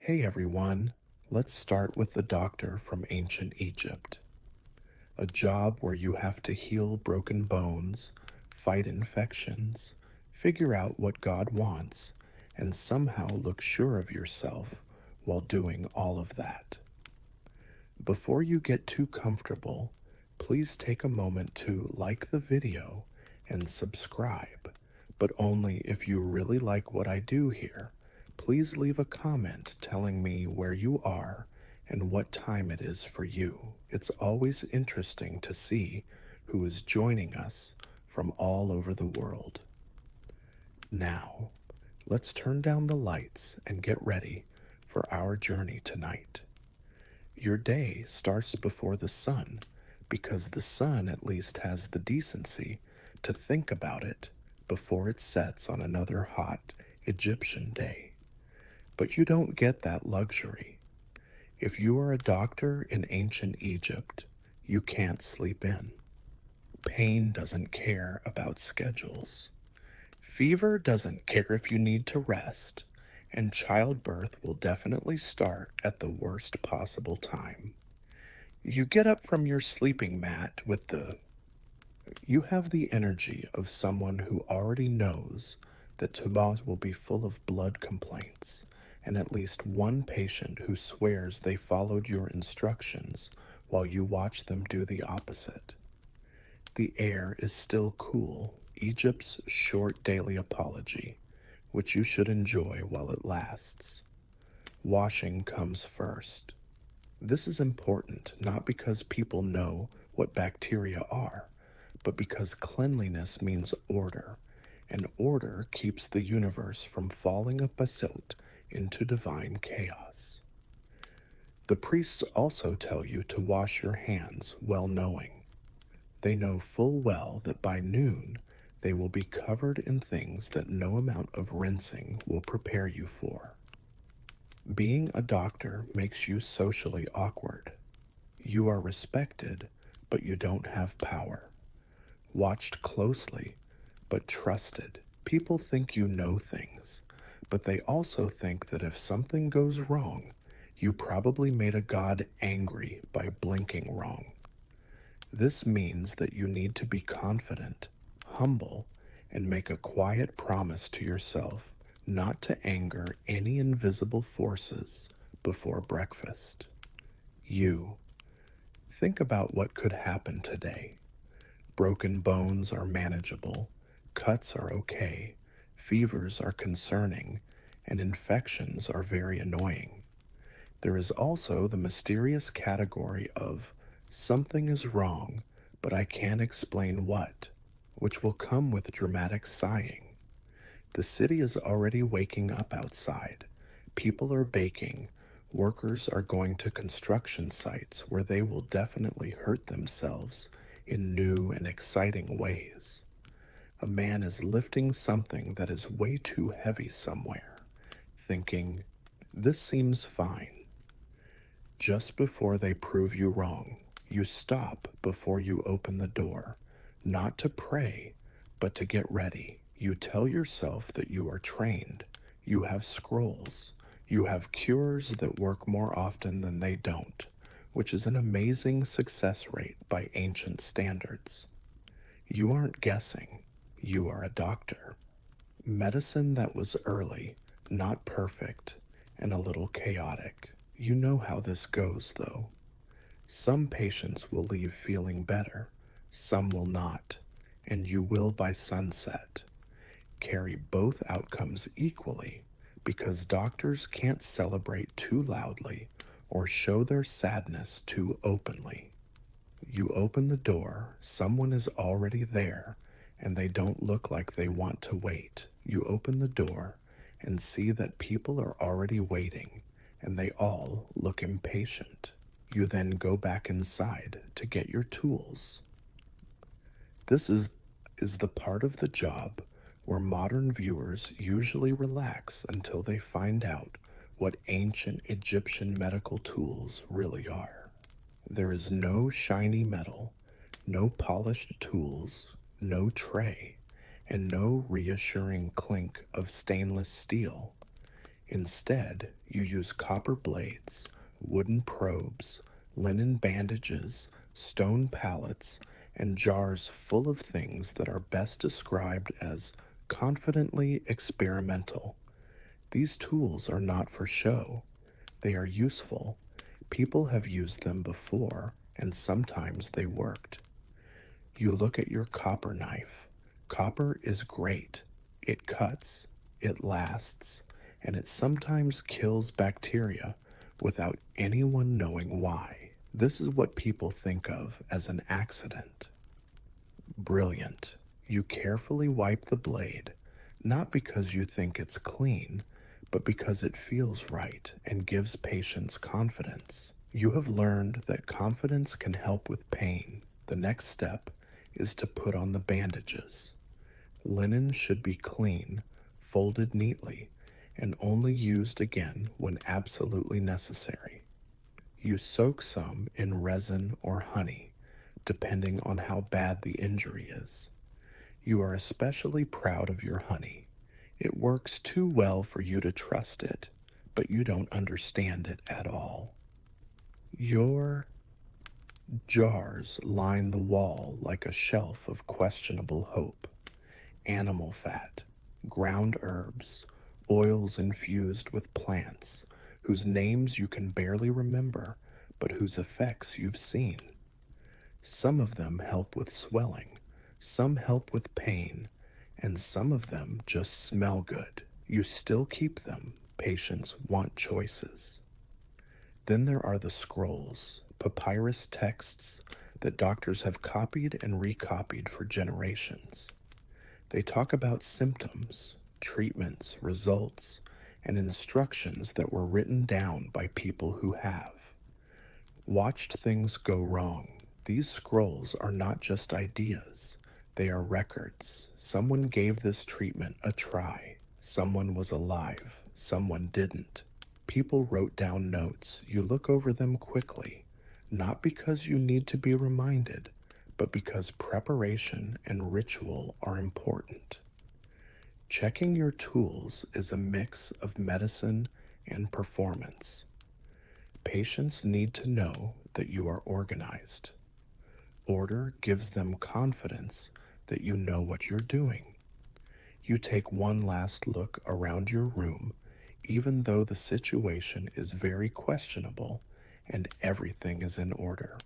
Hey everyone, let's start with the doctor from ancient Egypt. A job where you have to heal broken bones, fight infections, figure out what God wants, and somehow look sure of yourself while doing all of that. Before you get too comfortable, please take a moment to like the video and subscribe, but only if you really like what I do here. Please leave a comment telling me where you are and what time it is for you. It's always interesting to see who is joining us from all over the world. Now, let's turn down the lights and get ready for our journey tonight. Your day starts before the sun because the sun at least has the decency to think about it before it sets on another hot Egyptian day. But you don't get that luxury. If you are a doctor in ancient Egypt, you can't sleep in. Pain doesn't care about schedules. Fever doesn't care if you need to rest, and childbirth will definitely start at the worst possible time. You get up from your sleeping mat with you have the energy of someone who already knows that tomorrow will be full of blood complaints, and at least one patient who swears they followed your instructions while you watch them do the opposite. The air is still cool, Egypt's short daily apology, which you should enjoy while it lasts. Washing comes first. This is important not because people know what bacteria are, but because cleanliness means order, and order keeps the universe from falling apart into divine chaos. The priests also tell you to wash your hands, well knowing. They know full well that by noon they will be covered in things that no amount of rinsing will prepare you for. Being a doctor makes you socially awkward. You are respected, but you don't have power. Watched closely, but trusted. People think you know things, but they also think that if something goes wrong, you probably made a god angry by blinking wrong. This means that you need to be confident, humble, and make a quiet promise to yourself not to anger any invisible forces before breakfast. You. Think about what could happen today. Broken bones are manageable, cuts are okay, fevers are concerning, and infections are very annoying. There is also the mysterious category of something is wrong, but I can't explain what, which will come with dramatic sighing. The city is already waking up outside. People are baking. Workers are going to construction sites where they will definitely hurt themselves in new and exciting ways. A man is lifting something that is way too heavy somewhere, thinking, this seems fine. Just before they prove you wrong, you stop before you open the door, not to pray, but to get ready. You tell yourself that you are trained, you have scrolls, you have cures that work more often than they don't, which is an amazing success rate by ancient standards. You aren't guessing, you are a doctor. Medicine that was early, not perfect, and a little chaotic. You know how this goes, though. Some patients will leave feeling better, some will not, and you will by sunset. Carry both outcomes equally because doctors can't celebrate too loudly or show their sadness too openly. You open the door, someone is already there, and they don't look like they want to wait. You open the door and see that people are already waiting, and they all look impatient. You then go back inside to get your tools. This is the part of the job where modern viewers usually relax until they find out what ancient Egyptian medical tools really are. There is no shiny metal, no polished tools, no tray, and no reassuring clink of stainless steel. Instead, you use copper blades, wooden probes, linen bandages, stone pallets, and jars full of things that are best described as confidently experimental. These tools are not for show. They are useful. People have used them before, and sometimes they worked. You look at your copper knife. Copper is great. It cuts, it lasts, and it sometimes kills bacteria without anyone knowing why. This is what people think of as an accident. Brilliant. You carefully wipe the blade, not because you think it's clean, but because it feels right and gives patients confidence. You have learned that confidence can help with pain. The next step is to put on the bandages. Linen should be clean, folded neatly, and only used again when absolutely necessary. You soak some in resin or honey, depending on how bad the injury is. You are especially proud of your honey. It works too well for you to trust it, but you don't understand it at all. Your jars line the wall like a shelf of questionable hope. Animal fat, ground herbs, oils infused with plants, whose names you can barely remember, but whose effects you've seen. Some of them help with swelling, some help with pain, and some of them just smell good. You still keep them. Patients want choices. Then there are the scrolls, papyrus texts that doctors have copied and recopied for generations. They talk about symptoms, treatments, results, and instructions that were written down by people who have watched things go wrong. These scrolls are not just ideas, they are records. Someone gave this treatment a try. Someone was alive. Someone didn't. People wrote down notes. You look over them quickly, not because you need to be reminded, but because preparation and ritual are important. Checking your tools is a mix of medicine and performance. Patients need to know that you are organized. Order gives them confidence that you know what you're doing. You take one last look around your room, even though the situation is very questionable and everything is in order.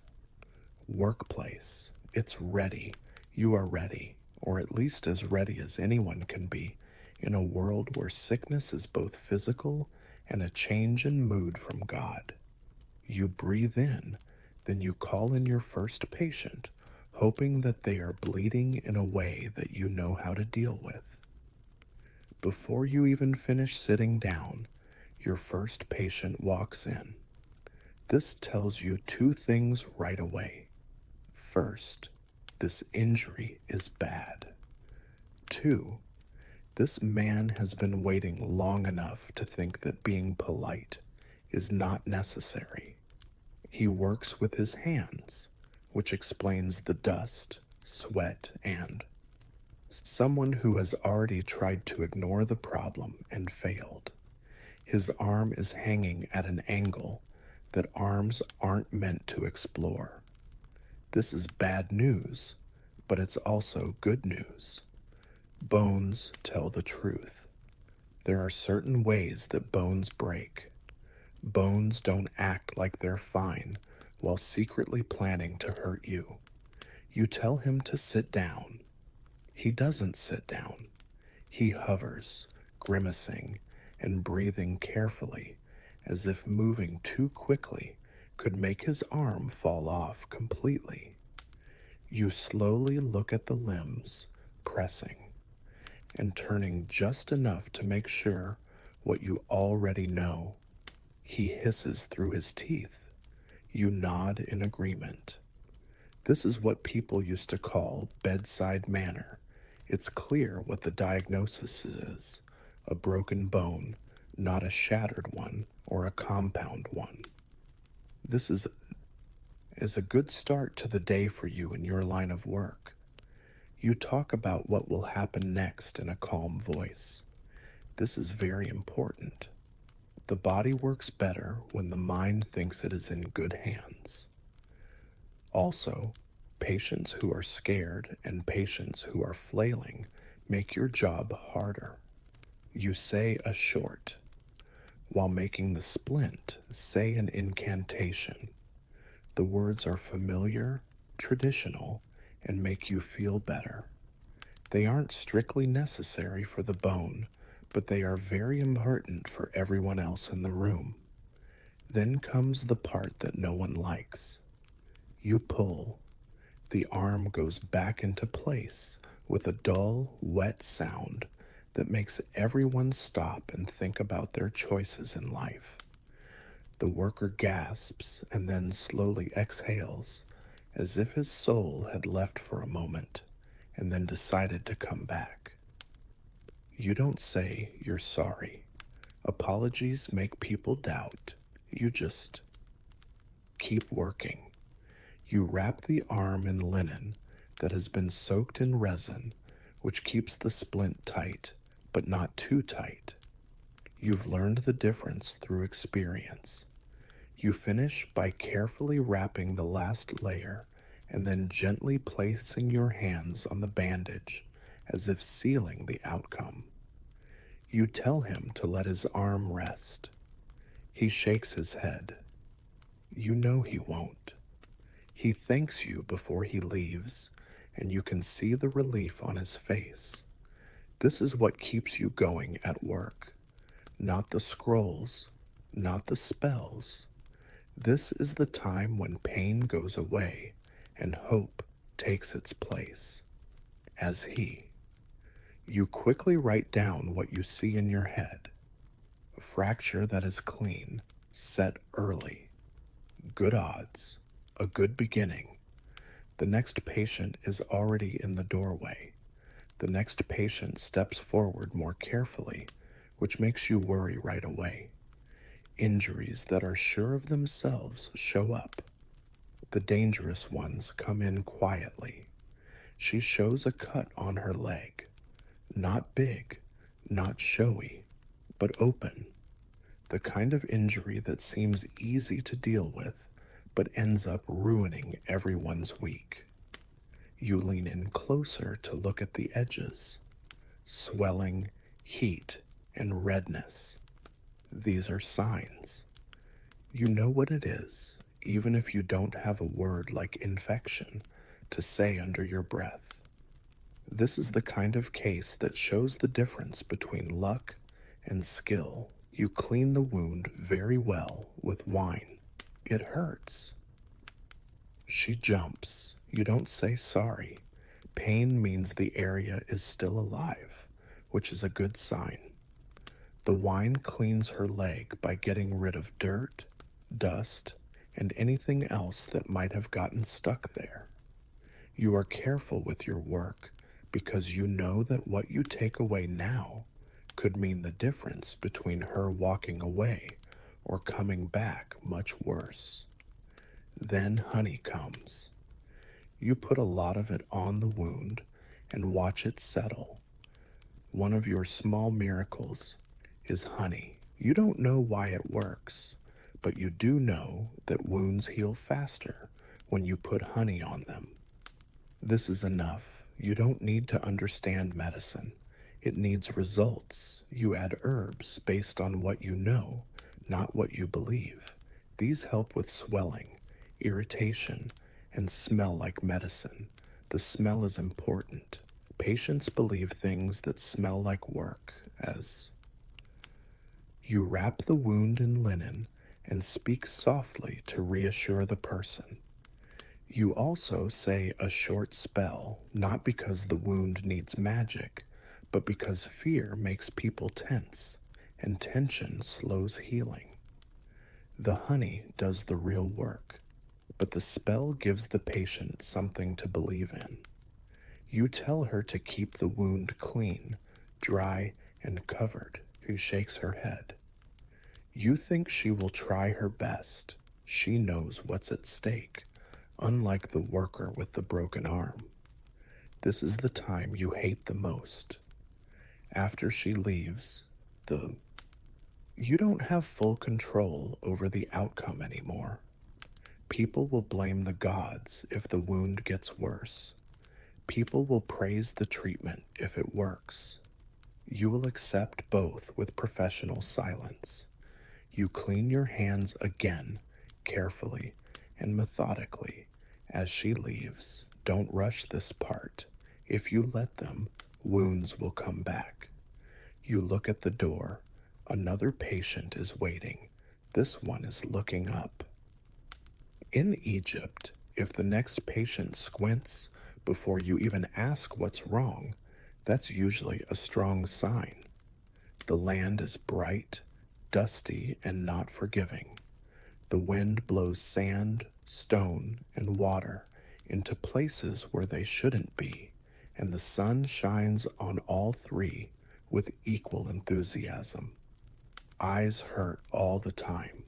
Workplace, it's ready. You are ready, or at least as ready as anyone can be, in a world where sickness is both physical and a change in mood from God. You breathe in, then you call in your first patient, hoping that they are bleeding in a way that you know how to deal with. Before you even finish sitting down, your first patient walks in. This tells you two things right away. First, this injury is bad. Two, this man has been waiting long enough to think that being polite is not necessary. He works with his hands, which explains the dust, sweat, and someone who has already tried to ignore the problem and failed. His arm is hanging at an angle that arms aren't meant to explore. This is bad news, but it's also good news. Bones tell the truth. There are certain ways that bones break. Bones don't act like they're fine while secretly planning to hurt you. You tell him to sit down. He doesn't sit down. He hovers, grimacing and breathing carefully, as if moving too quickly could make his arm fall off completely. You slowly look at the limbs, pressing, and turning just enough to make sure what you already know. He hisses through his teeth. You nod in agreement. This is what people used to call bedside manner. It's clear what the diagnosis is: a broken bone, not a shattered one or a compound one. This is a good start to the day for you in your line of work. You talk about what will happen next in a calm voice. This is very important. The body works better when the mind thinks it is in good hands. Also, patients who are scared and patients who are flailing make your job harder. You say a short. While making the splint, say an incantation. The words are familiar, traditional, and make you feel better. They aren't strictly necessary for the bone, but they are very important for everyone else in the room. Then comes the part that no one likes. You pull. The arm goes back into place with a dull, wet sound that makes everyone stop and think about their choices in life. The worker gasps and then slowly exhales, as if his soul had left for a moment and then decided to come back. You don't say you're sorry. Apologies make people doubt. You just keep working. You wrap the arm in linen that has been soaked in resin, which keeps the splint tight, but not too tight. You've learned the difference through experience. You finish by carefully wrapping the last layer and then gently placing your hands on the bandage as if sealing the outcome. You tell him to let his arm rest. He shakes his head. You know he won't. He thanks you before he leaves, and you can see the relief on his face. This is what keeps you going at work. Not the scrolls, not the spells. This is the time when pain goes away and hope takes its place. As he. You quickly write down what you see in your head. A fracture that is clean, set early. Good odds, a good beginning. The next patient is already in the doorway. The next patient steps forward more carefully, which makes you worry right away. Injuries that are sure of themselves show up. The dangerous ones come in quietly. She shows a cut on her leg. Not big, not showy, but open. The kind of injury that seems easy to deal with, but ends up ruining everyone's week. You lean in closer to look at the edges. Swelling, heat, and redness. These are signs. You know what it is, even if you don't have a word like infection to say under your breath. This is the kind of case that shows the difference between luck and skill. You clean the wound very well with wine. It hurts. She jumps. You don't say sorry. Pain means the area is still alive, which is a good sign. The wine cleans her leg by getting rid of dirt, dust, and anything else that might have gotten stuck there. You are careful with your work because you know that what you take away now could mean the difference between her walking away or coming back much worse. Then honey comes. You put a lot of it on the wound and watch it settle. One of your small miracles is honey. You don't know why it works, but you do know that wounds heal faster when you put honey on them. This is enough. You don't need to understand medicine. It needs results. You add herbs based on what you know, not what you believe. These help with swelling, irritation, and smell like medicine. The smell is important. Patients believe things that smell like work, as you wrap the wound in linen and speak softly to reassure the person. You also say a short spell, not because the wound needs magic, but because fear makes people tense, and tension slows healing. The honey does the real work, but the spell gives the patient something to believe in. You tell her to keep the wound clean, dry, and covered. She shakes her head. You think she will try her best. She knows what's at stake, unlike the worker with the broken arm. This is the time you hate the most. After she leaves, You don't have full control over the outcome anymore. People will blame the gods if the wound gets worse. People will praise the treatment if it works. You will accept both with professional silence. You clean your hands again, carefully and methodically, as she leaves. Don't rush this part. If you let them, wounds will come back. You look at the door. Another patient is waiting. This one is looking up. In Egypt, if the next patient squints before you even ask what's wrong, that's usually a strong sign. The land is bright, dusty, and not forgiving. The wind blows sand, stone, and water into places where they shouldn't be, and the sun shines on all three with equal enthusiasm. Eyes hurt all the time.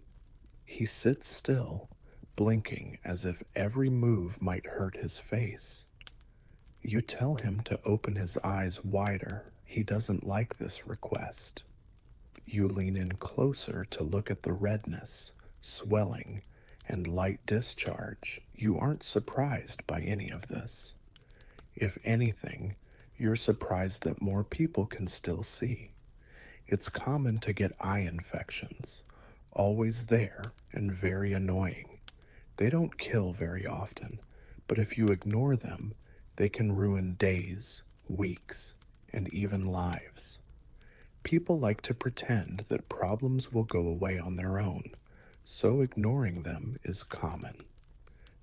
He sits still, blinking as if every move might hurt his face. You tell him to open his eyes wider. He doesn't like this request. You lean in closer to look at the redness, swelling, and light discharge. You aren't surprised by any of this. If anything, you're surprised that more people can still see. It's common to get eye infections, always there and very annoying. They don't kill very often, but if you ignore them, they can ruin days, weeks, and even lives. People like to pretend that problems will go away on their own, so ignoring them is common.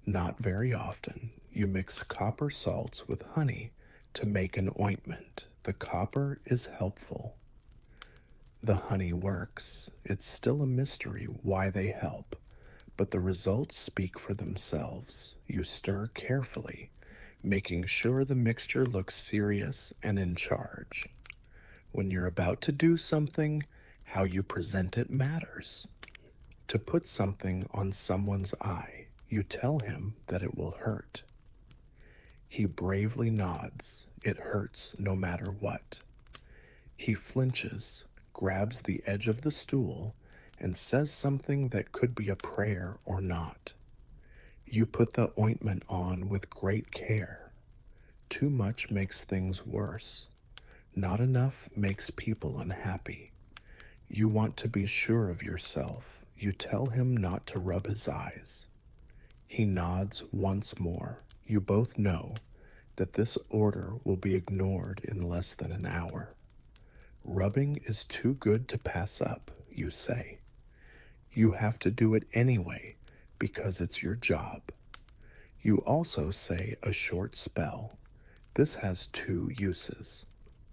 Not very often, you mix copper salts with honey to make an ointment. The copper is helpful. The honey works. It's still a mystery why they help, but the results speak for themselves. You stir carefully, making sure the mixture looks serious and in charge. When you're about to do something, how you present it matters. To put something on someone's eye, you tell him that it will hurt. He bravely nods. It hurts no matter what. He flinches, grabs the edge of the stool, and says something that could be a prayer or not. You put the ointment on with great care. Too much makes things worse. Not enough makes people unhappy. You want to be sure of yourself. You tell him not to rub his eyes. He nods once more. You both know that this order will be ignored in less than an hour. Rubbing is too good to pass up, you say. You have to do it anyway because it's your job. You also say a short spell. This has two uses.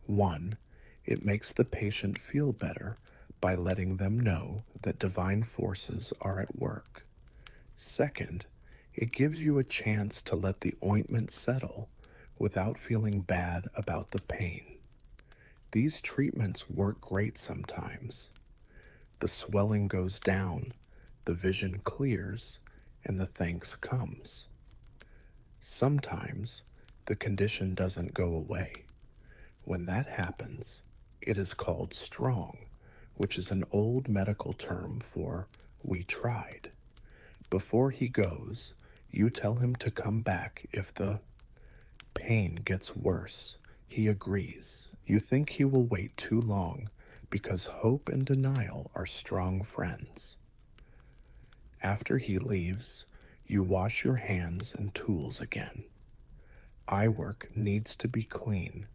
One, it makes the patient feel better by letting them know that divine forces are at work. Second, it gives you a chance to let the ointment settle without feeling bad about the pain. These treatments work great sometimes. The swelling goes down, the vision clears, and the thanks comes. Sometimes the condition doesn't go away. When that happens, it is called strong, which is an old medical term for we tried. Before he goes, you tell him to come back if the pain gets worse. He agrees. You think he will wait too long because hope and denial are strong friends. After he leaves, you wash your hands and tools again. Eye work needs to be clean,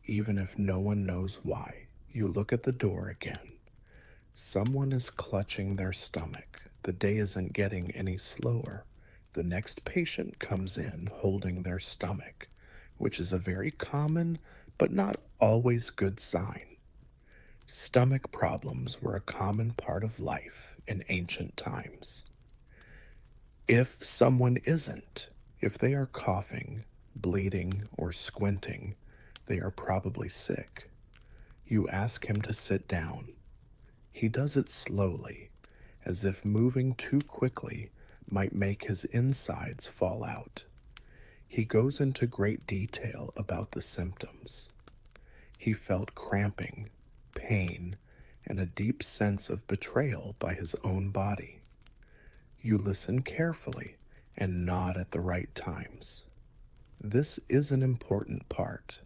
even if no one knows why. You look at the door again. Someone is clutching their stomach. The day isn't getting any slower. The next patient comes in holding their stomach, which is a very common but not always good sign. Stomach problems were a common part of life in ancient times. If someone isn't, if they are coughing, bleeding, or squinting, they are probably sick. You ask him to sit down. He does it slowly, as if moving too quickly might make his insides fall out. He goes into great detail about the symptoms. He felt cramping, pain, and a deep sense of betrayal by his own body. You listen carefully and nod at the right times. This is an important part.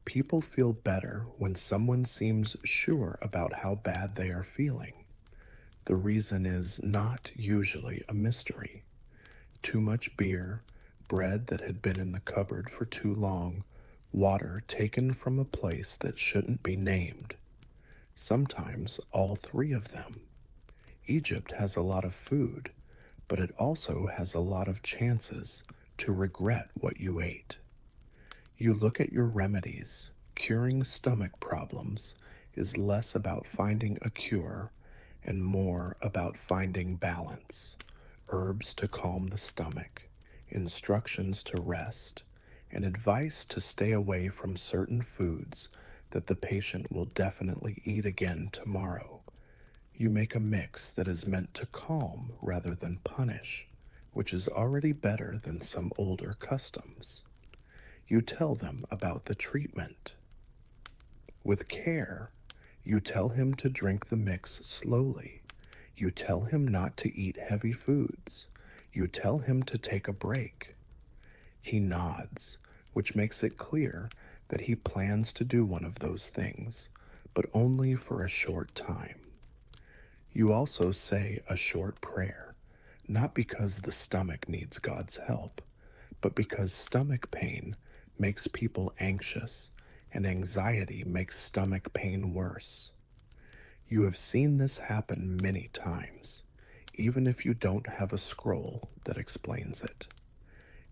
People feel better when someone seems sure about how bad they are feeling. The reason is not usually a mystery. Too much beer, bread that had been in the cupboard for too long, water taken from a place that shouldn't be named. Sometimes all three of them. Egypt has a lot of food, but it also has a lot of chances to regret what you ate. You look at your remedies. Curing stomach problems is less about finding a cure and more about finding balance. Herbs to calm the stomach, instructions to rest, and advice to stay away from certain foods that the patient will definitely eat again tomorrow. You make a mix that is meant to calm rather than punish, which is already better than some older customs. You tell them about the treatment. With care, you tell him to drink the mix slowly. You tell him not to eat heavy foods. You tell him to take a break. He nods, which makes it clear that he plans to do one of those things, but only for a short time. You also say a short prayer, not because the stomach needs God's help, but because stomach pain makes people anxious, and anxiety makes stomach pain worse. You have seen this happen many times, even if you don't have a scroll that explains it.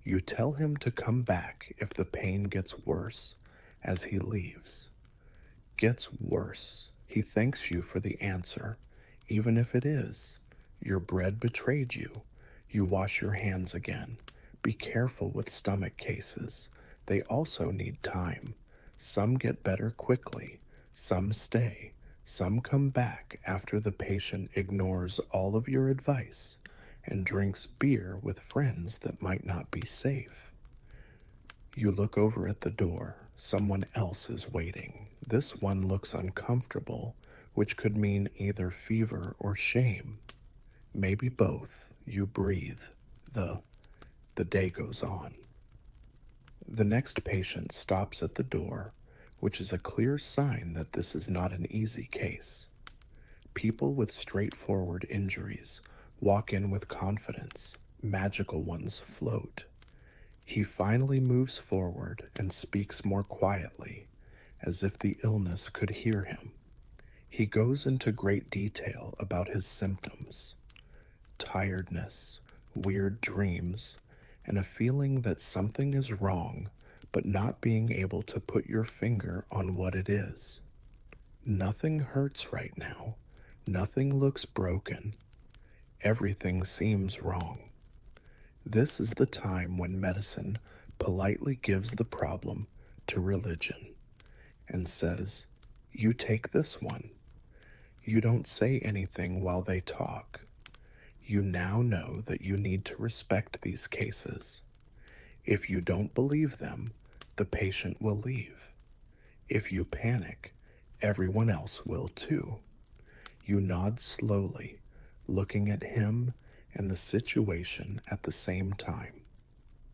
You tell him to come back if the pain gets worse as he leaves. Gets worse. He thanks you for the answer, even if it is. Your bread betrayed you. You wash your hands again. Be careful with stomach cases. They also need time. Some get better quickly. Some stay. Some come back after the patient ignores all of your advice and drinks beer with friends that might not be safe. You look over at the door. Someone else is waiting. This one looks uncomfortable, which could mean either fever or shame. Maybe both. You breathe. The day goes on. The next patient stops at the door, which is a clear sign that this is not an easy case. People with straightforward injuries walk in with confidence. Magical ones float. He finally moves forward and speaks more quietly, as if the illness could hear him. He goes into great detail about his symptoms: tiredness, weird dreams, and a feeling that something is wrong, but not being able to put your finger on what it is. Nothing hurts right now. Nothing looks broken. Everything seems wrong. This is the time when medicine politely gives the problem to religion and says, "You take this one." You don't say anything while they talk. You now know that you need to respect these cases. If you don't believe them, the patient will leave. If you panic, everyone else will too. You nod slowly, looking at him and the situation at the same time.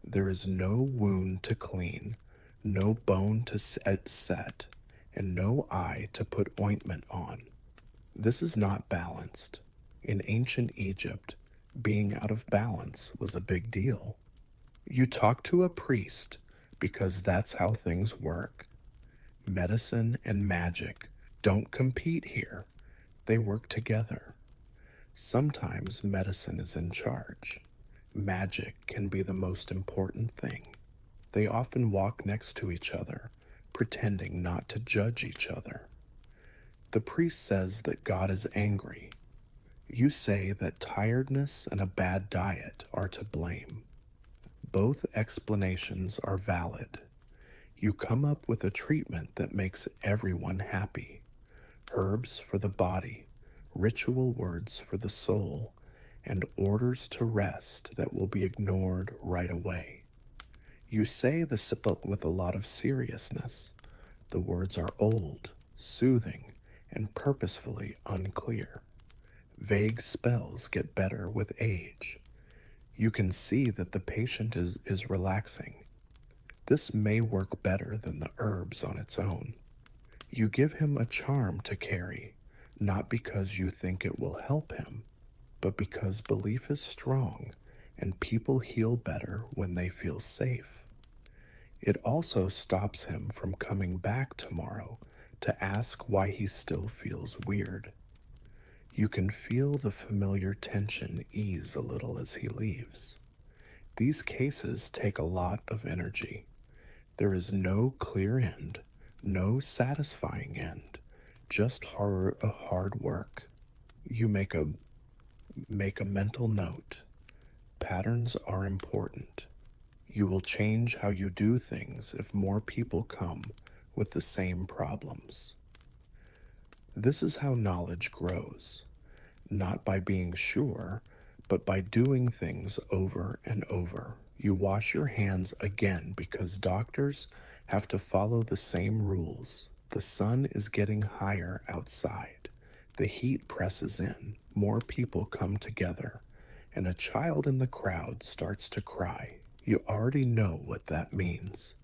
There is no wound to clean, no bone to set, and no eye to put ointment on. This is not balanced. In ancient Egypt, being out of balance was a big deal. You talk to a priest because that's how things work. Medicine and magic don't compete here, they work together. Sometimes medicine is in charge. Magic can be the most important thing. They often walk next to each other, pretending not to judge each other. The priest says that God is angry. You say that tiredness and a bad diet are to blame. Both explanations are valid. You come up with a treatment that makes everyone happy. Herbs for the body, ritual words for the soul, and orders to rest that will be ignored right away. You say the with a lot of seriousness. The words are old, soothing, and purposefully unclear. Vague spells get better with age. You can see that the patient is relaxing. This may work better than the herbs on its own. You give him a charm to carry, not because you think it will help him, but because belief is strong and people heal better when they feel safe. It also stops him from coming back tomorrow to ask why he still feels weird. You can feel the familiar tension ease a little as he leaves. These cases take a lot of energy. There is no clear end, no satisfying end, just hard work. You make a mental note. Patterns are important. You will change how you do things if more people come with the same problems. This is how knowledge grows, not by being sure, but by doing things over and over. You wash your hands again because doctors have to follow the same rules. The sun is getting higher outside. The heat presses in. More people come together, and a child in the crowd starts to cry. You already know what that means.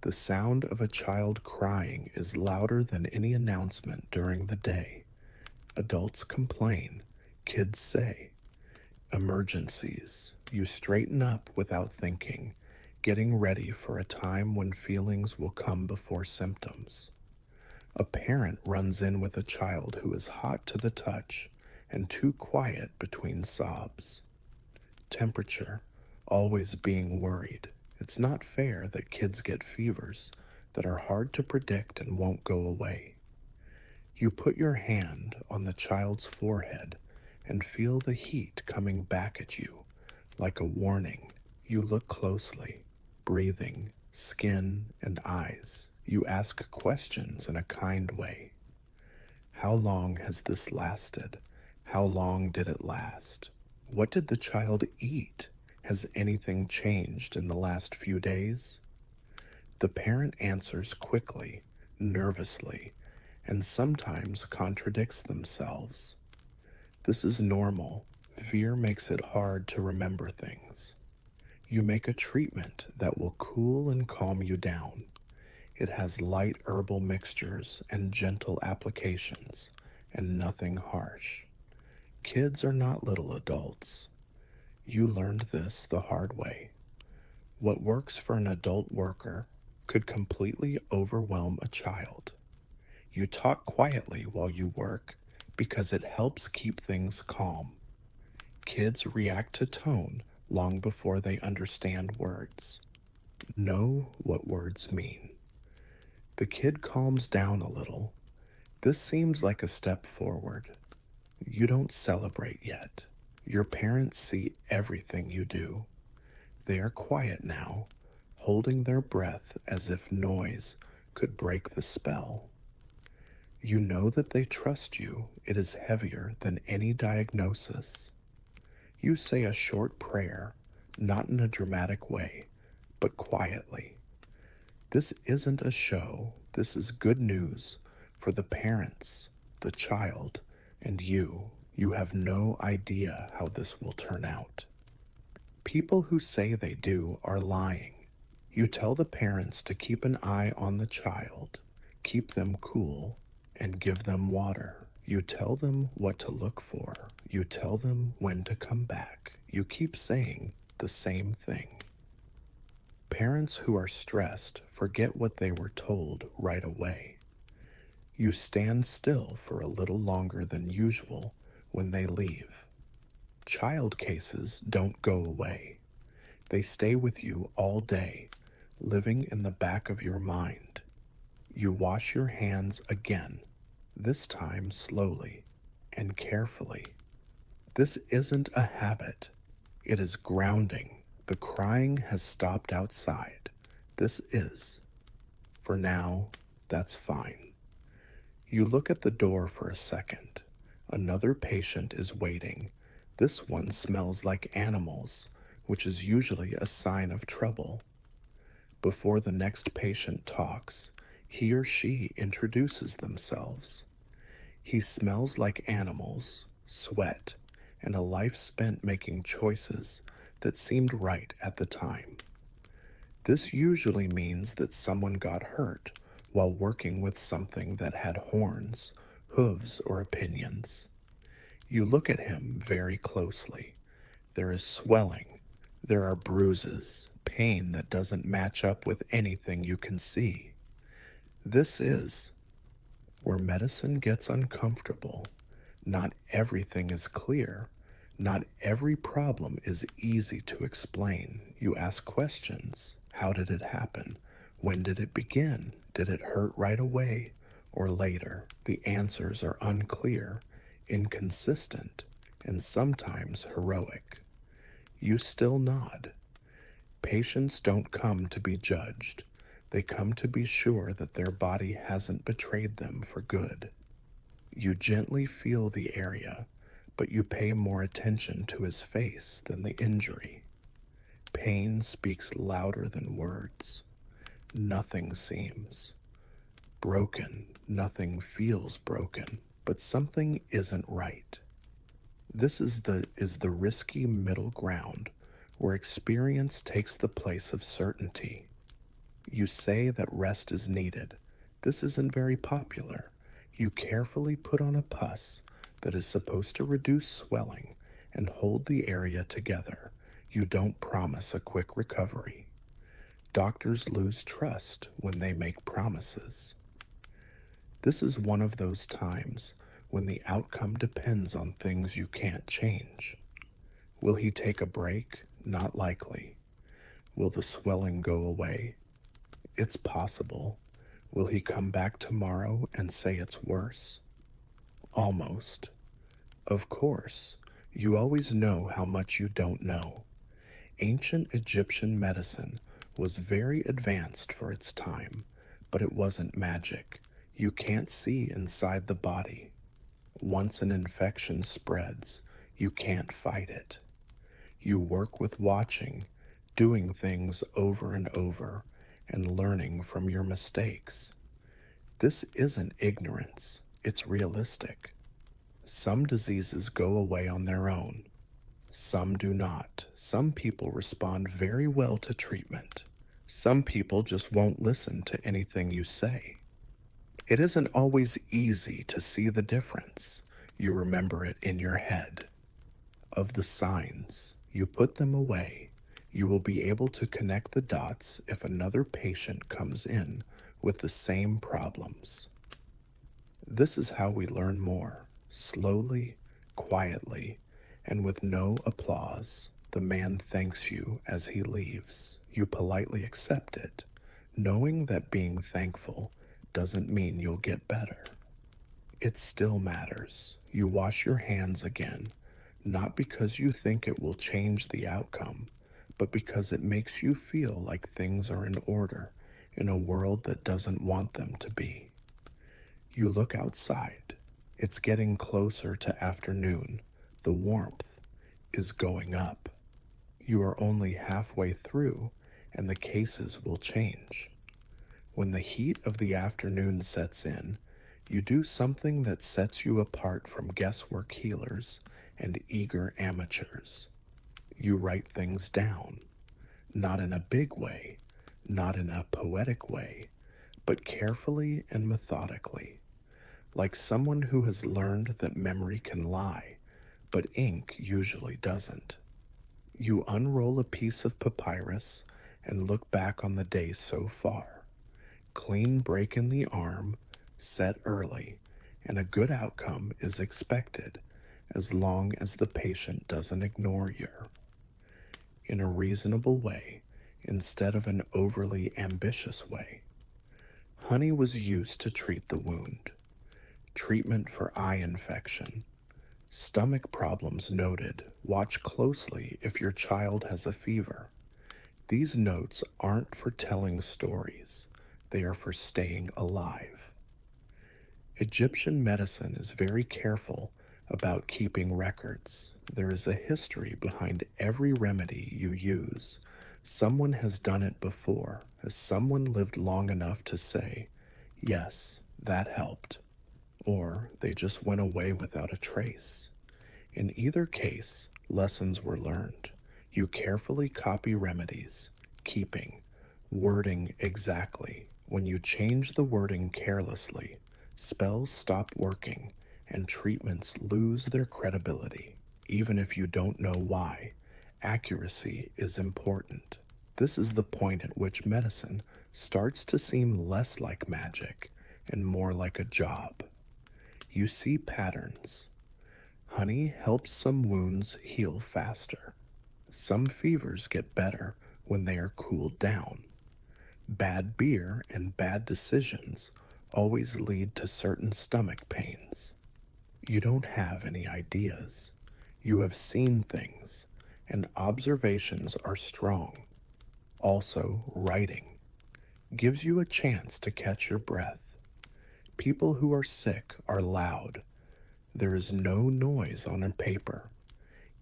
The sound of a child crying is louder than any announcement during the day. Adults complain, kids say. Emergencies. You straighten up without thinking, getting ready for a time when feelings will come before symptoms. A parent runs in with a child who is hot to the touch and too quiet between sobs. Temperature, always being worried. It's not fair that kids get fevers that are hard to predict and won't go away. You put your hand on the child's forehead and feel the heat coming back at you like a warning. You look closely, breathing, skin, and eyes. You ask questions in a kind way. How long has this lasted? How long did it last? What did the child eat? Has anything changed in the last few days? The parent answers quickly, nervously, and sometimes contradicts themselves. This is normal. Fear makes it hard to remember things. You make a treatment that will cool and calm you down. It has light herbal mixtures and gentle applications, and nothing harsh. Kids are not little adults. You learned this the hard way. What works for an adult worker could completely overwhelm a child. You talk quietly while you work because it helps keep things calm. Kids react to tone long before they understand words. Know what words mean. The kid calms down a little. This seems like a step forward. You don't celebrate yet. Your parents see everything you do. They are quiet now, holding their breath as if noise could break the spell. You know that they trust you. It is heavier than any diagnosis. You say a short prayer, not in a dramatic way, but quietly. This isn't a show. This is good news for the parents, the child, and you. You have no idea how this will turn out. People who say they do are lying. You tell the parents to keep an eye on the child, keep them cool, and give them water. You tell them what to look for. You tell them when to come back. You keep saying the same thing. Parents who are stressed forget what they were told right away. You stand still for a little longer than usual when they leave. Child cases don't go away. They stay with you all day, living in the back of your mind. You wash your hands again, this time slowly and carefully. This isn't a habit. It is grounding. The crying has stopped outside. This is. For now, that's fine. You look at the door for a second. Another patient is waiting. This one smells like animals, which is usually a sign of trouble. Before the next patient talks, he or she introduces themselves. He smells like animals, sweat, and a life spent making choices that seemed right at the time. This usually means that someone got hurt while working with something that had horns, hooves, or opinions. You look at him very closely. There is swelling. There are bruises, pain that doesn't match up with anything you can see. This is where medicine gets uncomfortable. Not everything is clear. Not every problem is easy to explain. You ask questions. How did it happen? When did it begin? Did it hurt right away or later? The answers are unclear, inconsistent, and sometimes heroic. You still nod. Patients don't come to be judged. They come to be sure that their body hasn't betrayed them for good. You gently feel the area, but you pay more attention to his face than the injury. Pain speaks louder than words. Nothing seems broken. Nothing feels broken, but something isn't right. This is the risky middle ground where experience takes the place of certainty. You say that rest is needed. This isn't very popular. You carefully put on a pus that is supposed to reduce swelling and hold the area together. You don't promise a quick recovery. Doctors lose trust when they make promises. This is one of those times when the outcome depends on things you can't change. Will he take a break? Not likely. Will the swelling go away? It's possible. Will he come back tomorrow and say it's worse? Almost. Of course, you always know how much you don't know. Ancient Egyptian medicine was very advanced for its time, but it wasn't magic. You can't see inside the body. Once an infection spreads, you can't fight it. You work with watching, doing things over and over, and learning from your mistakes. This isn't ignorance, it's realistic. Some diseases go away on their own. Some do not. Some people respond very well to treatment. Some people just won't listen to anything you say. It isn't always easy to see the difference. You remember it in your head. Of the signs, you put them away. You will be able to connect the dots if another patient comes in with the same problems. This is how we learn more, slowly, quietly, and with no applause. The man thanks you as he leaves. You politely accept it, knowing that being thankful doesn't mean you'll get better. It still matters. You wash your hands again, not because you think it will change the outcome, but because it makes you feel like things are in order in a world that doesn't want them to be. You look outside. It's getting closer to afternoon. The warmth is going up. You are only halfway through, and the cases will change. When the heat of the afternoon sets in, you do something that sets you apart from guesswork healers and eager amateurs. You write things down, not in a big way, not in a poetic way, but carefully and methodically, like someone who has learned that memory can lie, but ink usually doesn't. You unroll a piece of papyrus and look back on the day so far. Clean break in the arm, set early, and a good outcome is expected as long as the patient doesn't ignore you. In a reasonable way, instead of an overly ambitious way. Honey was used to treat the wound. Treatment for eye infection. Stomach problems noted. Watch closely if your child has a fever. These notes aren't for telling stories. They are for staying alive. Egyptian medicine is very careful about keeping records. There is a history behind every remedy you use. Someone has done it before. Has someone lived long enough to say, yes, that helped? or they just went away without a trace. In either case, lessons were learned. You carefully copy remedies, keeping wording exactly. When you change the wording carelessly, spells stop working and treatments lose their credibility. Even if you don't know why, accuracy is important. This is the point at which medicine starts to seem less like magic and more like a job. You see patterns. Honey helps some wounds heal faster. Some fevers get better when they are cooled down. Bad beer and bad decisions always lead to certain stomach pains. You don't have any ideas. You have seen things, and observations are strong. Also, writing gives you a chance to catch your breath. People who are sick are loud. There is no noise on a paper.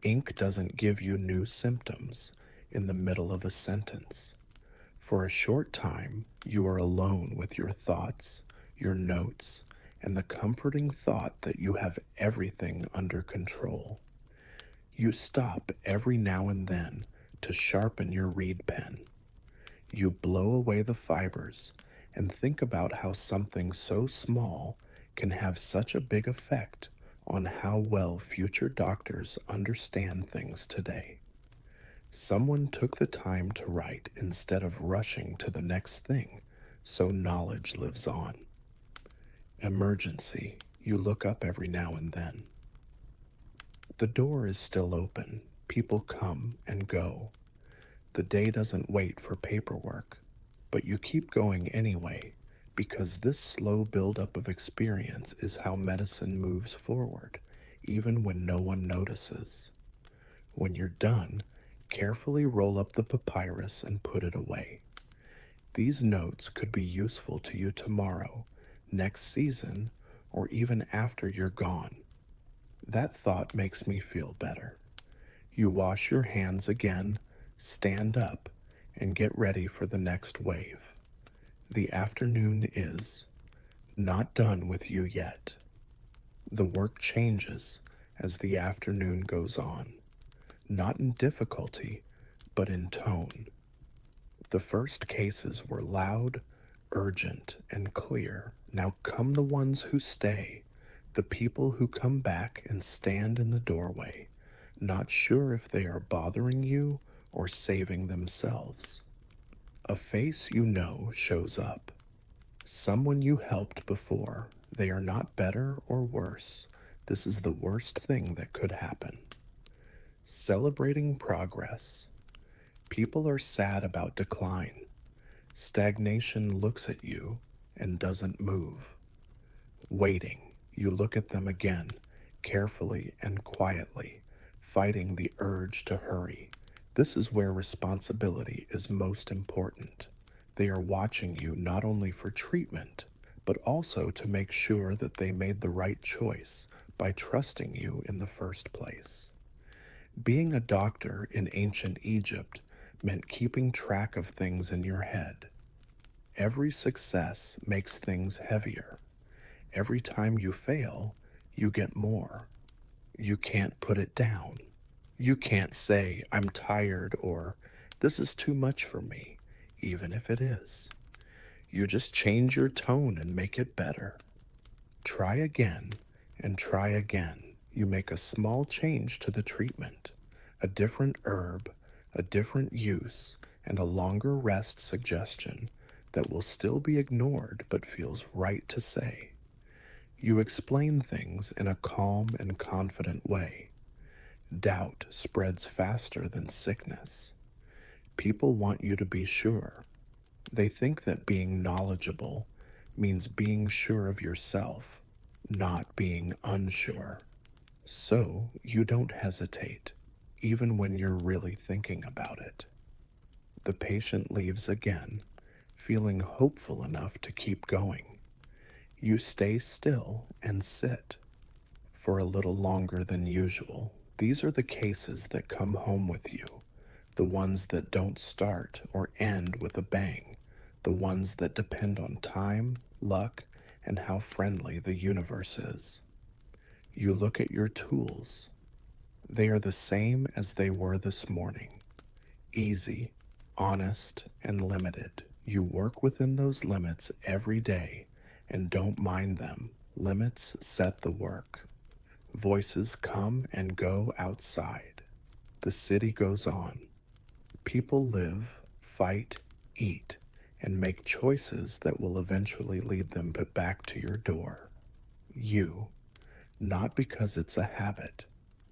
Ink doesn't give you new symptoms in the middle of a sentence. For a short time, you are alone with your thoughts, your notes, and the comforting thought that you have everything under control. You stop every now and then to sharpen your reed pen. You blow away the fibers and think about how something so small can have such a big effect on how well future doctors understand things today. Someone took the time to write instead of rushing to the next thing, so knowledge lives on. Emergency. You look up every now and then. The door is still open. People come and go. The day doesn't wait for paperwork, but you keep going anyway, because this slow buildup of experience is how medicine moves forward, even when no one notices. When you're done, carefully roll up the papyrus and put it away. These notes could be useful to you tomorrow, next season, or even after you're gone. That thought makes me feel better. You wash your hands again, stand up, and get ready for the next wave. The afternoon is not done with you yet. The work changes as the afternoon goes on, not in difficulty, but in tone. The first cases were loud, urgent, and clear. Now come the ones who stay, the people who come back and stand in the doorway, not sure if they are bothering you or saving themselves. A face you know shows up. Someone you helped before. They are not better or worse. This is the worst thing that could happen. Celebrating progress. People are sad about decline. Stagnation looks at you and doesn't move. Waiting. You look at them again, carefully and quietly, fighting the urge to hurry. This is where responsibility is most important. They are watching you not only for treatment, but also to make sure that they made the right choice by trusting you in the first place. Being a doctor in ancient Egypt meant keeping track of things in your head. Every success makes things heavier. Every time you fail, you get more. You can't put it down. You can't say, I'm tired, or this is too much for me, even if it is. You just change your tone and make it better. Try again and try again. You make a small change to the treatment, a different herb, a different use, and a longer rest suggestion that will still be ignored but feels right to say. You explain things in a calm and confident way. Doubt spreads faster than sickness. People want you to be sure. They think that being knowledgeable means being sure of yourself, not being unsure. So you don't hesitate, even when you're really thinking about it. The patient leaves again, feeling hopeful enough to keep going. You stay still and sit for a little longer than usual. These are the cases that come home with you, the ones that don't start or end with a bang, the ones that depend on time, luck, and how friendly the universe is. You look at your tools. They are the same as they were this morning: easy, honest, and limited. You work within those limits every day and don't mind them. Limits set the work. Voices come and go outside. The city goes on. People live, fight, eat, and make choices that will eventually lead them back to your door. You, not because it's a habit,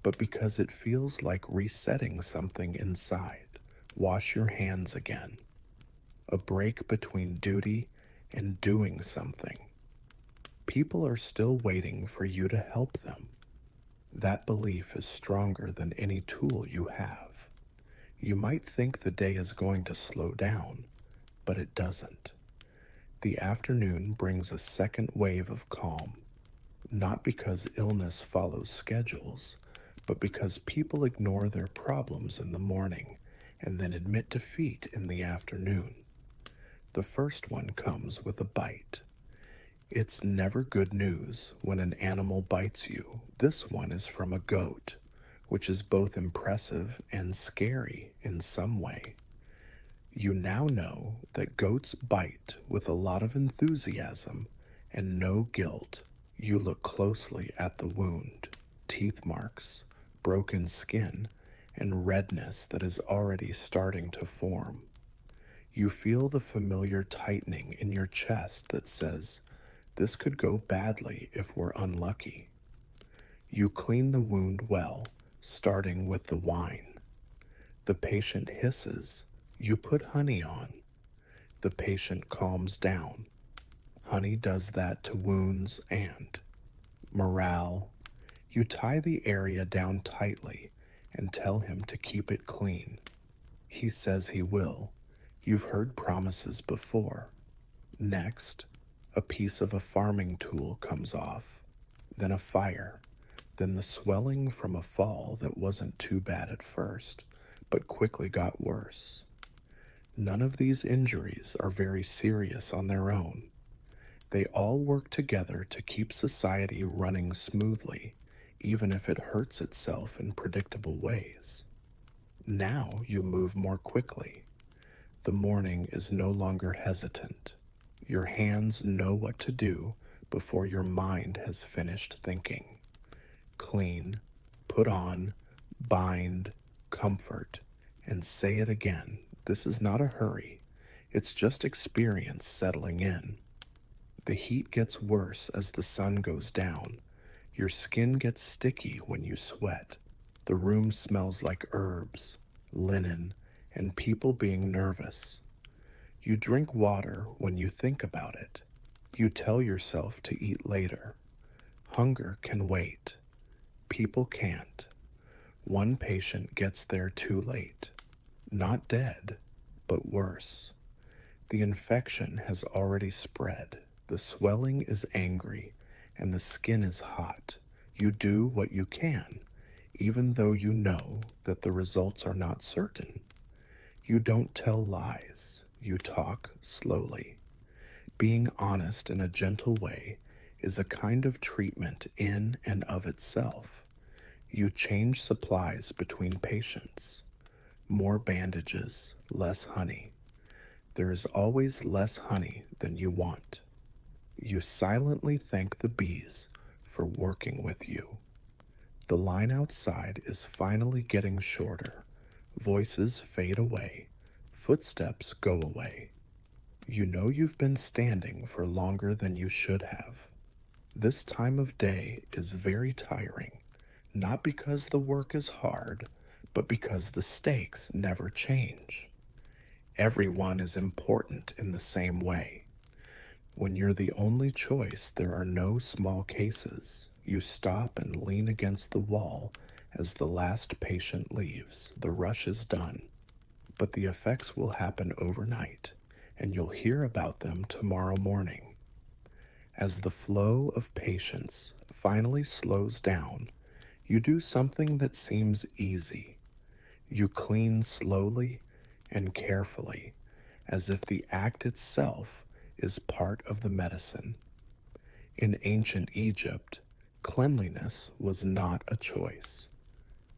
but because it feels like resetting something inside. Wash your hands again. A break between duty and doing something. People are still waiting for you to help them. That belief is stronger than any tool you have. You might think the day is going to slow down, but it doesn't. The afternoon brings a second wave of calm, not because illness follows schedules, but because people ignore their problems in the morning and then admit defeat in the afternoon. The first one comes with a bite. It's never good news when an animal bites you. This one is from a goat, which is both impressive and scary in some way. You now know that goats bite with a lot of enthusiasm and no guilt. You look closely at the wound: teeth marks, broken skin, and redness that is already starting to form. You feel the familiar tightening in your chest that says, this could go badly if we're unlucky. You clean the wound well, starting with the wine. The patient hisses. You put honey on. The patient calms down. Honey does that to wounds and morale. You tie the area down tightly and tell him to keep it clean. He says he will. You've heard promises before. Next, a piece of a farming tool comes off, then a fire, then the swelling from a fall that wasn't too bad at first, but quickly got worse. None of these injuries are very serious on their own. They all work together to keep society running smoothly, even if it hurts itself in predictable ways. Now you move more quickly. The morning is no longer hesitant. Your hands know what to do before your mind has finished thinking. Clean, put on, bind, comfort, and say it again. This is not a hurry. It's just experience settling in. The heat gets worse as the sun goes down. Your skin gets sticky when you sweat. The room smells like herbs, linen, and people being nervous. You drink water when you think about it. You tell yourself to eat later. Hunger can wait. People can't. One patient gets there too late. Not dead, but worse. The infection has already spread. The swelling is angry, and the skin is hot. You do what you can, even though you know that the results are not certain. You don't tell lies. You talk slowly. Being honest in a gentle way is a kind of treatment in and of itself. You change supplies between patients. More bandages, less honey. There is always less honey than you want. You silently thank the bees for working with you. The line outside is finally getting shorter. Voices fade away. Footsteps go away. You know you've been standing for longer than you should have. This time of day is very tiring, not because the work is hard, but because the stakes never change. Everyone is important in the same way. When you're the only choice, there are no small cases. You stop and lean against the wall as the last patient leaves. The rush is done, but the effects will happen overnight, and you'll hear about them tomorrow morning. As the flow of patients finally slows down, you do something that seems easy. You clean slowly and carefully, as if the act itself is part of the medicine. In ancient Egypt, cleanliness was not a choice.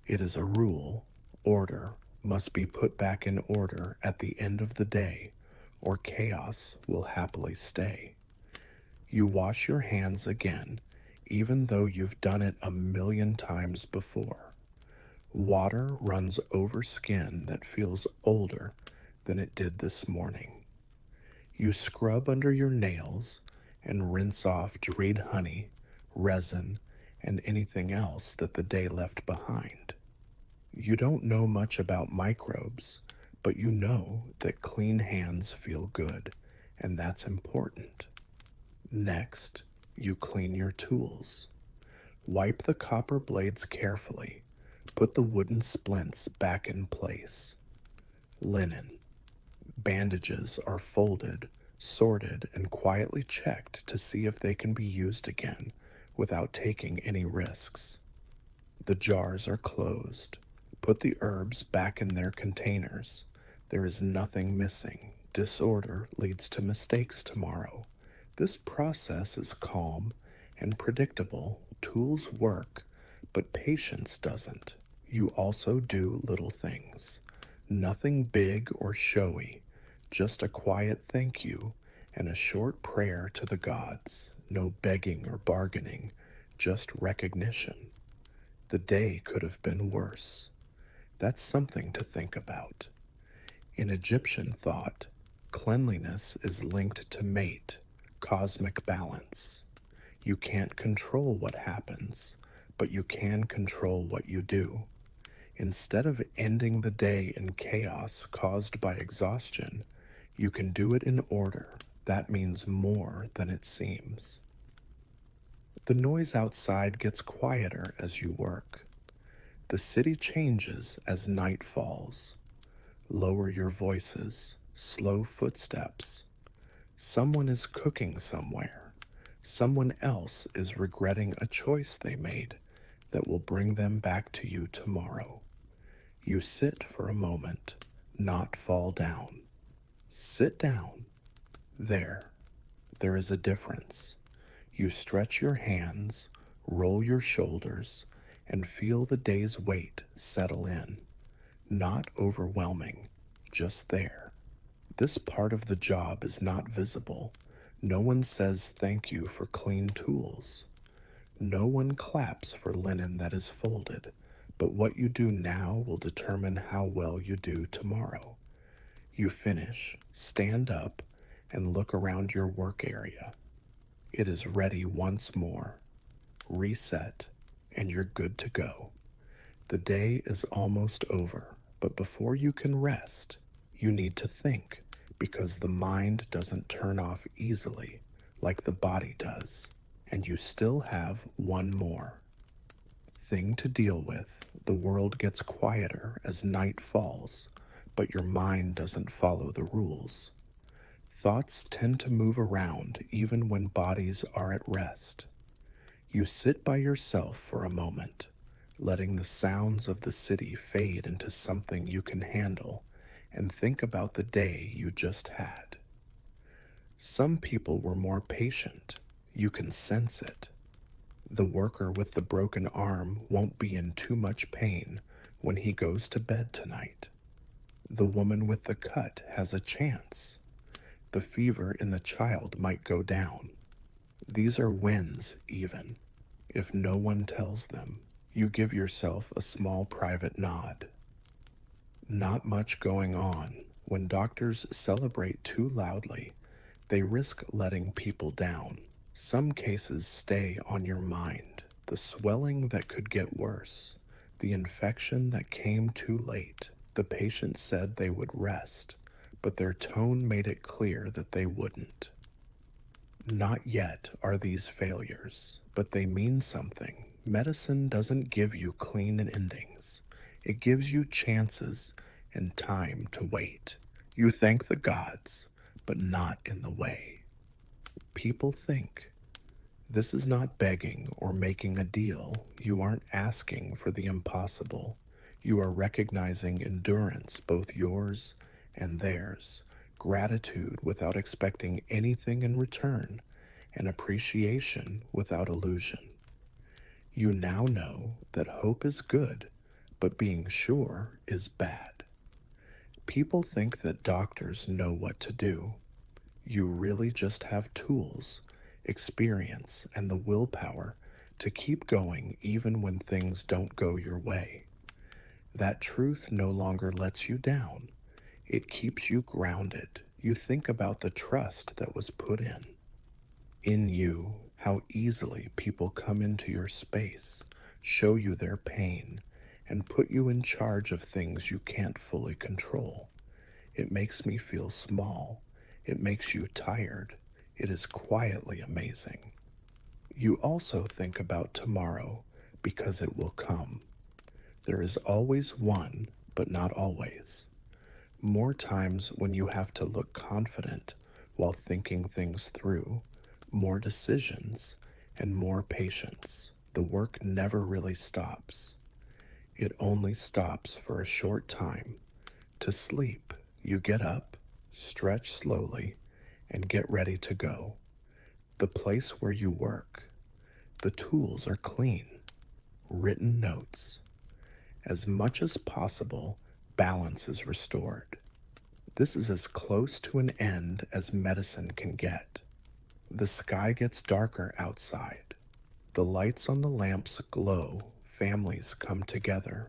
It is a rule. Order must be put back in order at the end of the day, or chaos will happily stay. You wash your hands again, even though you've done it a million times before. Water runs over skin that feels older than it did this morning. You scrub under your nails and rinse off dried honey, resin, and anything else that the day left behind. You don't know much about microbes, but you know that clean hands feel good, and that's important. Next, you clean your tools. Wipe the copper blades carefully. Put the wooden splints back in place. Linen. Bandages are folded, sorted, and quietly checked to see if they can be used again without taking any risks. The jars are closed. Put the herbs back in their containers. There is nothing missing. Disorder leads to mistakes tomorrow. This process is calm and predictable. Tools work, but patience doesn't. You also do little things. Nothing big or showy, just a quiet thank you and a short prayer to the gods. No begging or bargaining, just recognition. The day could have been worse. That's something to think about. In Egyptian thought, cleanliness is linked to mate, cosmic balance. You can't control what happens, but you can control what you do. Instead of ending the day in chaos caused by exhaustion, you can do it in order. That means more than it seems. The noise outside gets quieter as you work. The city changes as night falls. Lower your voices, slow footsteps. Someone is cooking somewhere. Someone else is regretting a choice they made that will bring them back to you tomorrow. You sit for a moment, not fall down. Sit down. There is a difference. You stretch your hands, roll your shoulders, and feel the day's weight settle in. Not overwhelming, just there. This part of the job is not visible. No one says thank you for clean tools. No one claps for linen that is folded, but what you do now will determine how well you do tomorrow. You finish, stand up, and look around your work area. It is ready once more. Reset, and you're good to go. The day is almost over, but before you can rest, you need to think, because the mind doesn't turn off easily like the body does, and you still have one more thing to deal with. The world gets quieter as night falls, but your mind doesn't follow the rules. Thoughts tend to move around even when bodies are at rest. You sit by yourself for a moment, letting the sounds of the city fade into something you can handle, and think about the day you just had. Some people were more patient. You can sense it. The worker with the broken arm won't be in too much pain when he goes to bed tonight. The woman with the cut has a chance. The fever in the child might go down. These are wins, even. If no one tells them, you give yourself a small private nod. Not much going on. When doctors celebrate too loudly, they risk letting people down. Some cases stay on your mind. The swelling that could get worse. The infection that came too late. The patient said they would rest, but their tone made it clear that they wouldn't. Not yet are these failures, but they mean something. Medicine doesn't give you clean endings. It gives you chances and time to wait. You thank the gods, but not in the way. People think. This is not begging or making a deal. You aren't asking for the impossible. You are recognizing endurance, both yours and theirs, gratitude without expecting anything in return, and appreciation without illusion. You now know that hope is good, but being sure is bad. People think that doctors know what to do. You really just have tools, experience, and the willpower to keep going even when things don't go your way. That truth no longer lets you down. It keeps you grounded. You think about the trust that was put in you, how easily people come into your space, show you their pain, and put you in charge of things you can't fully control. It makes me feel small. It makes you tired. It is quietly amazing. You also think about tomorrow because it will come. There is always one, but not always. More times when you have to look confident while thinking things through, more decisions, and more patience. The work never really stops. It only stops for a short time. To sleep, you get up, stretch slowly, and get ready to go. The place where you work, the tools are clean, written notes. As much as possible, balance is restored. This is as close to an end as medicine can get. The sky gets darker outside. The lights on the lamps glow. Families come together.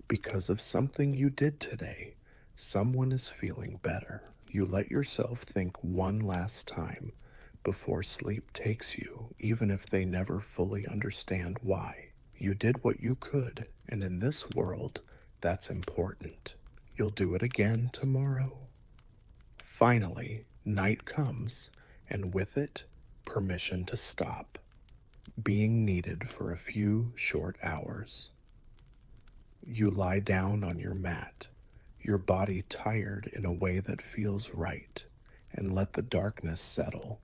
Because of something you did today, someone is feeling better. You let yourself think one last time before sleep takes you, even if they never fully understand why. You did what you could, and in this world, that's important. You'll do it again tomorrow. Finally, night comes, and with it, permission to stop, being needed for a few short hours. You lie down on your mat, your body tired in a way that feels right, and let the darkness settle.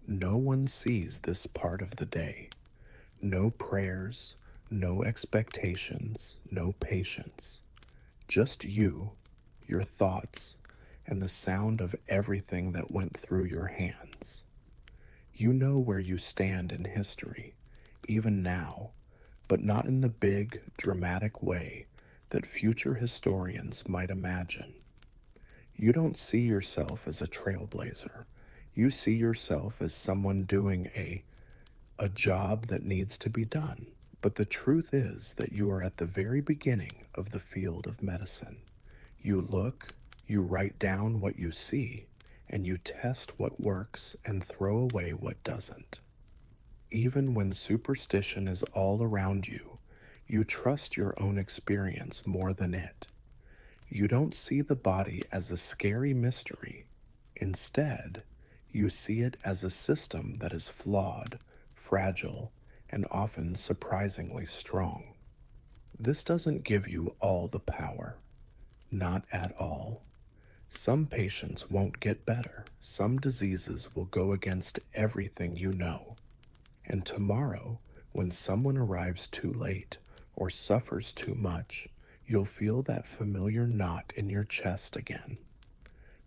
No one sees this part of the day. No prayers, no expectations, no patience. Just you, your thoughts, and the sound of everything that went through your hands. You know where you stand in history, even now, but not in the big, dramatic way that future historians might imagine. You don't see yourself as a trailblazer. You see yourself as someone doing a job that needs to be done. But the truth is that you are at the very beginning of the field of medicine. You look, you write down what you see, and you test what works and throw away what doesn't. Even when superstition is all around you, you trust your own experience more than it. You don't see the body as a scary mystery. Instead, you see it as a system that is flawed, fragile, and often surprisingly strong. This doesn't give you all the power. Not at all. Some patients won't get better. Some diseases will go against everything you know. And tomorrow, when someone arrives too late or suffers too much, you'll feel that familiar knot in your chest again.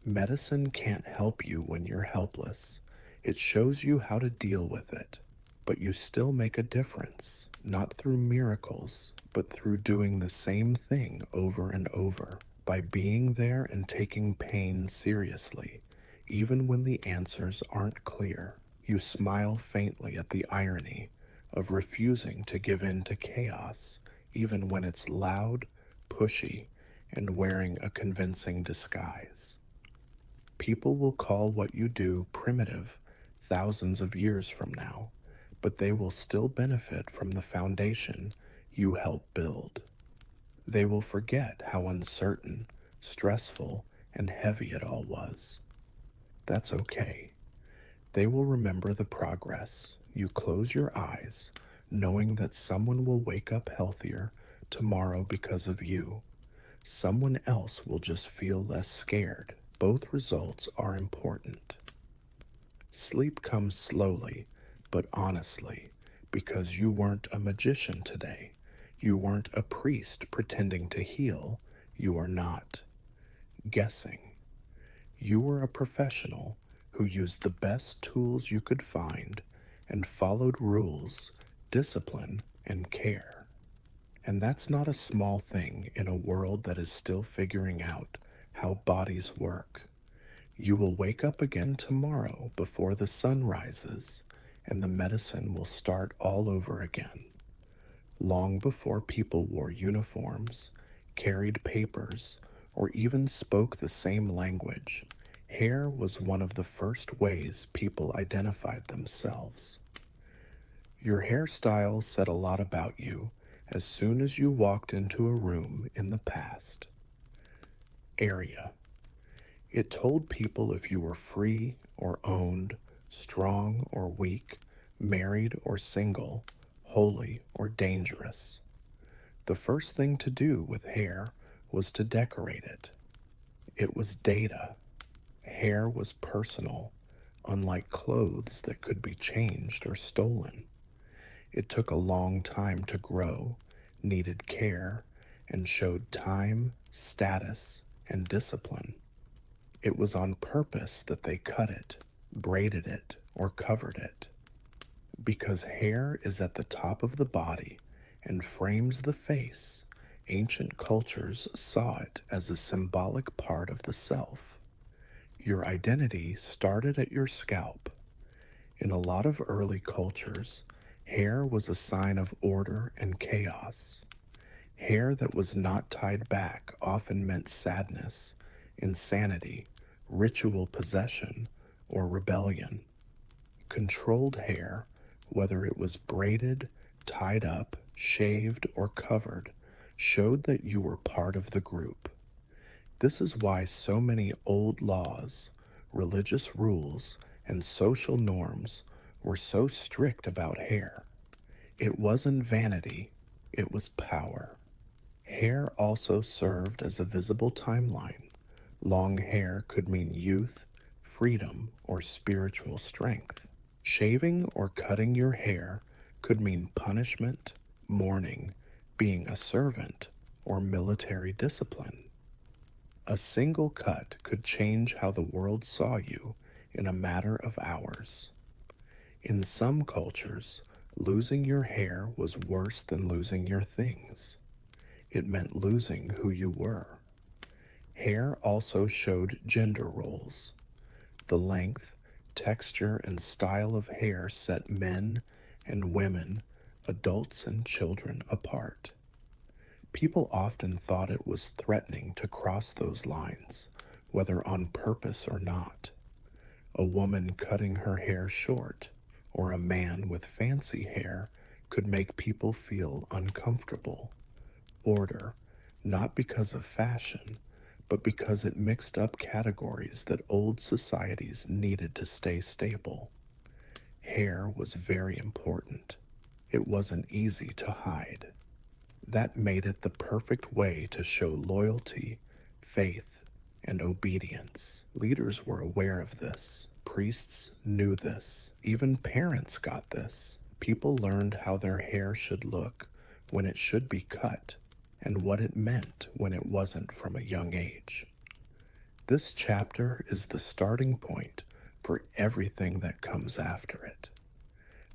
Medicine can't help you when you're helpless. It shows you how to deal with it. But you still make a difference, not through miracles, but through doing the same thing over and over, by being there and taking pain seriously, even when the answers aren't clear. You smile faintly at the irony of refusing to give in to chaos, even when it's loud, pushy, and wearing a convincing disguise. People will call what you do primitive thousands of years from now, but they will still benefit from the foundation you helped build. They will forget how uncertain, stressful, and heavy it all was. That's okay. They will remember the progress. You close your eyes, knowing that someone will wake up healthier tomorrow because of you. Someone else will just feel less scared. Both results are important. Sleep comes slowly, but honestly, because you weren't a magician today. You weren't a priest pretending to heal. You are not guessing. You were a professional who who used the best tools you could find and followed rules, discipline, and care. And that's not a small thing in a world that is still figuring out how bodies work. You will wake up again tomorrow before the sun rises, and the medicine will start all over again. Long before people wore uniforms, carried papers, or even spoke the same language, hair was one of the first ways people identified themselves. Your hairstyle said a lot about you as soon as you walked into a room in the past. Area. It told people if you were free or owned, strong or weak, married or single, holy or dangerous. The first thing to do with hair was to decorate it. It was data. Hair was personal, unlike clothes that could be changed or stolen. It took a long time to grow, needed care, and showed time, status, and discipline. It was on purpose that they cut it, braided it, or covered it. Because hair is at the top of the body and frames the face, ancient cultures saw it as a symbolic part of the self. Your identity started at your scalp. In a lot of early cultures, hair was a sign of order and chaos. Hair that was not tied back often meant sadness, insanity, ritual possession, or rebellion. Controlled hair, whether it was braided, tied up, shaved, or covered, showed that you were part of the group. This is why so many old laws, religious rules, and social norms were so strict about hair. It wasn't vanity, it was power. Hair also served as a visible timeline. Long hair could mean youth, freedom, or spiritual strength. Shaving or cutting your hair could mean punishment, mourning, being a servant, or military discipline. A single cut could change how the world saw you in a matter of hours. In some cultures, losing your hair was worse than losing your things. It meant losing who you were. Hair also showed gender roles. The length, texture, and style of hair set men and women, adults and children apart. People often thought it was threatening to cross those lines, whether on purpose or not. A woman cutting her hair short, or a man with fancy hair, could make people feel uncomfortable. Order, not because of fashion, but because it mixed up categories that old societies needed to stay stable. Hair was very important. It wasn't easy to hide. That made it the perfect way to show loyalty, faith, and obedience. Leaders were aware of this. Priests knew this. Even parents got this. People learned how their hair should look when it should be cut, and what it meant when it wasn't from a young age. This chapter is the starting point for everything that comes after it,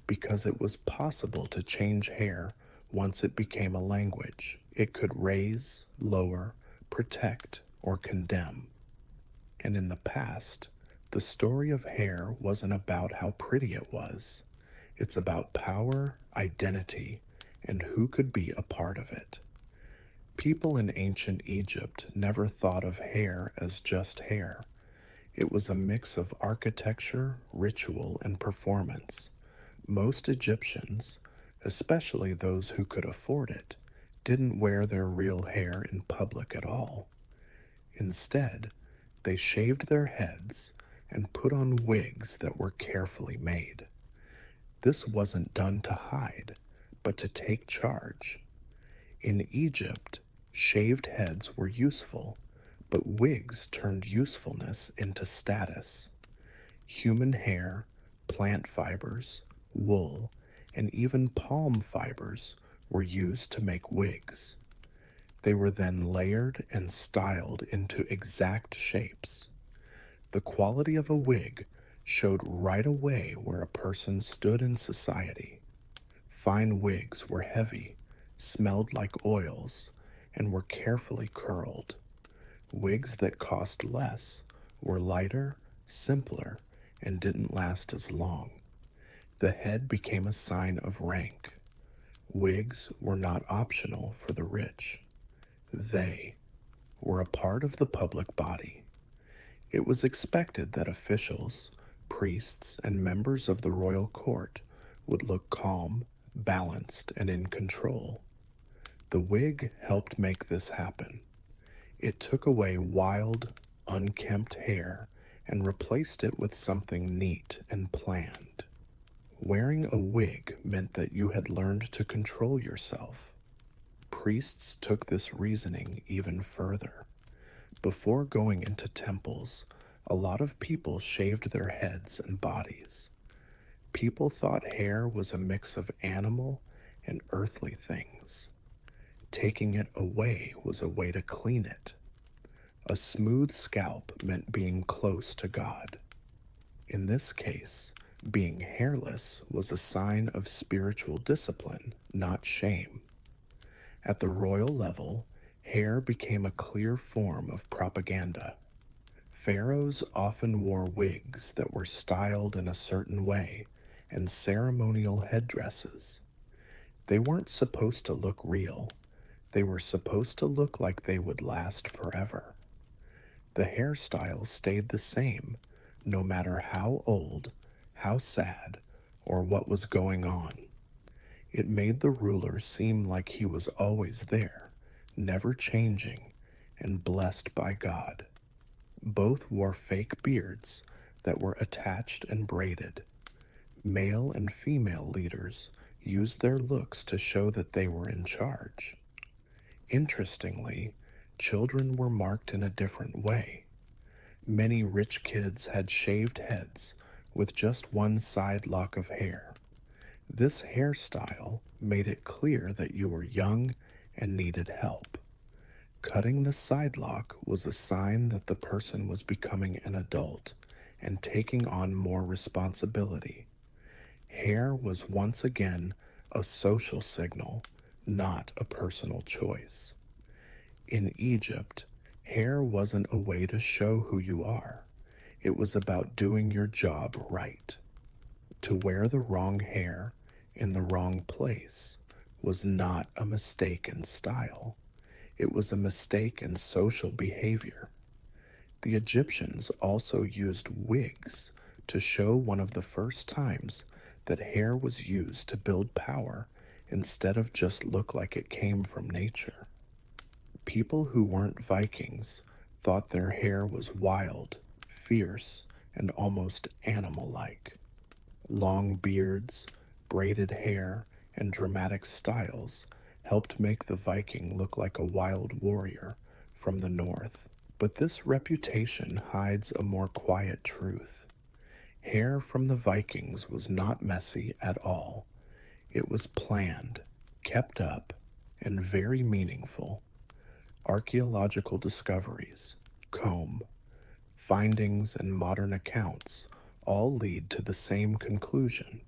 because it was possible to change hair once it became a language. It could raise, lower, protect, or condemn. And in the past, the story of hair wasn't about how pretty it was. It's about power, identity, and who could be a part of it. People in ancient Egypt never thought of hair as just hair. It was a mix of architecture, ritual, and performance. Most Egyptians, especially those who could afford it, didn't wear their real hair in public at all. Instead, they shaved their heads and put on wigs that were carefully made. This wasn't done to hide, but to take charge. In Egypt, shaved heads were useful, but wigs turned usefulness into status. Human hair, plant fibers, wool, and even palm fibers were used to make wigs. They were then layered and styled into exact shapes. The quality of a wig showed right away where a person stood in society. Fine wigs were heavy, smelled like oils, and were carefully curled. Wigs that cost less were lighter, simpler, and didn't last as long. The head became a sign of rank. Wigs were not optional for the rich. They were a part of the public body. It was expected that officials, priests, and members of the royal court would look calm, balanced, and in control. The wig helped make this happen. It took away wild, unkempt hair and replaced it with something neat and planned. Wearing a wig meant that you had learned to control yourself. Priests took this reasoning even further. Before going into temples, a lot of people shaved their heads and bodies. People thought hair was a mix of animal and earthly things. Taking it away was a way to clean it. A smooth scalp meant being close to God. In this case, being hairless was a sign of spiritual discipline, not shame. At the royal level, hair became a clear form of propaganda. Pharaohs often wore wigs that were styled in a certain way and ceremonial headdresses. They weren't supposed to look real. They were supposed to look like they would last forever. The hairstyle stayed the same, no matter how old, how sad, or what was going on. It made the ruler seem like he was always there, never changing, and blessed by God. Both wore fake beards that were attached and braided. Male and female leaders used their looks to show that they were in charge. Interestingly, children were marked in a different way. Many rich kids had shaved heads with just one side lock of hair. This hairstyle made it clear that you were young and needed help. Cutting the side lock was a sign that the person was becoming an adult and taking on more responsibility. Hair was once again a social signal, not a personal choice. In Egypt, hair wasn't a way to show who you are. It was about doing your job right. To wear the wrong hair in the wrong place was not a mistake in style. It was a mistake in social behavior. The Egyptians also used wigs to show one of the first times that hair was used to build power instead of just look like it came from nature. People who weren't Vikings thought their hair was wild, fierce, and almost animal-like. Long beards, braided hair, and dramatic styles helped make the Viking look like a wild warrior from the north. But this reputation hides a more quiet truth. Hair from the Vikings was not messy at all. It was planned, kept up, and very meaningful. Archaeological discoveries, comb, findings, and modern accounts all lead to the same conclusion.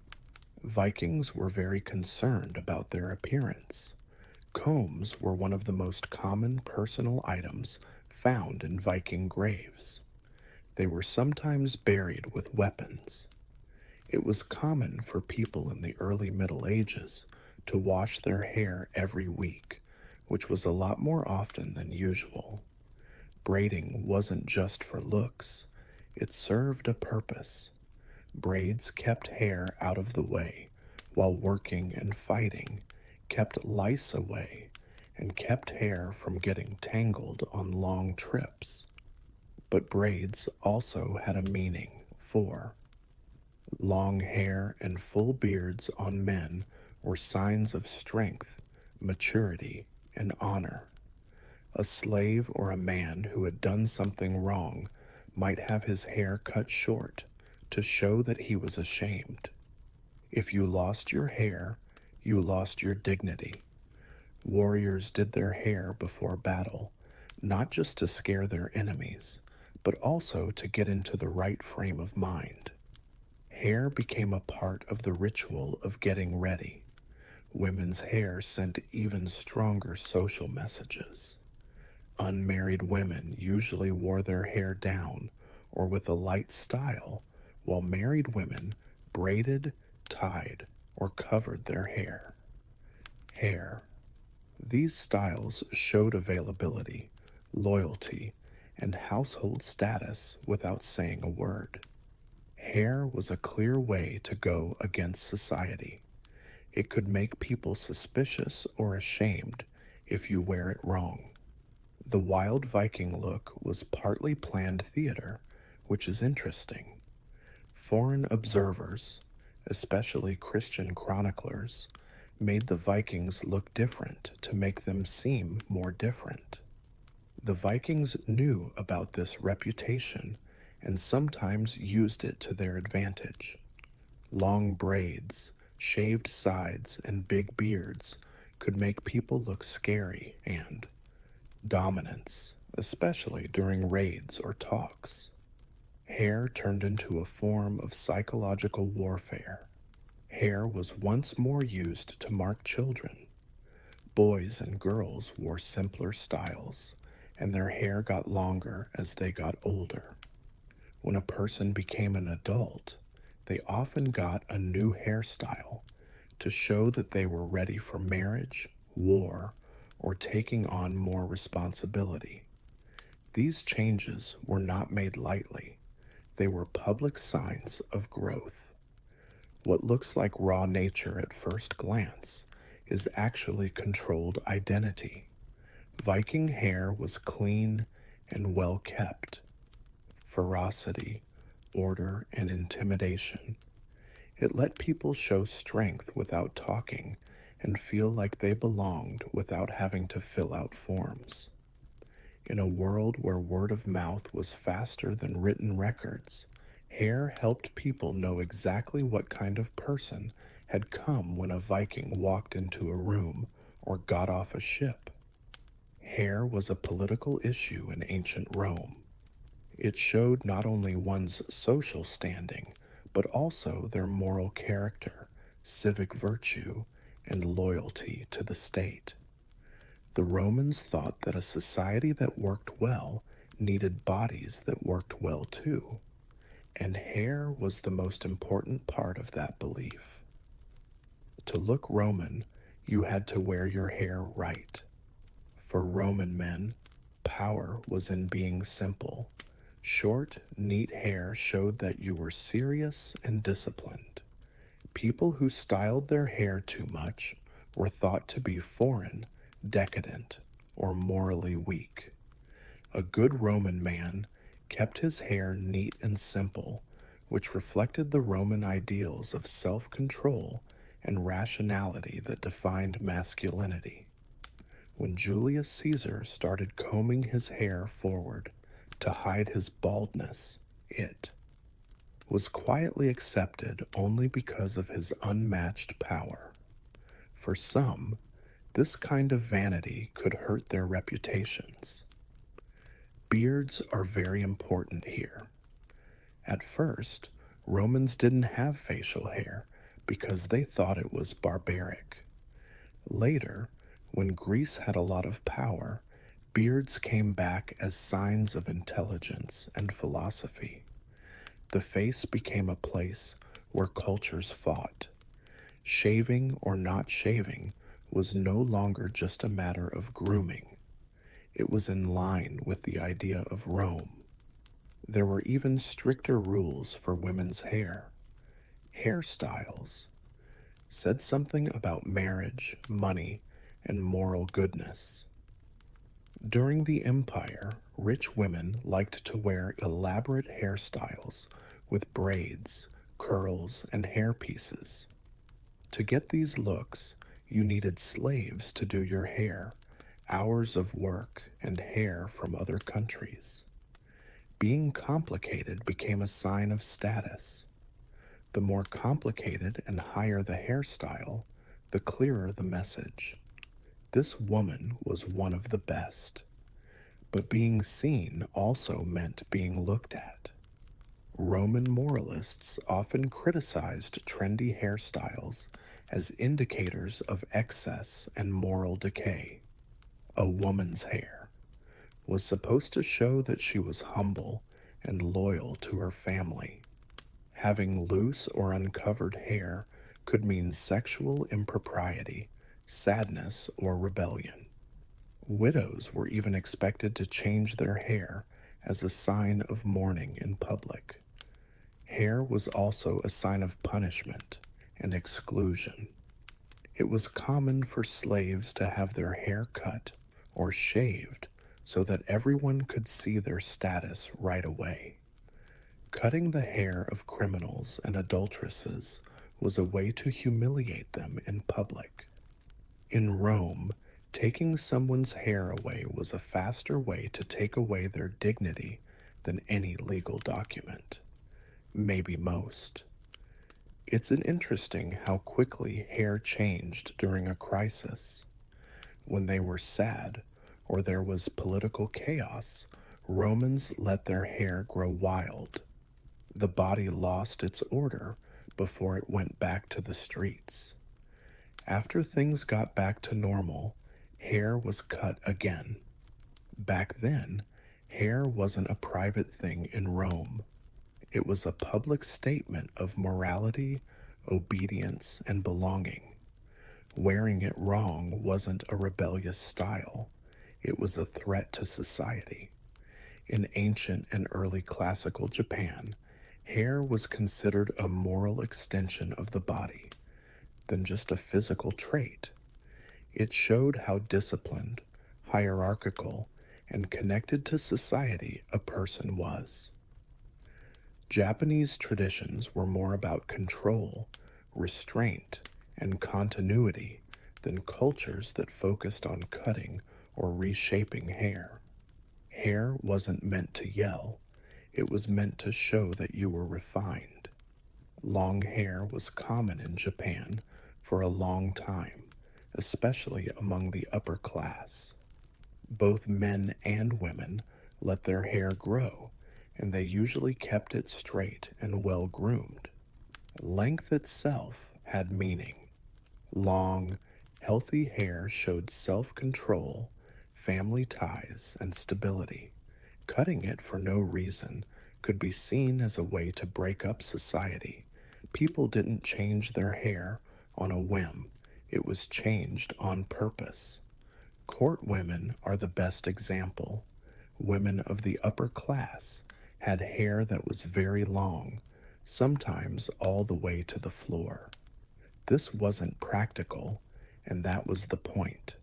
Vikings were very concerned about their appearance. Combs were one of the most common personal items found in Viking graves. They were sometimes buried with weapons. It was common for people in the early Middle Ages to wash their hair every week, which was a lot more often than usual. Braiding wasn't just for looks, it served a purpose. Braids kept hair out of the way, while working and fighting kept lice away and kept hair from getting tangled on long trips. But braids also had a meaning for long hair and full beards on men were signs of strength, maturity, and honor. A slave or a man who had done something wrong might have his hair cut short to show that he was ashamed. If you lost your hair, you lost your dignity. Warriors did their hair before battle, not just to scare their enemies, but also to get into the right frame of mind. Hair became a part of the ritual of getting ready. Women's hair sent even stronger social messages. Unmarried women usually wore their hair down or with a light style, while married women braided, tied, or covered their hair. Hair. These styles showed availability, loyalty, and household status without saying a word. Hair was a clear way to go against society. It could make people suspicious or ashamed if you wear it wrong. The wild Viking look was partly planned theater, which is interesting. Foreign observers, especially Christian chroniclers, made the Vikings look different to make them seem more different. The Vikings knew about this reputation and sometimes used it to their advantage. Long braids, shaved sides, and big beards could make people look scary and dominance, especially during raids or talks. Hair turned into a form of psychological warfare. Hair was once more used to mark children. Boys and girls wore simpler styles, and their hair got longer as they got older. When a person became an adult, they often got a new hairstyle to show that they were ready for marriage, war, or taking on more responsibility. These changes were not made lightly. They were public signs of growth. What looks like raw nature at first glance is actually controlled identity. Viking hair was clean and well kept. Ferocity, order, and intimidation. It let people show strength without talking and feel like they belonged without having to fill out forms. In a world where word of mouth was faster than written records, hair helped people know exactly what kind of person had come when a Viking walked into a room or got off a ship. Hair was a political issue in ancient Rome. It showed not only one's social standing, but also their moral character, civic virtue, and loyalty to the state. The Romans thought that a society that worked well needed bodies that worked well too, and hair was the most important part of that belief. To look Roman, you had to wear your hair right. For Roman men, power was in being simple. Short, neat hair showed that you were serious and disciplined. People who styled their hair too much were thought to be foreign, decadent, or morally weak. A good Roman man kept his hair neat and simple, which reflected the Roman ideals of self-control and rationality that defined masculinity. When Julius Caesar started combing his hair forward to hide his baldness, it was quietly accepted only because of his unmatched power. For some, this kind of vanity could hurt their reputations. Beards are very important here. At first, Romans didn't have facial hair because they thought it was barbaric. Later, when Greece had a lot of power, beards came back as signs of intelligence and philosophy. The face became a place where cultures fought. Shaving or not shaving was no longer just a matter of grooming. It was in line with the idea of Rome. There were even stricter rules for women's hair. Hairstyles said something about marriage, money, and moral goodness. During the Empire, rich women liked to wear elaborate hairstyles with braids, curls, and hairpieces. To get these looks, you needed slaves to do your hair, hours of work, and hair from other countries. Being complicated became a sign of status. The more complicated and higher the hairstyle, the clearer the message. This woman was one of the best. But being seen also meant being looked at. Roman moralists often criticized trendy hairstyles as indicators of excess and moral decay. A woman's hair was supposed to show that she was humble and loyal to her family. Having loose or uncovered hair could mean sexual impropriety, sadness, or rebellion. Widows were even expected to change their hair as a sign of mourning in public. Hair was also a sign of punishment and exclusion. It was common for slaves to have their hair cut or shaved so that everyone could see their status right away. Cutting the hair of criminals and adulteresses was a way to humiliate them in public. In Rome, taking someone's hair away was a faster way to take away their dignity than any legal document. Maybe most. It's an interesting how quickly hair changed during a crisis. When they were sad or there was political chaos, Romans let their hair grow wild. The body lost its order before it went back to the streets. After things got back to normal, hair was cut again. Back then, hair wasn't a private thing in Rome. It was a public statement of morality, obedience, and belonging. Wearing it wrong wasn't a rebellious style, it was a threat to society. In ancient and early classical Japan, hair was considered a moral extension of the body than just a physical trait. It showed how disciplined, hierarchical, and connected to society a person was. Japanese traditions were more about control, restraint, and continuity than cultures that focused on cutting or reshaping hair. Hair wasn't meant to yell, it was meant to show that you were refined. Long hair was common in Japan for a long time, especially among the upper class. Both men and women let their hair grow, and they usually kept it straight and well groomed. Length itself had meaning. Long, healthy hair showed self control, family ties, and stability. Cutting it for no reason could be seen as a way to break up society. People didn't change their hair on a whim, it was changed on purpose. Court women are the best example. Women of the upper class had hair that was very long, sometimes all the way to the floor. This wasn't practical, and that was the point.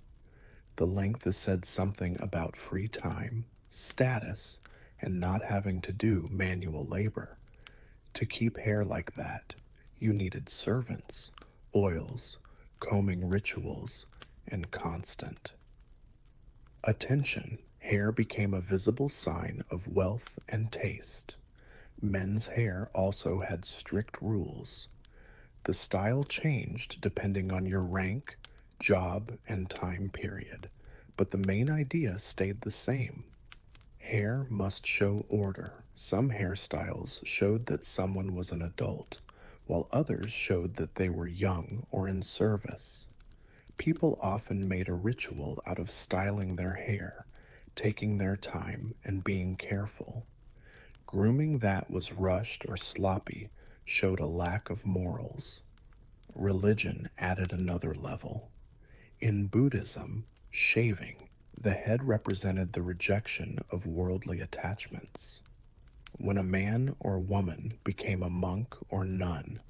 The length said something about free time, status, and not having to do manual labor. To keep hair like that, you needed servants, oils, combing rituals, and constant attention. Hair became a visible sign of wealth and taste. Men's hair also had strict rules. The style changed depending on your rank, job, and time period, but the main idea stayed the same. Hair must show order. Some hairstyles showed that someone was an adult, while others showed that they were young or in service. People often made a ritual out of styling their hair, taking their time and being careful. Grooming that was rushed or sloppy showed a lack of morals. Religion added another level. In Buddhism, shaving the head represented the rejection of worldly attachments. When a man or woman became a monk or nun,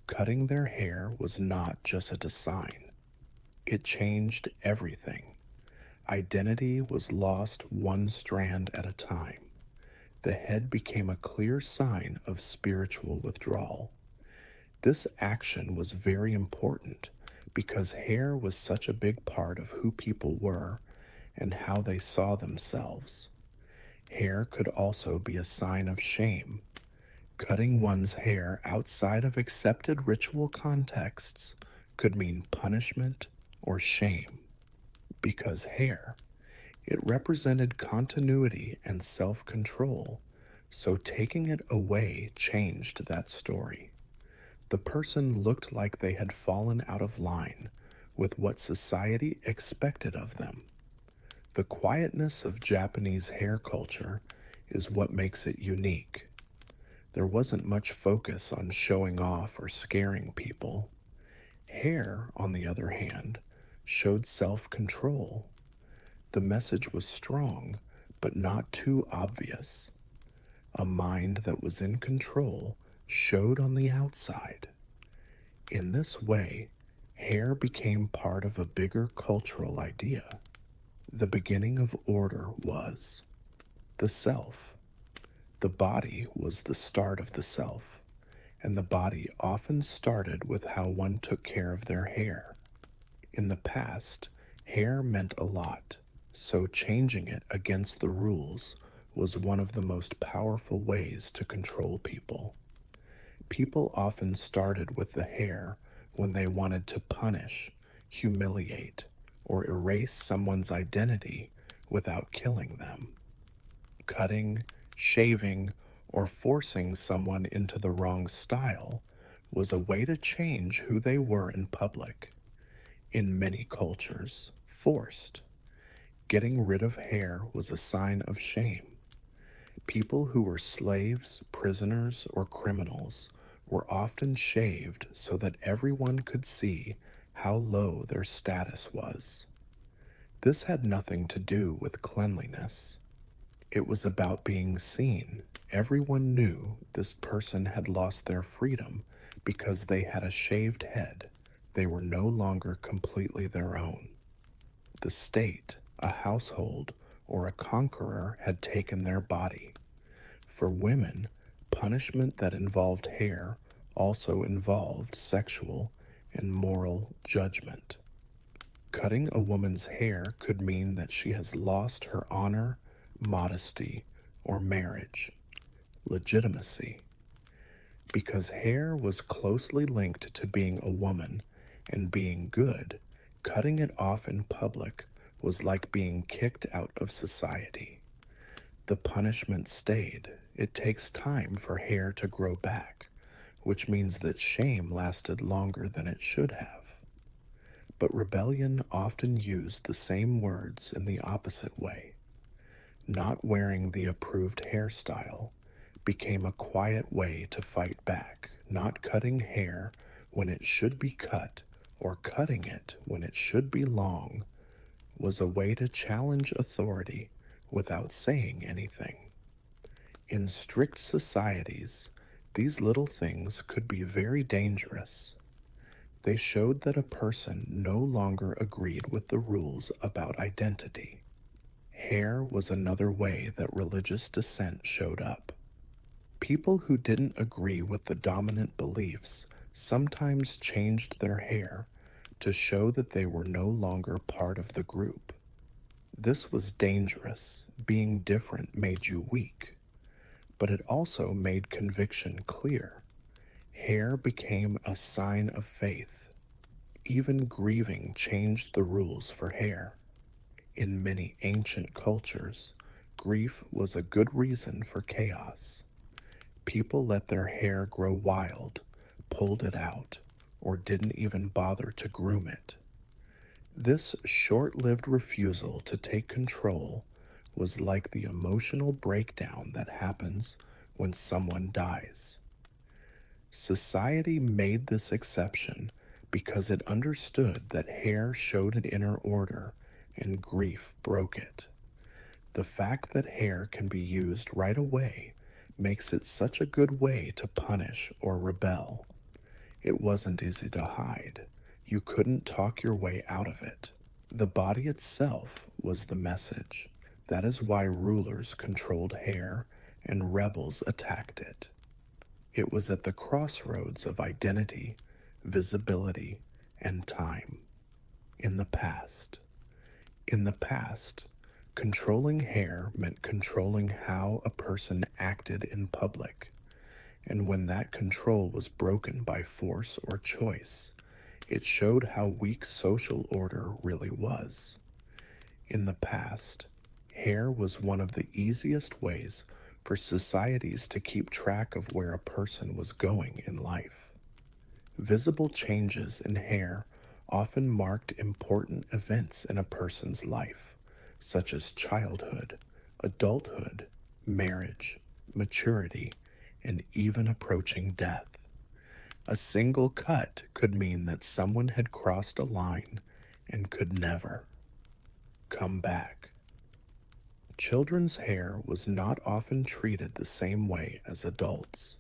cutting their hair was not just a sign. It changed everything. Identity was lost one strand at a time. The head became a clear sign of spiritual withdrawal. This action was very important because hair was such a big part of who people were and how they saw themselves. Hair could also be a sign of shame. Cutting one's hair outside of accepted ritual contexts could mean punishment or shame. Because hair, it represented continuity and self control, So taking it away changed that story. The person looked like they had fallen out of line with what society expected of them. The quietness of Japanese hair culture is what makes it unique. There wasn't much focus on showing off or scaring people. Hair, on the other hand, showed self control. The message was strong, but not too obvious. A mind that was in control showed on the outside. In this way, hair became part of a bigger cultural idea. The beginning of order was the self. The body was the start of the self, and the body often started with how one took care of their hair. In the past, hair meant a lot, so changing it against the rules was one of the most powerful ways to control people. People often started with the hair when they wanted to punish, humiliate, or erase someone's identity without killing them. Cutting, shaving, or forcing someone into the wrong style was a way to change who they were in public. In many cultures, forced. Getting rid of hair was a sign of shame. People who were slaves, prisoners, or criminals were often shaved so that everyone could see how low their status was. This had nothing to do with cleanliness. It was about being seen. Everyone knew this person had lost their freedom because they had a shaved head. They were no longer completely their own. The state, a household, or a conqueror had taken their body. For women, punishment that involved hair also involved sexual and moral judgment. Cutting a woman's hair could mean that she has lost her honor, modesty, or marriage, legitimacy. Because hair was closely linked to being a woman and being good, cutting it off in public was like being kicked out of society. The punishment stayed. It takes time for hair to grow back, which means that shame lasted longer than it should have. But rebellion often used the same words in the opposite way. Not wearing the approved hairstyle became a quiet way to fight back. Not cutting hair when it should be cut or cutting it when it should be long was a way to challenge authority without saying anything. In strict societies, these little things could be very dangerous. They showed that a person no longer agreed with the rules about identity. Hair was another way that religious dissent showed up. People who didn't agree with the dominant beliefs sometimes changed their hair to show that they were no longer part of the group. This was dangerous. Being different made you weak, but it also made conviction clear. Hair became a sign of faith. Even grieving changed the rules for hair. In many ancient cultures, grief was a good reason for chaos. People let their hair grow wild, pulled it out, or didn't even bother to groom it. This short-lived refusal to take control was like the emotional breakdown that happens when someone dies. Society made this exception because it understood that hair showed an inner order and grief broke it. The fact that hair can be used right away makes it such a good way to punish or rebel. It wasn't easy to hide. You couldn't talk your way out of it. The body itself was the message. That is why rulers controlled hair and rebels attacked it. It was at the crossroads of identity, visibility, and time. In the past. In the past, controlling hair meant controlling how a person acted in public. And when that control was broken by force or choice, it showed how weak social order really was. In the past, hair was one of the easiest ways for societies to keep track of where a person was going in life. Visible changes in hair often marked important events in a person's life, such as childhood, adulthood, marriage, maturity, and even approaching death. A single cut could mean that someone had crossed a line and could never come back. Children's hair was not often treated the same way as adults.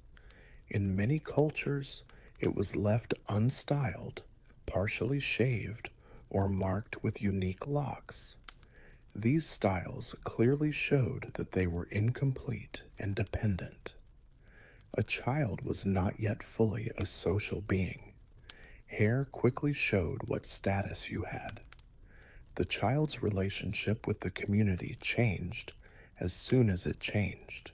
In many cultures, it was left unstyled, partially shaved, or marked with unique locks. These styles clearly showed that they were incomplete and dependent. A child was not yet fully a social being. Hair quickly showed what status you had. The child's relationship with the community changed as soon as it changed.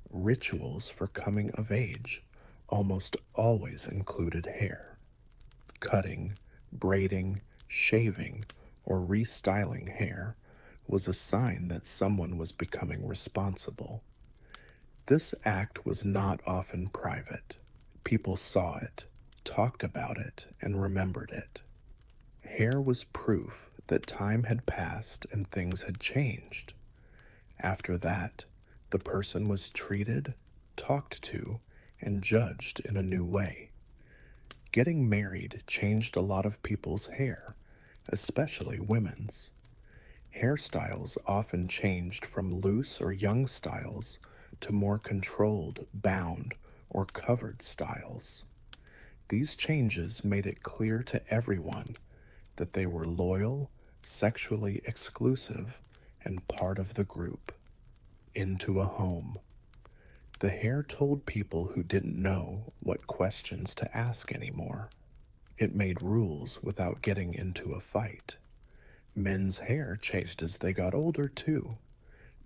Rituals for coming of age almost always included hair. Cutting, braiding, shaving, or restyling hair was a sign that someone was becoming responsible. This act was not often private. People saw it, talked about it, and remembered it. Hair was proof that time had passed and things had changed. After that, the person was treated, talked to, and judged in a new way. Getting married changed a lot of people's hair, especially women's. Hairstyles often changed from loose or young styles to more controlled, bound, or covered styles. These changes made it clear to everyone that they were loyal, sexually exclusive, and part of the group. Into a home. The hair told people who didn't know what questions to ask anymore. It made rules without getting into a fight. Men's hair changed as they got older, too.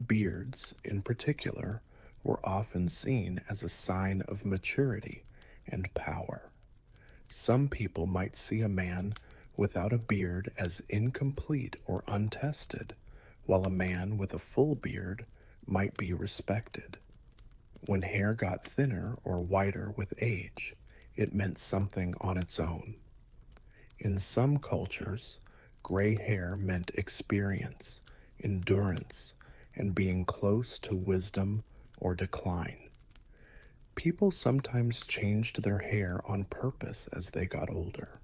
Beards, in particular, were often seen as a sign of maturity and power. Some people might see a man without a beard as incomplete or untested, while a man with a full beard might be respected. When hair got thinner or whiter with age, it meant something on its own. In some cultures, gray hair meant experience, endurance, and being close to wisdom or decline. People sometimes changed their hair on purpose as they got older.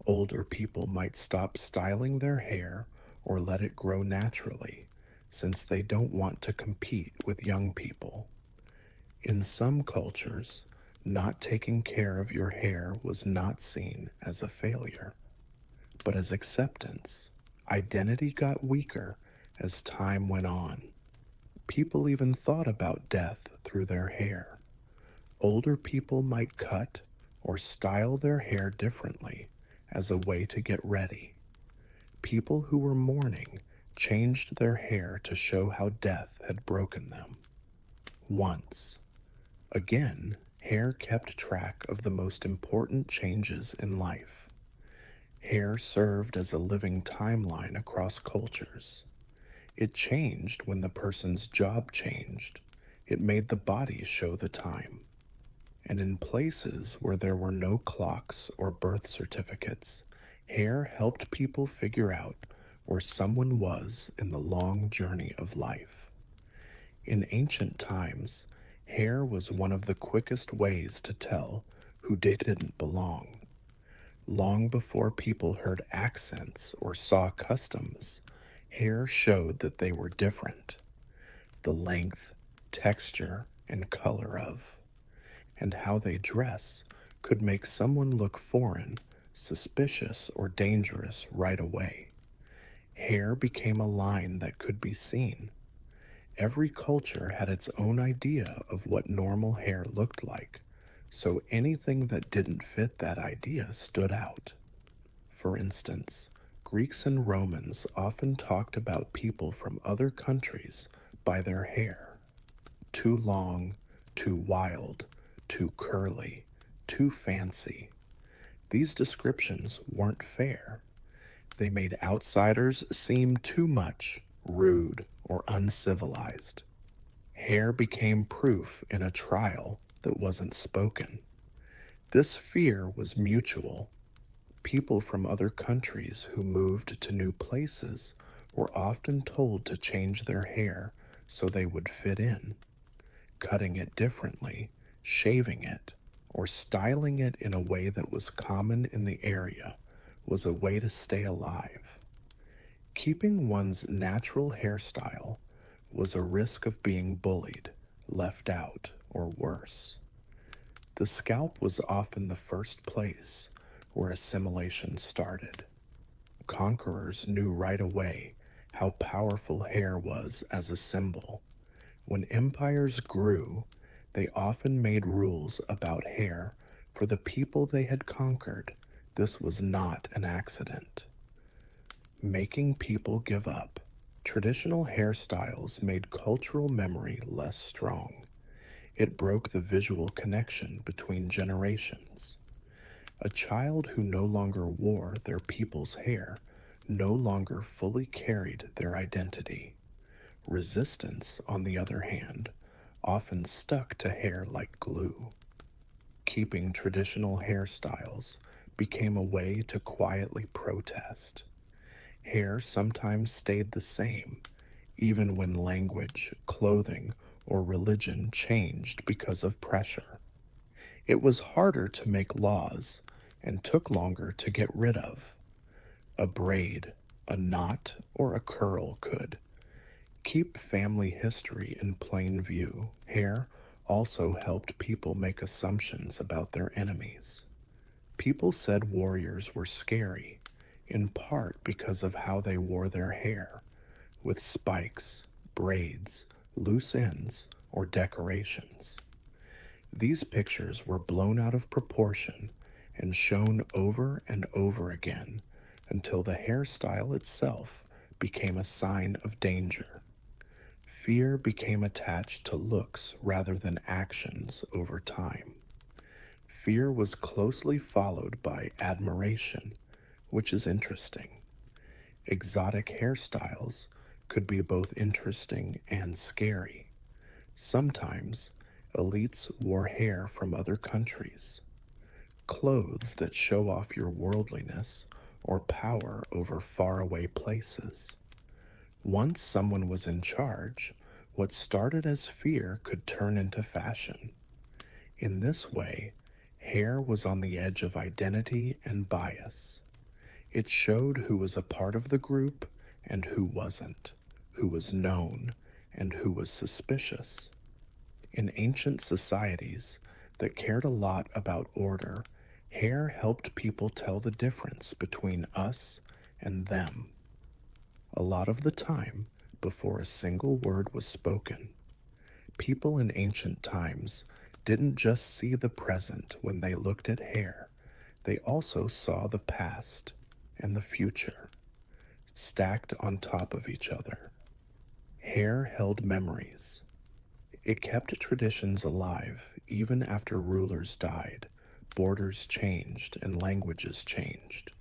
Older people might stop styling their hair or let it grow naturally, since they don't want to compete with young people. In some cultures, not taking care of your hair was not seen as a failure, but as acceptance. Identity got weaker as time went on. People even thought about death through their hair. Older people might cut or style their hair differently as a way to get ready. People who were mourning changed their hair to show how death had broken them. Once. Again, hair kept track of the most important changes in life. Hair served as a living timeline across cultures. It changed when the person's job changed. It made the body show the time. And in places where there were no clocks or birth certificates, hair helped people figure out where someone was in the long journey of life. In ancient times, hair was one of the quickest ways to tell who didn't belong. Long before people heard accents or saw customs, hair showed that they were different. The length, texture, and color of, and how they dress could make someone look foreign, suspicious, or dangerous right away. Hair became a line that could be seen. Every culture had its own idea of what normal hair looked like, so anything that didn't fit that idea stood out. For instance, Greeks and Romans often talked about people from other countries by their hair. Too long, too wild, too curly, too fancy. These descriptions weren't fair. They made outsiders seem too much, rude, or uncivilized. Hair became proof in a trial that wasn't spoken. This fear was mutual. People from other countries who moved to new places were often told to change their hair so they would fit in. Cutting it differently, shaving it, or styling it in a way that was common in the area was a way to stay alive. Keeping one's natural hairstyle was a risk of being bullied, left out, or worse. The scalp was often the first place where assimilation started. Conquerors knew right away how powerful hair was as a symbol. When empires grew, they often made rules about hair for the people they had conquered. This was not an accident. Making people give up. Traditional hairstyles made cultural memory less strong. It broke the visual connection between generations. A child who no longer wore their people's hair no longer fully carried their identity. Resistance, on the other hand, often stuck to hair like glue. Keeping traditional hairstyles became a way to quietly protest. Hair sometimes stayed the same, even when language, clothing, or religion changed because of pressure. It was harder to make laws and took longer to get rid of. A braid, a knot, or a curl could keep family history in plain view. Hair also helped people make assumptions about their enemies. People said warriors were scary, in part because of how they wore their hair, with spikes, braids, loose ends, or decorations. These pictures were blown out of proportion and shown over and over again until the hairstyle itself became a sign of danger. Fear became attached to looks rather than actions over time. Fear was closely followed by admiration, which is interesting. Exotic hairstyles could be both interesting and scary. Sometimes, elites wore hair from other countries, clothes that show off your worldliness or power over faraway places. Once someone was in charge, what started as fear could turn into fashion. In this way, hair was on the edge of identity and bias. It showed who was a part of the group and who wasn't, who was known and who was suspicious. In ancient societies that cared a lot about order, hair helped people tell the difference between us and them. A lot of the time, before a single word was spoken, people in ancient times didn't just see the present when they looked at hair, they also saw the past and the future, stacked on top of each other. Hair held memories. It kept traditions alive even after rulers died, borders changed, and languages changed.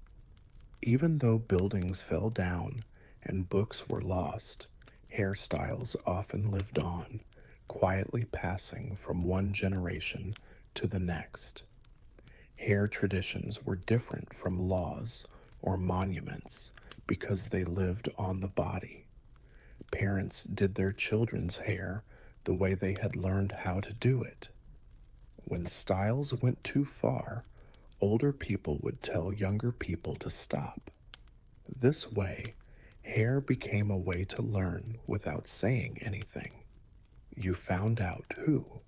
Even though buildings fell down and books were lost, hairstyles often lived on, quietly passing from one generation to the next. Hair traditions were different from laws or monuments because they lived on the body. Parents did their children's hair the way they had learned how to do it. When styles went too far, older people would tell younger people to stop. This way, hair became a way to learn without saying anything. You found out who.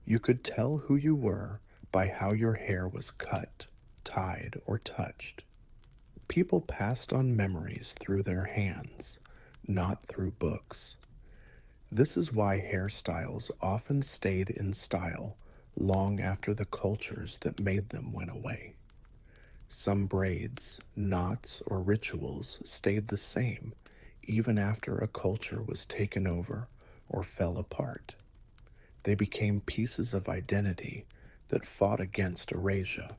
You could tell who you were by how your hair was cut, tied, or touched. People passed on memories through their hands, not through books. This is why hairstyles often stayed in style long after the cultures that made them went away. Some braids, knots, or rituals stayed the same even after a culture was taken over or fell apart. They became pieces of identity that fought against erasure.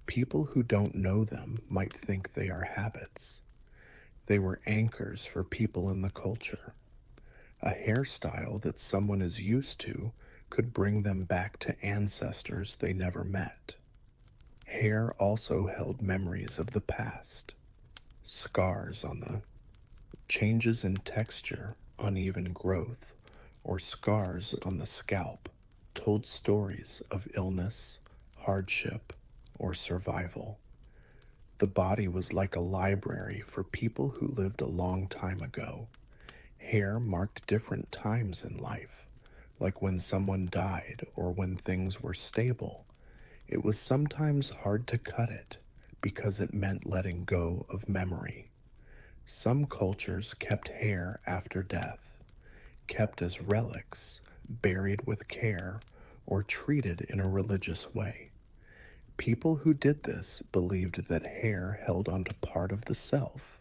People who don't know them might think they are habits. They were anchors for people in the culture. A hairstyle that someone is used to could bring them back to ancestors they never met. Hair also held memories of the past, scars on the changes in texture, uneven growth, or scars on the scalp told stories of illness, hardship, or survival. The body was like a library for people who lived a long time ago. Hair marked different times in life, like when someone died or when things were stable. It was sometimes hard to cut it because it meant letting go of memory. Some cultures kept hair after death, kept as relics, buried with care, or treated in a religious way. People who did this believed that hair held onto part of the self.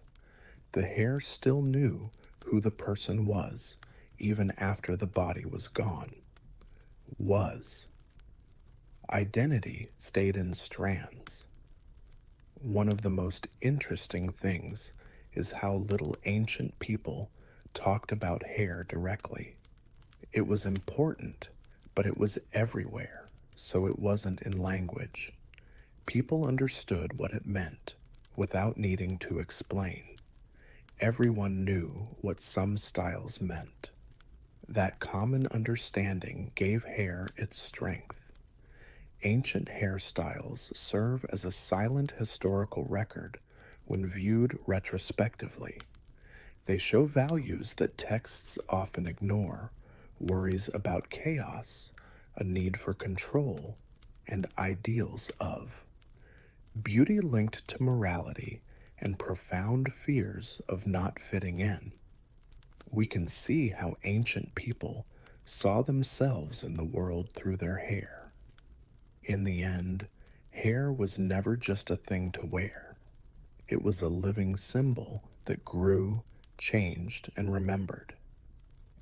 The hair still knew who the person was, even after the body was gone. Was. Identity stayed in strands. One of the most interesting things is how little ancient people talked about hair directly. It was important, but it was everywhere, so it wasn't in language. People understood what it meant without needing to explain. Everyone knew what some styles meant. That common understanding gave hair its strength. Ancient hairstyles serve as a silent historical record when viewed retrospectively. They show values that texts often ignore: worries about chaos, a need for control, and ideals of. Beauty linked to morality and profound fears of not fitting in. We can see how ancient people saw themselves in the world through their hair. In the end, hair was never just a thing to wear. It was a living symbol that grew, changed, and remembered.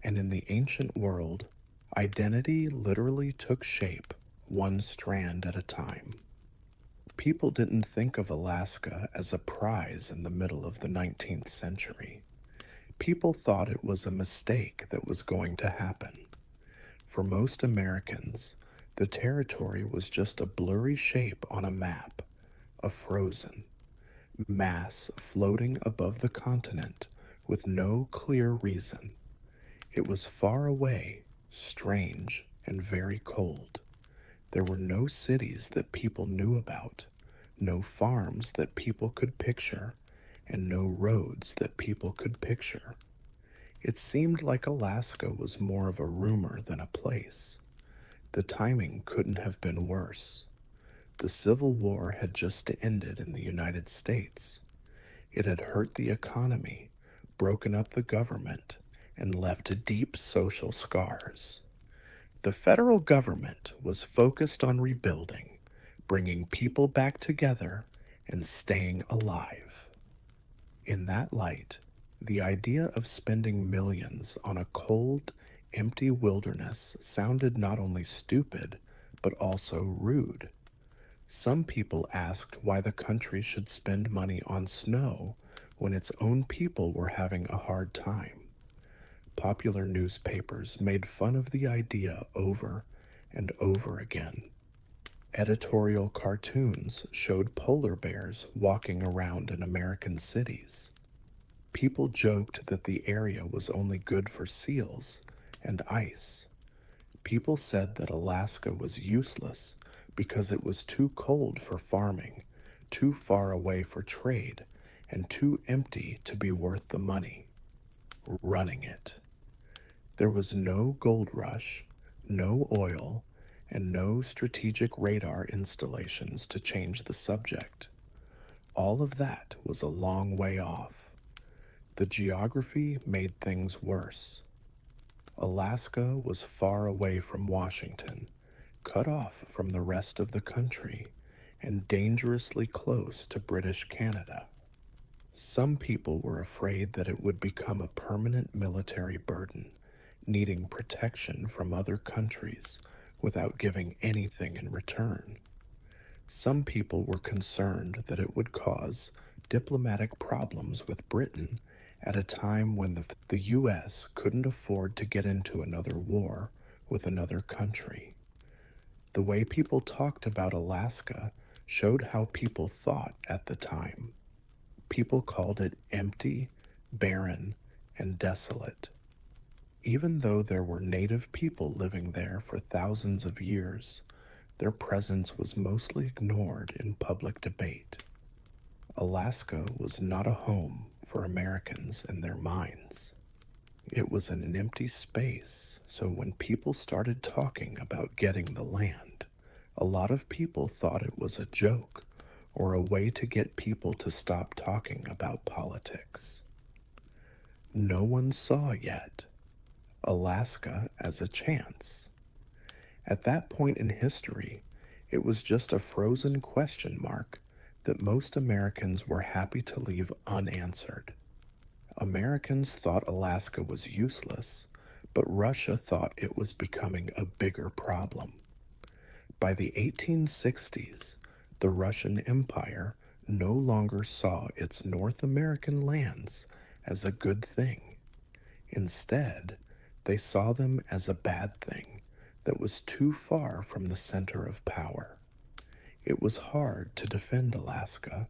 And in the ancient world, identity literally took shape one strand at a time. People didn't think of Alaska as a prize in the middle of the 19th century. People thought it was a mistake that was going to happen. For most Americans, the territory was just a blurry shape on a map, a frozen mass floating above the continent with no clear reason. It was far away, strange, and very cold. There were no cities that people knew about, no farms that people could picture, and no roads that people could picture. It seemed like Alaska was more of a rumor than a place. The timing couldn't have been worse. The Civil War had just ended in the United States. It had hurt the economy, broken up the government, and left deep social scars. The federal government was focused on rebuilding, bringing people back together, and staying alive. In that light, the idea of spending millions on a cold, empty wilderness sounded not only stupid, but also rude. Some people asked why the country should spend money on snow when its own people were having a hard time. Popular newspapers made fun of the idea over and over again. Editorial cartoons showed polar bears walking around in American cities. People joked that the area was only good for seals and ice. People said that Alaska was useless because it was too cold for farming, too far away for trade, and too empty to be worth the money. Running it. There was no gold rush, no oil, and no strategic radar installations to change the subject. All of that was a long way off. The geography made things worse. Alaska was far away from Washington, cut off from the rest of the country, and dangerously close to British Canada. Some people were afraid that it would become a permanent military burden, needing protection from other countries without giving anything in return. Some people were concerned that it would cause diplomatic problems with Britain at a time when the U.S. couldn't afford to get into another war with another country. The way people talked about Alaska showed how people thought at the time. People called it empty, barren, and desolate. Even though there were native people living there for thousands of years, their presence was mostly ignored in public debate. Alaska was not a home for Americans in their minds. It was an empty space, so when people started talking about getting the land, a lot of people thought it was a joke or a way to get people to stop talking about politics. No one saw yet Alaska as a chance. At that point in history, it was just a frozen question mark that most Americans were happy to leave unanswered. Americans thought Alaska was useless, but Russia thought it was becoming a bigger problem. By the 1860s, the Russian Empire no longer saw its North American lands as a good thing. Instead, they saw them as a bad thing that was too far from the center of power. It was hard to defend Alaska,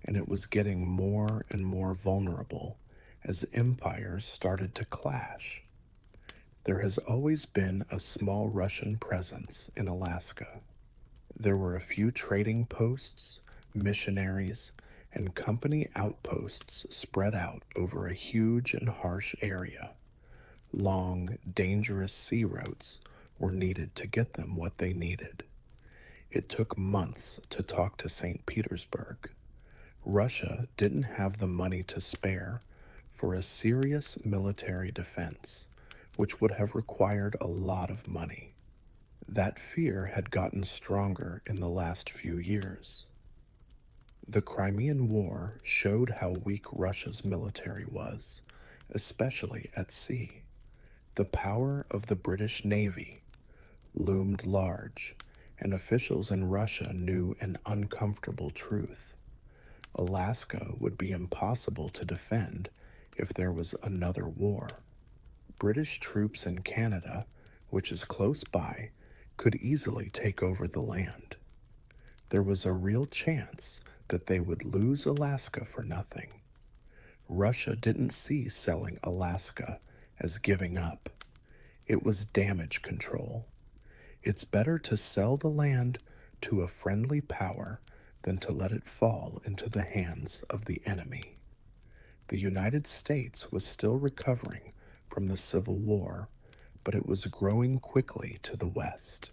and it was getting more and more vulnerable as empires started to clash. There has always been a small Russian presence in Alaska. There were a few trading posts, missionaries, and company outposts spread out over a huge and harsh area. Long, dangerous sea routes were needed to get them what they needed. It took months to talk to St. Petersburg. Russia didn't have the money to spare for a serious military defense, which would have required a lot of money. That fear had gotten stronger in the last few years. The Crimean War showed how weak Russia's military was, especially at sea. The power of the British Navy loomed large, and officials in Russia knew an uncomfortable truth. Alaska would be impossible to defend if there was another war. British troops in Canada, which is close by, could easily take over the land. There was a real chance that they would lose Alaska for nothing. Russia didn't see selling Alaska as giving up. It was damage control. It's better to sell the land to a friendly power than to let it fall into the hands of the enemy. The United States was still recovering from the Civil War, but it was growing quickly to the west.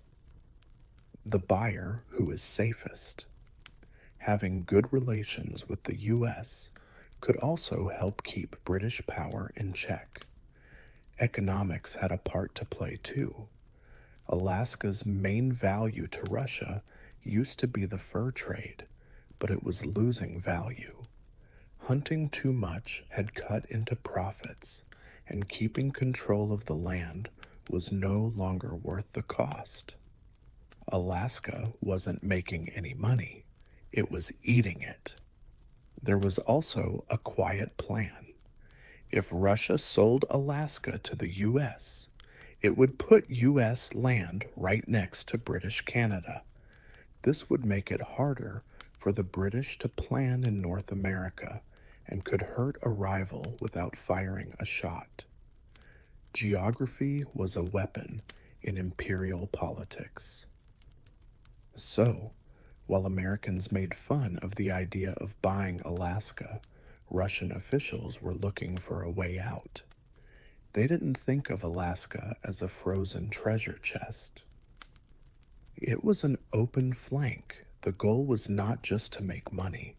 The buyer who is safest. Having good relations with the U.S. could also help keep British power in check. Economics had a part to play too. Alaska's main value to Russia used to be the fur trade, but it was losing value. Hunting too much had cut into profits, and keeping control of the land was no longer worth the cost. Alaska wasn't making any money, it was eating it. There was also a quiet plan. If Russia sold Alaska to the U.S., it would put U.S. land right next to British Canada. This would make it harder for the British to plan in North America and could hurt a rival without firing a shot. Geography was a weapon in imperial politics. So, while Americans made fun of the idea of buying Alaska, Russian officials were looking for a way out. They didn't think of Alaska as a frozen treasure chest. It was an open flank. The goal was not just to make money,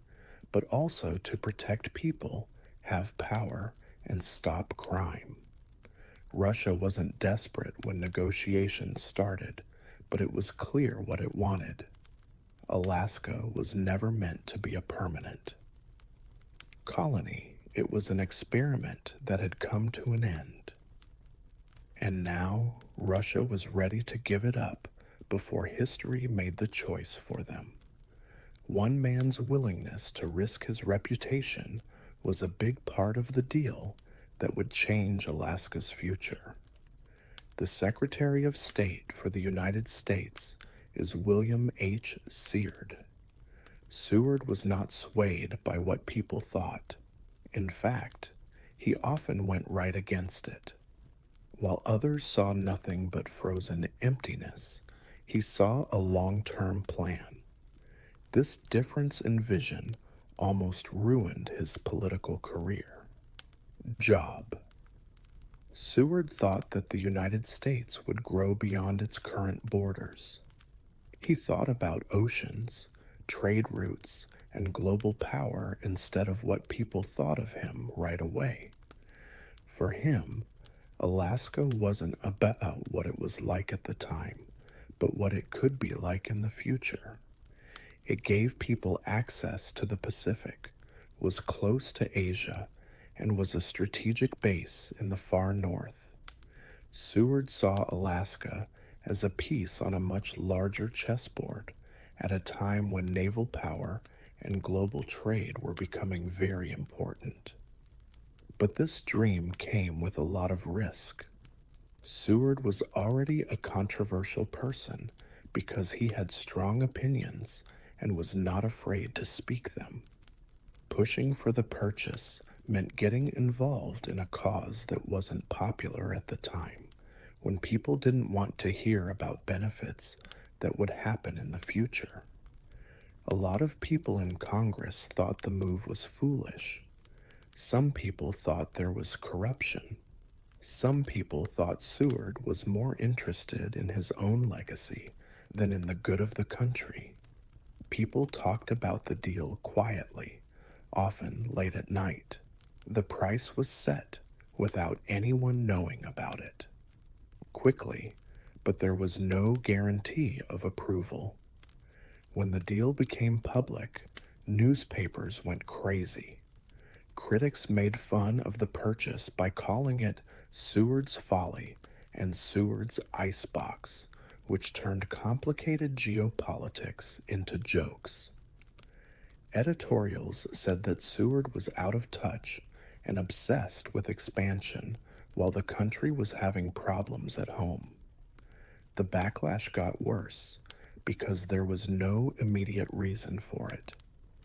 but also to protect people, have power, and stop crime. Russia wasn't desperate when negotiations started, but it was clear what it wanted. Alaska was never meant to be a permanent colony. It was an experiment that had come to an end. And now Russia was ready to give it up before history made the choice for them. One man's willingness to risk his reputation was a big part of the deal that would change Alaska's future. The Secretary of State for the United States is William H. Seward. Seward was not swayed by what people thought. In fact, he often went right against it. While others saw nothing but frozen emptiness, he saw a long-term plan. This difference in vision almost ruined his political career. Job. Seward thought that the United States would grow beyond its current borders. He thought about oceans, trade routes, and global power instead of what people thought of him right away. For him, Alaska wasn't about what it was like at the time, but what it could be like in the future. It gave people access to the Pacific, was close to Asia, and was a strategic base in the far north. Seward saw Alaska as a piece on a much larger chessboard at a time when naval power and global trade were becoming very important. But this dream came with a lot of risk. Seward was already a controversial person because he had strong opinions and was not afraid to speak them. Pushing for the purchase meant getting involved in a cause that wasn't popular at the time, when people didn't want to hear about benefits that would happen in the future. A lot of people in Congress thought the move was foolish. Some people thought there was corruption. Some people thought Seward was more interested in his own legacy than in the good of the country. People talked about the deal quietly, often late at night. The price was set without anyone knowing about it. Quickly, but there was no guarantee of approval. When the deal became public, newspapers went crazy. Critics made fun of the purchase by calling it Seward's Folly and Seward's Icebox, which turned complicated geopolitics into jokes. Editorials said that Seward was out of touch and obsessed with expansion while the country was having problems at home. The backlash got worse because there was no immediate reason for it.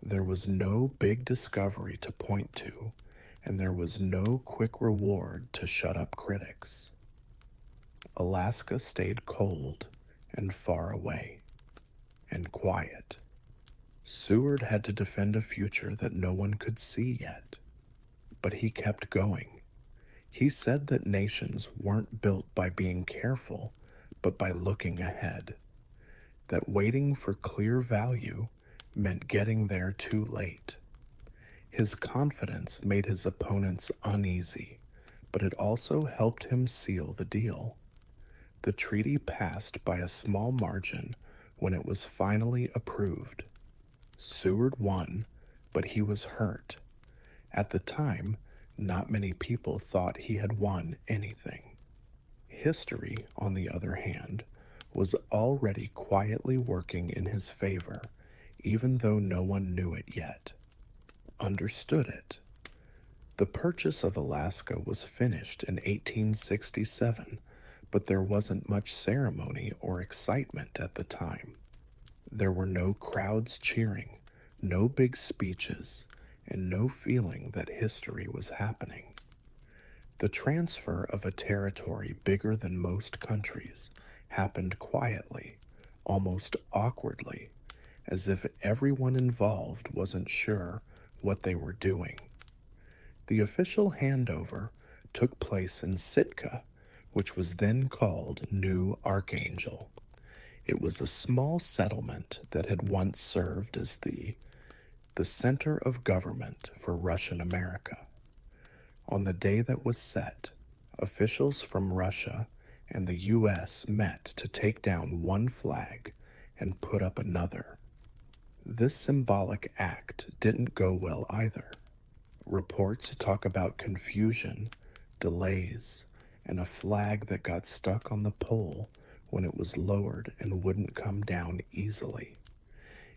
There was no big discovery to point to, and there was no quick reward to shut up critics. Alaska stayed cold and far away and quiet. Seward had to defend a future that no one could see yet, but he kept going. He said that nations weren't built by being careful, but by looking ahead, that waiting for clear value meant getting there too late. His confidence made his opponents uneasy, but it also helped him seal the deal. The treaty passed by a small margin when it was finally approved. Seward won, but he was hurt. At the time, not many people thought he had won anything. History, on the other hand, was already quietly working in his favor, even though no one knew it yet, understood it. The purchase of Alaska was finished in 1867, but there wasn't much ceremony or excitement at the time. There were no crowds cheering, no big speeches, and no feeling that history was happening. The transfer of a territory bigger than most countries happened quietly, almost awkwardly, as if everyone involved wasn't sure what they were doing. The official handover took place in Sitka, which was then called New Archangel. It was a small settlement that had once served as the center of government for Russian America. On the day that was set, officials from Russia and the U.S. met to take down one flag and put up another. This symbolic act didn't go well either. Reports talk about confusion, delays, and a flag that got stuck on the pole when it was lowered and wouldn't come down easily.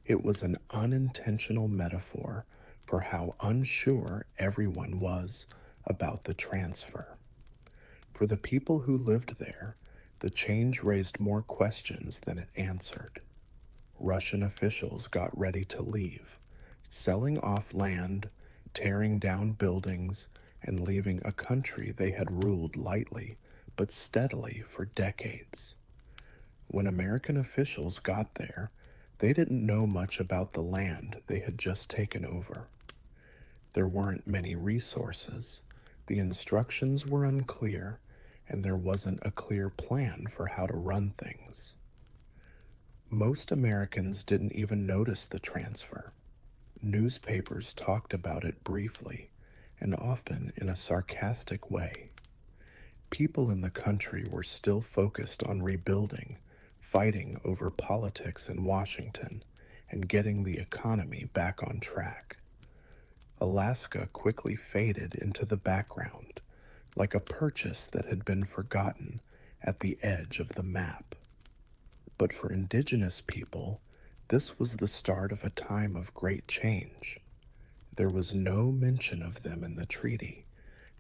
It was an unintentional metaphor for how unsure everyone was about the transfer. For the people who lived there, the change raised more questions than it answered. Russian officials got ready to leave, selling off land, tearing down buildings, and leaving a country they had ruled lightly but steadily for decades. When American officials got there, they didn't know much about the land they had just taken over. There weren't many resources, the instructions were unclear, and there wasn't a clear plan for how to run things. Most Americans didn't even notice the transfer. Newspapers talked about it briefly, and often in a sarcastic way. People in the country were still focused on rebuilding, fighting over politics in Washington, and getting the economy back on track. Alaska quickly faded into the background, like a purchase that had been forgotten at the edge of the map. But for indigenous people, this was the start of a time of great change. There was no mention of them in the treaty.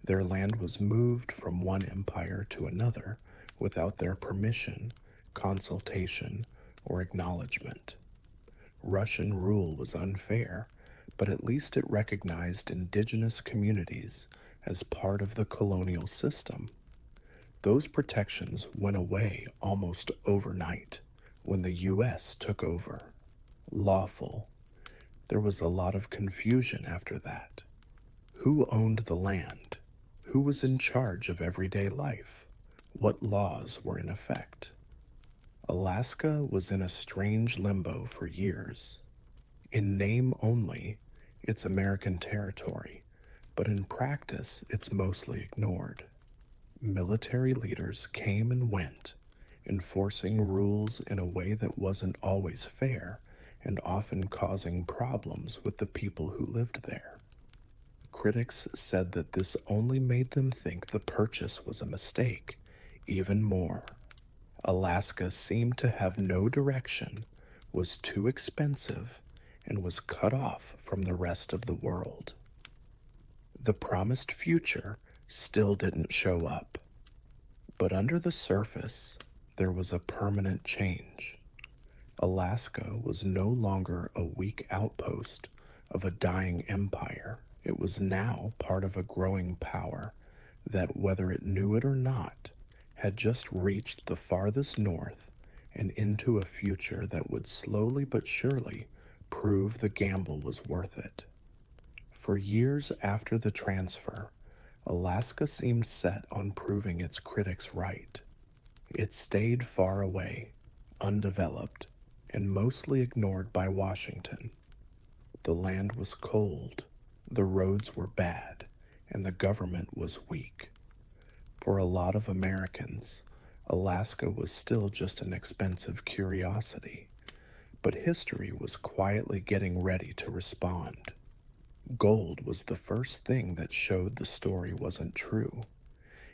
Their land was moved from one empire to another without their permission, consultation, or acknowledgement. Russian rule was unfair, but at least it recognized indigenous communities as part of the colonial system. Those protections went away almost overnight when the U.S. took over. Lawful. There was a lot of confusion after that. Who owned the land? Who was in charge of everyday life? What laws were in effect? Alaska was in a strange limbo for years. In name only, it's American territory, but in practice, it's mostly ignored. Military leaders came and went, enforcing rules in a way that wasn't always fair and often causing problems with the people who lived there. Critics said that this only made them think the purchase was a mistake, even more. Alaska seemed to have no direction, was too expensive, and was cut off from the rest of the world. The promised future still didn't show up. But under the surface, there was a permanent change. Alaska was no longer a weak outpost of a dying empire. It was now part of a growing power that, whether it knew it or not, had just reached the farthest north and into a future that would slowly but surely prove the gamble was worth it. For years after the transfer, Alaska seemed set on proving its critics right. It stayed far away, undeveloped, and mostly ignored by Washington. The land was cold, the roads were bad, and the government was weak. For a lot of Americans, Alaska was still just an expensive curiosity, but history was quietly getting ready to respond. Gold was the first thing that showed the story wasn't true.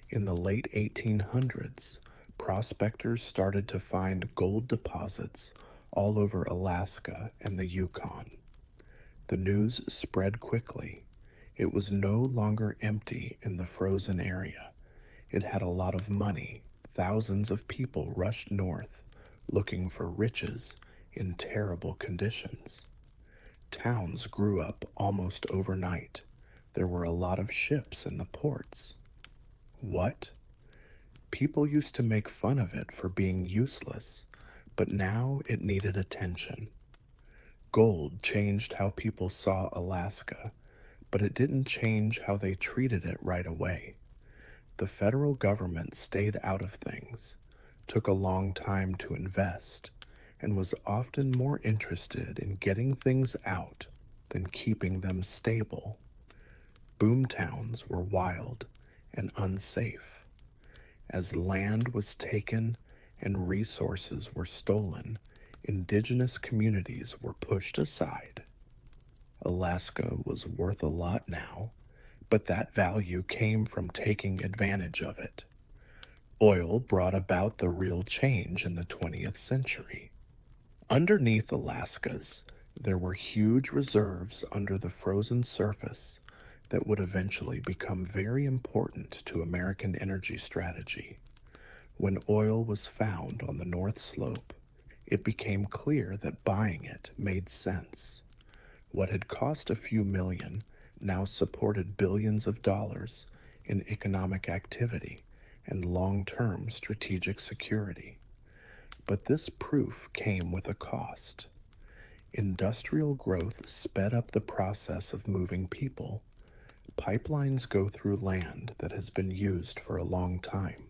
In the late 1800s, prospectors started to find gold deposits all over Alaska and the Yukon. The news spread quickly. It was no longer empty in the frozen area. It had a lot of money. Thousands of people rushed north, looking for riches in terrible conditions. Towns grew up almost overnight. There were a lot of ships in the ports. What? People used to make fun of it for being useless, but now it needed attention. Gold changed how people saw Alaska, but it didn't change how they treated it right away. The federal government stayed out of things, took a long time to invest, and was often more interested in getting things out than keeping them stable. Boomtowns were wild and unsafe. As land was taken and resources were stolen, indigenous communities were pushed aside. Alaska was worth a lot now, but that value came from taking advantage of it. Oil brought about the real change in the 20th century. Underneath Alaska's There were huge reserves under the frozen surface that would eventually become very important to American energy strategy. When oil was found on the North Slope, it became clear that buying it made sense. What had cost a few million now supported billions of dollars in economic activity and long-term strategic security. But this proof came with a cost. Industrial growth sped up the process of moving people. Pipelines go through land that has been used for a long time.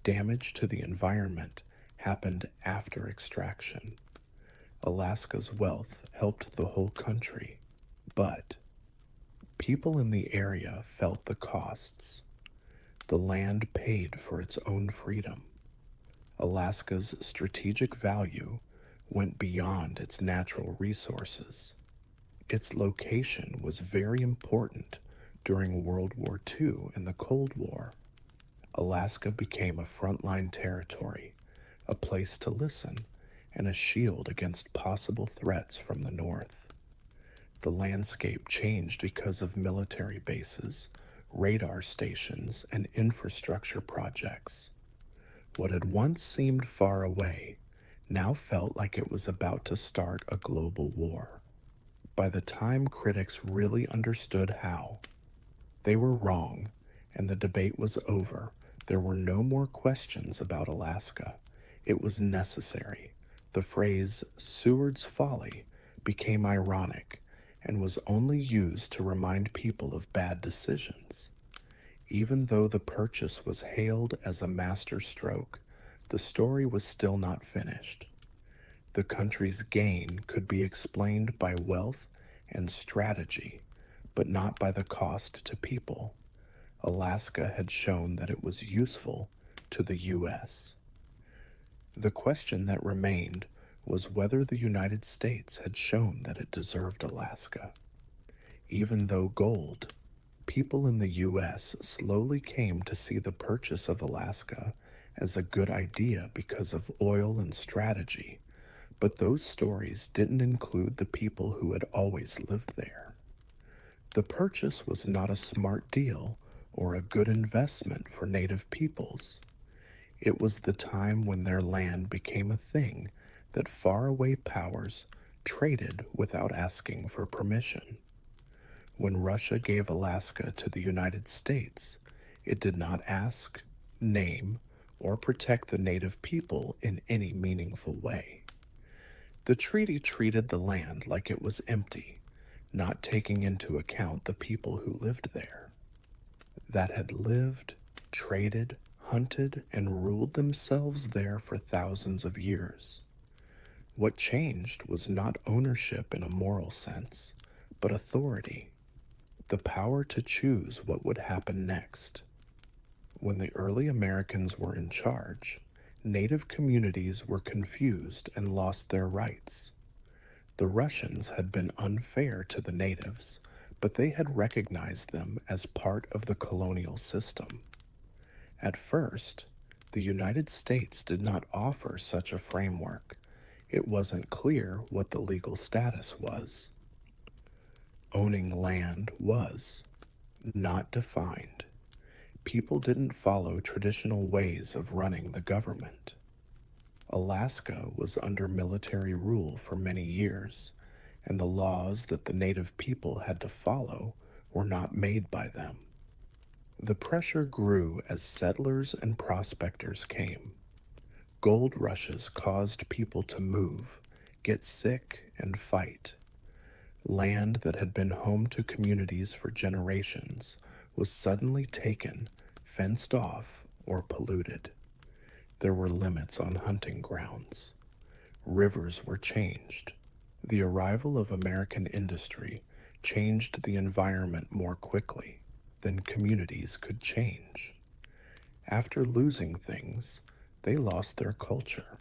Damage to the environment happened after extraction. Alaska's wealth helped the whole country, but people in the area felt the costs. The land paid for its own freedom. Alaska's strategic value went beyond its natural resources. Its location was very important during World War II and the Cold War. Alaska became a frontline territory, a place to listen, and a shield against possible threats from the north. The landscape changed because of military bases, radar stations, and infrastructure projects. What had once seemed far away now felt like it was about to start a global war. By the time critics really understood how, they were wrong, and the debate was over. There were no more questions about Alaska. It was necessary. The phrase Seward's Folly became ironic and was only used to remind people of bad decisions. Even though the purchase was hailed as a master stroke, the story was still not finished. The country's gain could be explained by wealth and strategy, but not by the cost to people. Alaska had shown that it was useful to the U.S. The question that remained was whether the United States had shown that it deserved Alaska. Even though gold, people in the U.S. slowly came to see the purchase of Alaska as a good idea because of oil and strategy, but those stories didn't include the people who had always lived there. The purchase was not a smart deal or a good investment for Native peoples. It was the time when their land became a thing that faraway powers traded without asking for permission. When Russia gave Alaska to the United States, it did not ask, name, or protect the native people in any meaningful way. The treaty treated the land like it was empty, not taking into account the people who lived there, that had lived, traded, hunted, and ruled themselves there for thousands of years. What changed was not ownership in a moral sense, but authority, the power to choose what would happen next. When the early Americans were in charge, Native communities were confused and lost their rights. The Russians had been unfair to the natives, but they had recognized them as part of the colonial system. At first, the United States did not offer such a framework. It wasn't clear what the legal status was. Owning land was not defined. People didn't follow traditional ways of running the government. Alaska was under military rule for many years, and the laws that the native people had to follow were not made by them. The pressure grew as settlers and prospectors came. Gold rushes caused people to move, get sick, and fight. Land that had been home to communities for generations was suddenly taken, fenced off, or polluted. There were limits on hunting grounds. Rivers were changed. The arrival of American industry changed the environment more quickly than communities could change. After losing things, they lost their culture.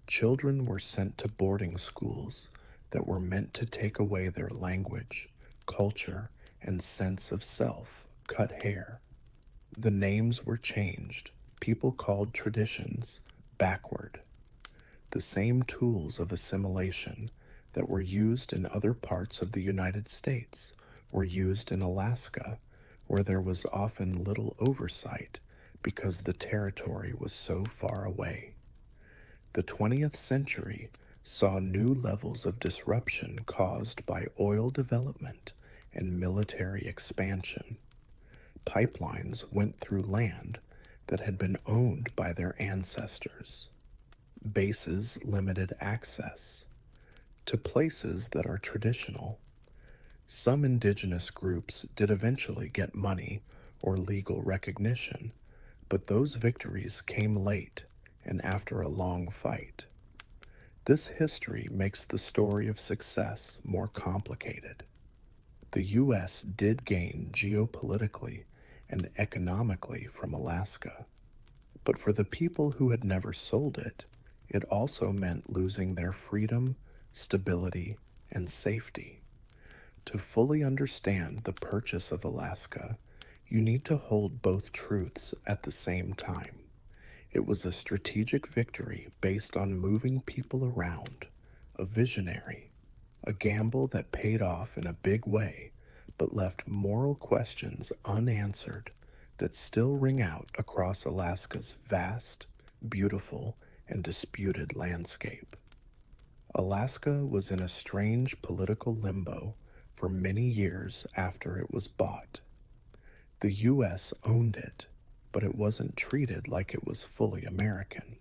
Children were sent to boarding schools that were meant to take away their language, culture, and sense of self, cut hair. The names were changed. People called traditions backward. The same tools of assimilation that were used in other parts of the United States were used in Alaska, where there was often little oversight because the territory was so far away. The 20th century saw new levels of disruption caused by oil development and military expansion. Pipelines went through land that had been owned by their ancestors. Bases limited access to places that are traditional. Some indigenous groups did eventually get money or legal recognition, but those victories came late and after a long fight. This history makes the story of success more complicated. The U.S. did gain geopolitically and economically from Alaska, but for the people who had never sold it, it also meant losing their freedom, stability, and safety. To fully understand the purchase of Alaska, you need to hold both truths at the same time. It was a strategic victory based on moving people around, a visionary, a gamble that paid off in a big way, but left moral questions unanswered that still ring out across Alaska's vast, beautiful, and disputed landscape. Alaska was in a strange political limbo for many years after it was bought. The U.S. owned it, but it wasn't treated like it was fully American.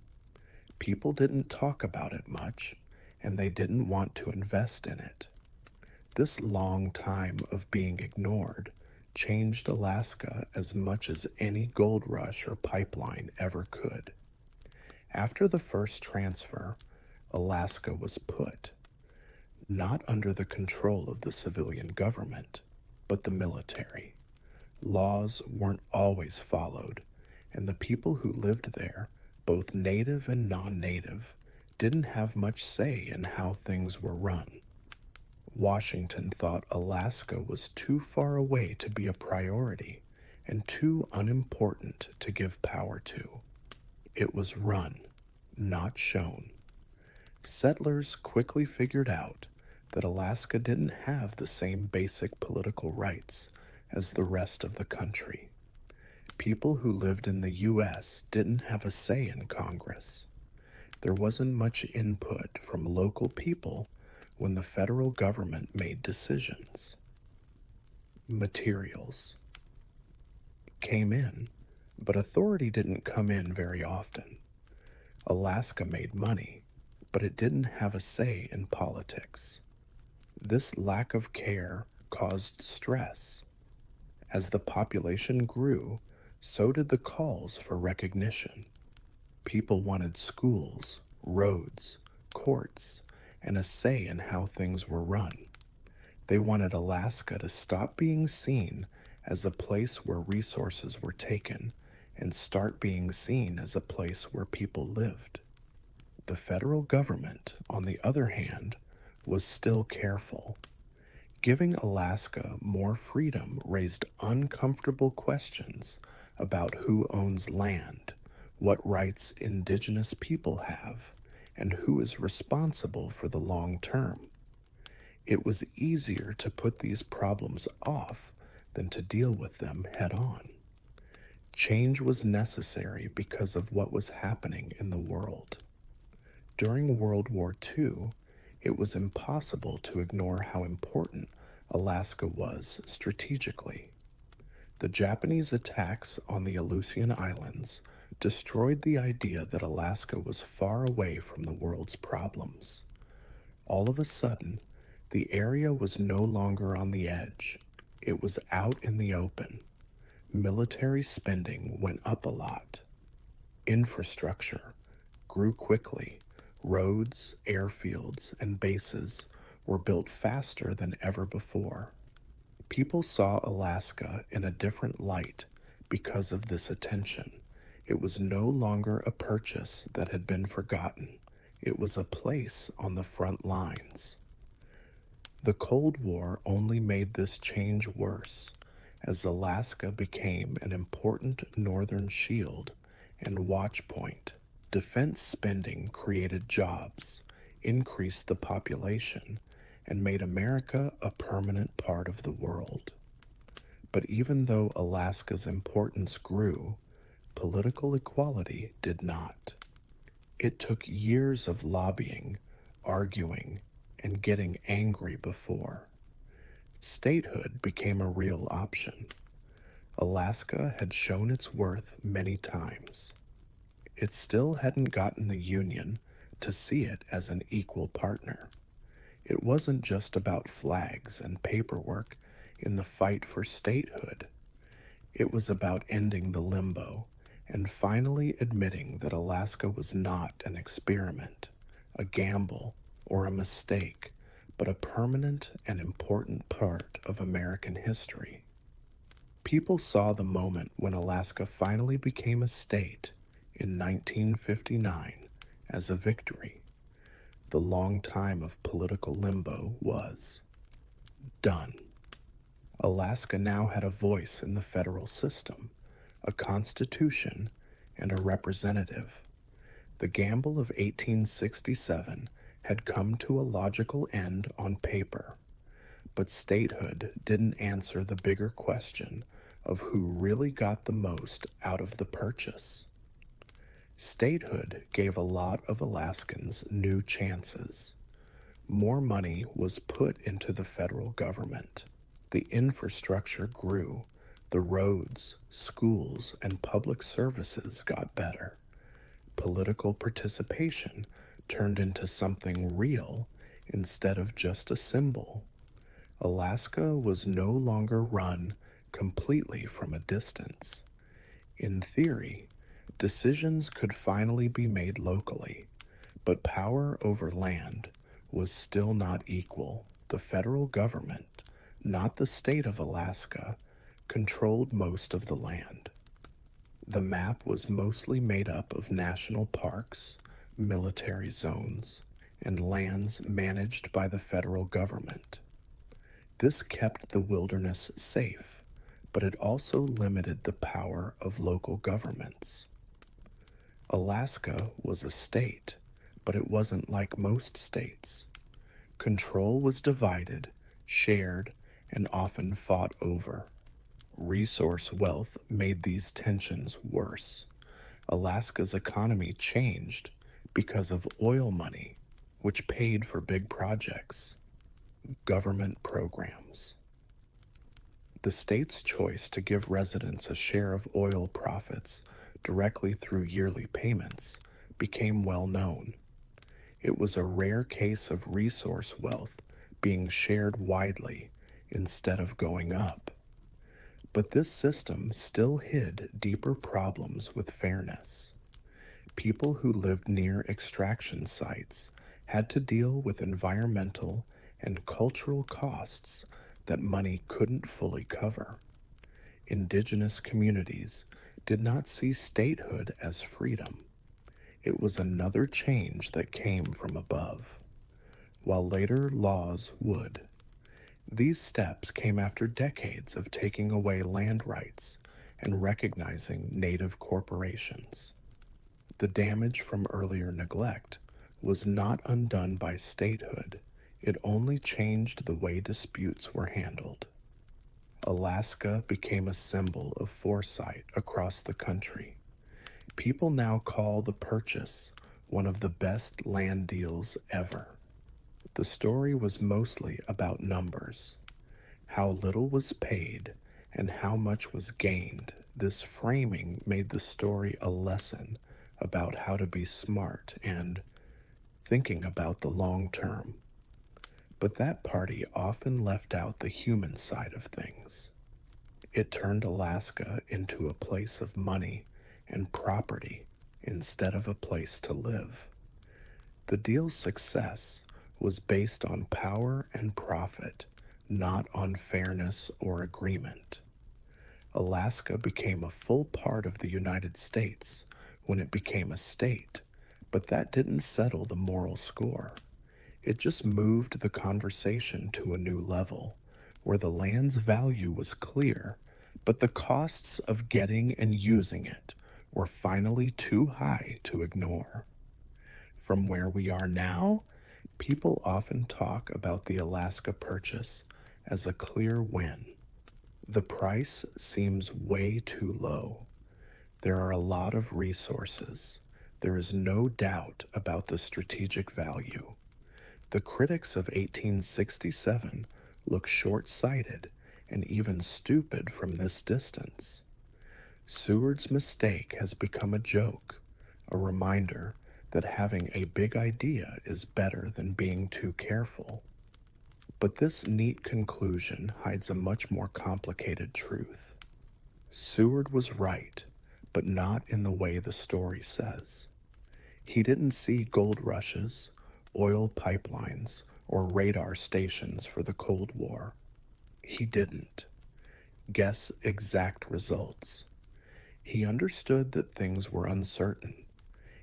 People didn't talk about it much, and they didn't want to invest in it. This long time of being ignored changed Alaska as much as any gold rush or pipeline ever could. After the first transfer, Alaska was put, not under the control of the civilian government, but the military. Laws weren't always followed, and the people who lived there, both native and non-native, didn't have much say in how things were run. Washington thought Alaska was too far away to be a priority and too unimportant to give power to. It was run, not shown. Settlers quickly figured out that Alaska didn't have the same basic political rights as the rest of the country. People who lived in the U.S. didn't have a say in Congress. There wasn't much input from local people when the federal government made decisions. Materials came in, but authority didn't come in very often. Alaska made money, but it didn't have a say in politics. This lack of care caused stress. As the population grew, so did the calls for recognition. People wanted schools, roads, courts, and a say in how things were run. They wanted Alaska to stop being seen as a place where resources were taken and start being seen as a place where people lived. The federal government, on the other hand, was still careful. Giving Alaska more freedom raised uncomfortable questions about who owns land, what rights indigenous people have, and who is responsible for the long term. It was easier to put these problems off than to deal with them head on. Change was necessary because of what was happening in the world. During World War II, it was impossible to ignore how important Alaska was strategically. The Japanese attacks on the Aleutian Islands destroyed the idea that Alaska was far away from the world's problems. All of a sudden, the area was no longer on the edge. It was out in the open. Military spending went up a lot. Infrastructure grew quickly. Roads, airfields, and bases were built faster than ever before. People saw Alaska in a different light because of this attention. It was no longer a purchase that had been forgotten. It was a place on the front lines. The Cold War only made this change worse, as Alaska became an important northern shield and watch point. Defense spending created jobs. increased the population, and made America a permanent part of the world. But even though Alaska's importance grew, political equality did not. It took years of lobbying, arguing, and getting angry before statehood became a real option. Alaska had shown its worth many times. It still hadn't gotten the Union to see it as an equal partner. It wasn't just about flags and paperwork in the fight for statehood. It was about ending the limbo and finally admitting that Alaska was not an experiment, a gamble, or a mistake, but a permanent and important part of American history. People saw the moment when Alaska finally became a state in 1959 as a victory. The long time of political limbo was done. Alaska now had a voice in the federal system, a constitution, and a representative. The gamble of 1867 had come to a logical end on paper, but statehood didn't answer the bigger question of who really got the most out of the purchase. Statehood gave a lot of Alaskans new chances. More money was put into the federal government. The infrastructure grew. The roads, schools, and public services got better. Political participation turned into something real instead of just a symbol. Alaska was no longer run completely from a distance. In theory, decisions could finally be made locally, but power over land was still not equal. The federal government, not the state of Alaska, controlled most of the land. The map was mostly made up of national parks, military zones, and lands managed by the federal government. This kept the wilderness safe, but it also limited the power of local governments. Alaska was a state, but it wasn't like most states. Control was divided, shared, and often fought over. Resource wealth made these tensions worse. Alaska's economy changed because of oil money, which paid for big projects, government programs. The state's choice to give residents a share of oil profits directly through yearly payments became well known. It was a rare case of resource wealth being shared widely instead of going up. But this system still hid deeper problems with fairness. People who lived near extraction sites had to deal with environmental and cultural costs that money couldn't fully cover. Indigenous communities did not see statehood as freedom. It was another change that came from above, while later laws would. These steps came after decades of taking away land rights and recognizing native corporations. The damage from earlier neglect was not undone by statehood. It only changed the way disputes were handled. Alaska became a symbol of foresight across the country. People now call the purchase one of the best land deals ever. The story was mostly about numbers, how little was paid and how much was gained. This framing made the story a lesson about how to be smart and thinking about the long term. But that party often left out the human side of things. It turned Alaska into a place of money and property instead of a place to live. The deal's success was based on power and profit, not on fairness or agreement. Alaska became a full part of the United States when it became a state, but that didn't settle the moral score. It just moved the conversation to a new level, where the land's value was clear, but the costs of getting and using it were finally too high to ignore. From where we are now, People often talk about the Alaska Purchase as a clear win. The price seems way too low. There are a lot of resources. There is no doubt about the strategic value. The critics of 1867 look short sighted and even stupid from this distance. Seward's mistake has become a joke, a reminder that having a big idea is better than being too careful. But this neat conclusion hides a much more complicated truth. Seward was right, but not in the way the story says. He didn't see gold rushes, oil pipelines, or radar stations for the Cold War. He didn't guess exact results. He understood that things were uncertain.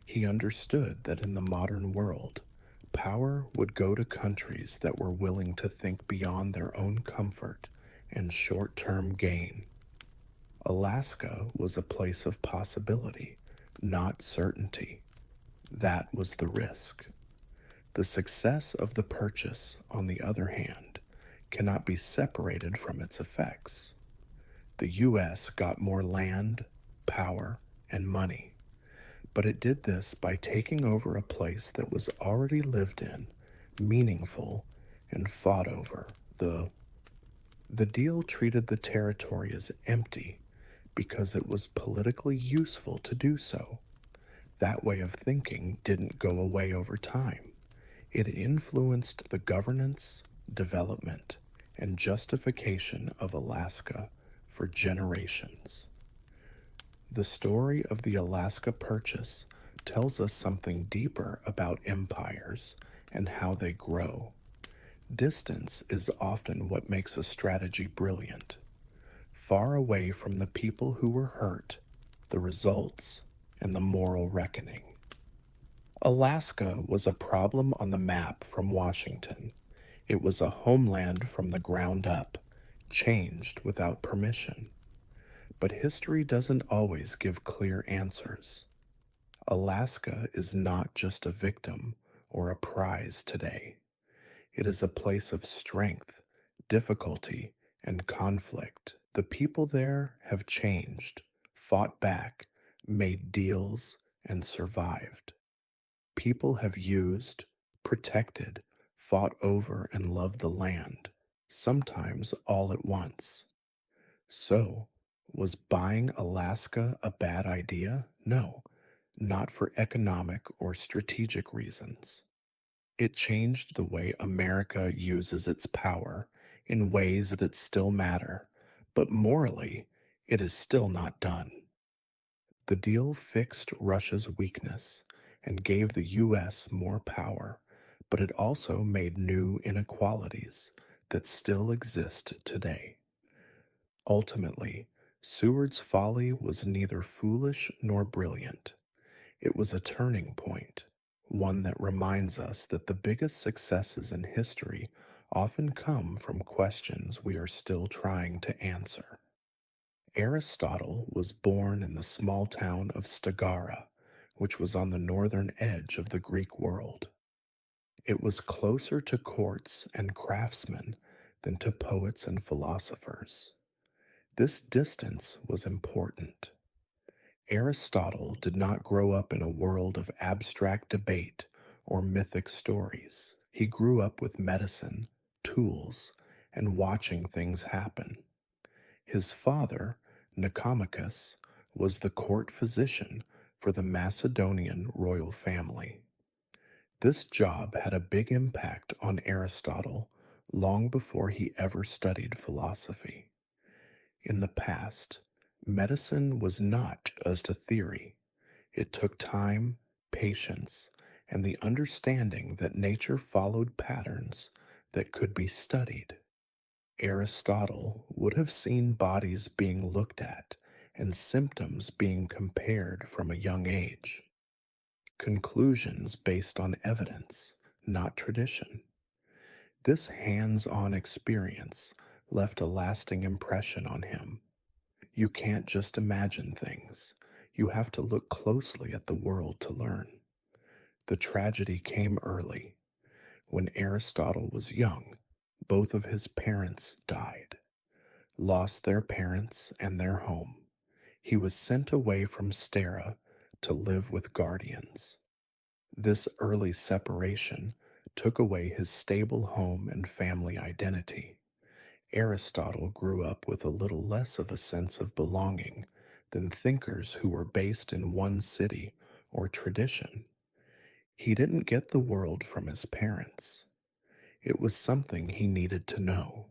He understood that in the modern world, power would go to countries that were willing to think beyond their own comfort and short term gain. Alaska was a place of possibility, not certainty. That was the risk. The success of the purchase, on the other hand, cannot be separated from its effects. The U.S. got more land, power, and money, but it did this by taking over a place that was already lived in, meaningful, and fought over. The deal treated the territory as empty because it was politically useful to do so. That way of thinking didn't go away over time. It influenced the governance, development, and justification of Alaska for generations. The story of the Alaska Purchase tells us something deeper about empires and how they grow. Distance is often what makes a strategy brilliant. Far away from the people who were hurt, the results, and the moral reckoning. Alaska was a problem on the map from Washington. It was a homeland from the ground up, changed without permission. But history doesn't always give clear answers. Alaska is not just a victim or a prize today. It is a place of strength, difficulty, and conflict. The people there have changed, fought back, made deals, and survived. People have used, protected, fought over, and loved the land, sometimes all at once. So, was buying Alaska a bad idea? No, not for economic or strategic reasons. It changed the way America uses its power in ways that still matter, but morally, it is still not done. The deal fixed Russia's weakness and gave the U.S. more power, but it also made new inequalities that still exist today. Ultimately, Seward's folly was neither foolish nor brilliant. It was a turning point, one that reminds us that the biggest successes in history often come from questions we are still trying to answer. Aristotle was born in the small town of Stagara, which was on the northern edge of the Greek world. It was closer to courts and craftsmen than to poets and philosophers. This distance was important. Aristotle did not grow up in a world of abstract debate or mythic stories. He grew up with medicine, tools, and watching things happen. His father, Nicomachus, was the court physician for the Macedonian royal family. This job had a big impact on Aristotle long before he ever studied philosophy. In the past, medicine was not just a theory. It took time, patience, and the understanding that nature followed patterns that could be studied. Aristotle would have seen bodies being looked at and symptoms being compared from a young age. Conclusions based on evidence, not tradition. This hands on experience left a lasting impression on him. You can't just imagine things, you have to look closely at the world to learn. The tragedy came early. When Aristotle was young, both of his parents died, lost their parents and their home. He was sent away from Stera to live with guardians. This early separation took away his stable home and family identity. Aristotle grew up with a little less of a sense of belonging than thinkers who were based in one city or tradition. He didn't get the world from his parents. It was something he needed to know.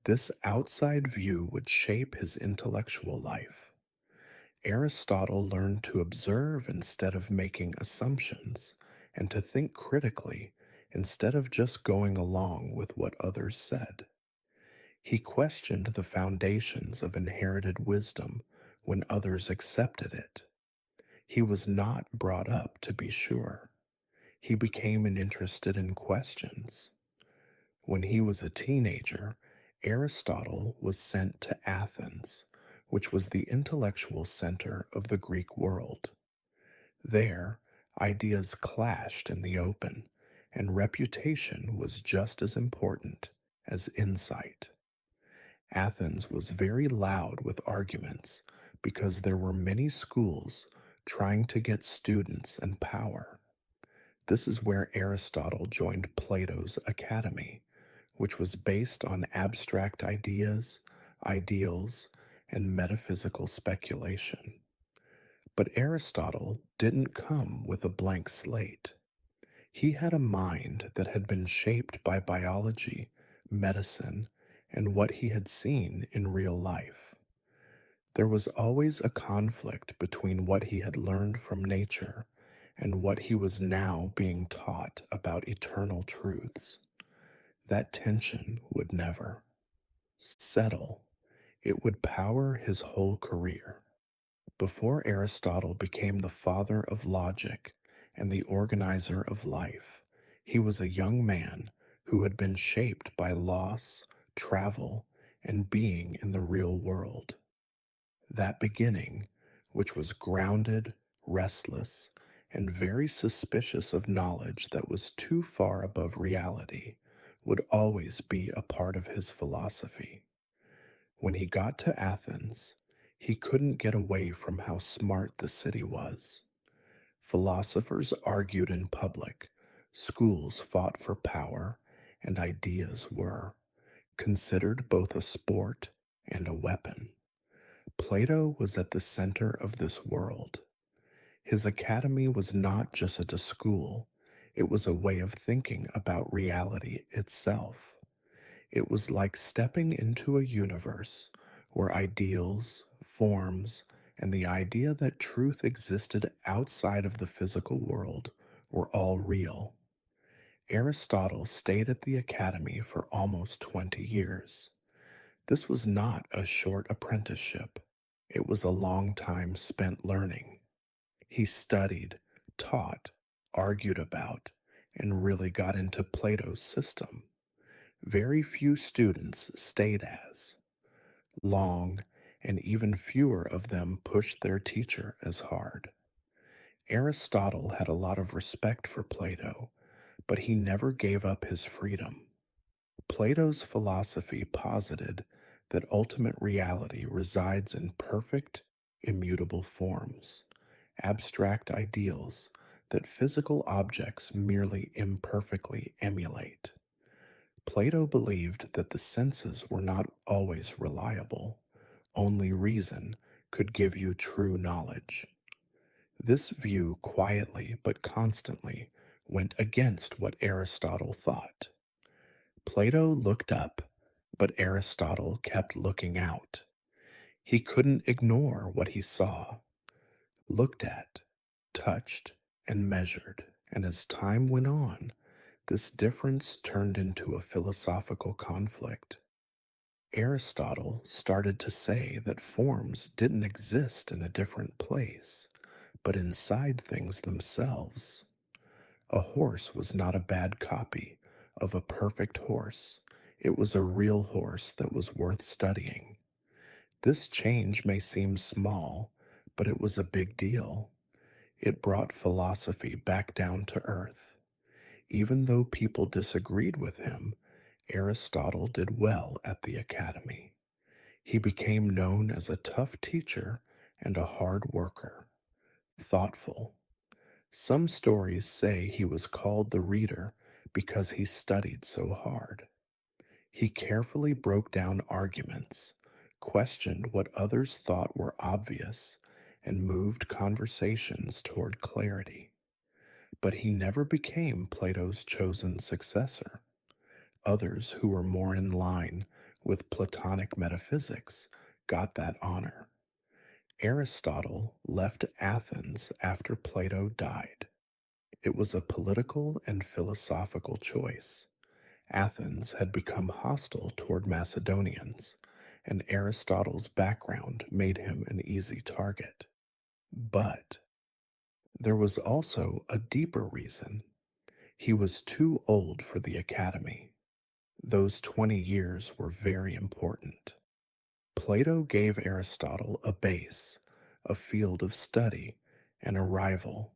This outside view would shape his intellectual life. Aristotle learned to observe instead of making assumptions, and to think critically instead of just going along with what others said. He questioned the foundations of inherited wisdom when others accepted it. He was not brought up to be sure. He became interested in questions. When he was a teenager, Aristotle was sent to Athens, which was the intellectual center of the Greek world. There, ideas clashed in the open, and reputation was just as important as insight. Athens was very loud with arguments because there were many schools trying to get students and power. This is where Aristotle joined Plato's Academy, which was based on abstract ideas, ideals, and metaphysical speculation. But Aristotle didn't come with a blank slate. He had a mind that had been shaped by biology, medicine, and what he had seen in real life. There was always a conflict between what he had learned from nature and what he was now being taught about eternal truths. That tension would never settle. It would power his whole career. Before Aristotle became the father of logic and the organizer of life, he was a young man who had been shaped by loss, travel, and being in the real world. That beginning, which was grounded, restless, and very suspicious of knowledge that was too far above reality, would always be a part of his philosophy. When he got to Athens, he couldn't get away from how smart the city was. Philosophers argued in public, schools fought for power, and ideas were considered both a sport and a weapon. Plato was at the center of this world. His academy was not just a school, it was a way of thinking about reality itself. It was like stepping into a universe where ideals, forms, and the idea that truth existed outside of the physical world were all real. Aristotle stayed at the academy for almost 20 years. This was not a short apprenticeship. It was a long time spent learning. He studied, taught, argued about, and really got into Plato's system. Very few students stayed as long, and even fewer of them pushed their teacher as hard. Aristotle had a lot of respect for Plato, but he never gave up his freedom. Plato's philosophy posited that ultimate reality resides in perfect, immutable forms, abstract ideals that physical objects merely imperfectly emulate. Plato believed that the senses were not always reliable. Only reason could give you true knowledge. This view quietly but constantly went against what Aristotle thought. Plato looked up, but Aristotle kept looking out. He couldn't ignore what he saw, looked at, touched, and measured, and as time went on, this difference turned into a philosophical conflict. Aristotle started to say that forms didn't exist in a different place, but inside things themselves. A horse was not a bad copy of a perfect horse. It was a real horse that was worth studying. This change may seem small, but it was a big deal. It brought philosophy back down to earth. Even though people disagreed with him, Aristotle did well at the academy. He became known as a tough teacher and a hard worker, thoughtful. Some stories say he was called the reader because he studied so hard. He carefully broke down arguments, questioned what others thought were obvious, and moved conversations toward clarity. But he never became Plato's chosen successor. Others who were more in line with Platonic metaphysics got that honor. Aristotle left Athens after Plato died. It was a political and philosophical choice. Athens had become hostile toward Macedonians, and Aristotle's background made him an easy target. But there was also a deeper reason. He was too old for the academy. Those 20 years were very important. Plato gave Aristotle a base, a field of study, and a rival.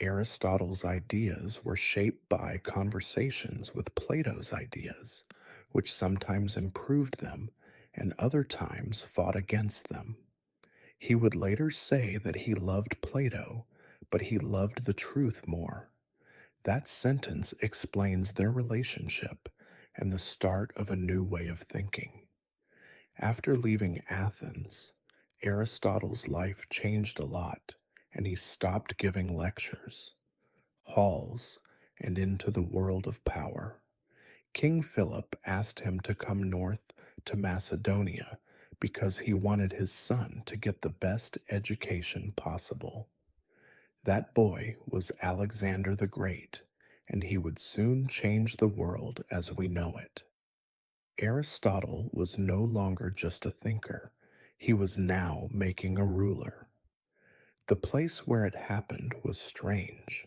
Aristotle's ideas were shaped by conversations with Plato's ideas, which sometimes improved them and other times fought against them. He would later say that he loved Plato, but he loved the truth more. That sentence explains their relationship and the start of a new way of thinking. After leaving Athens, Aristotle's life changed a lot, and he stopped giving lectures, halls, and into the world of power. King Philip asked him to come north to Macedonia because he wanted his son to get the best education possible. That boy was Alexander the Great, and he would soon change the world as we know it. Aristotle was no longer just a thinker, he was now making a ruler. The place where it happened was strange.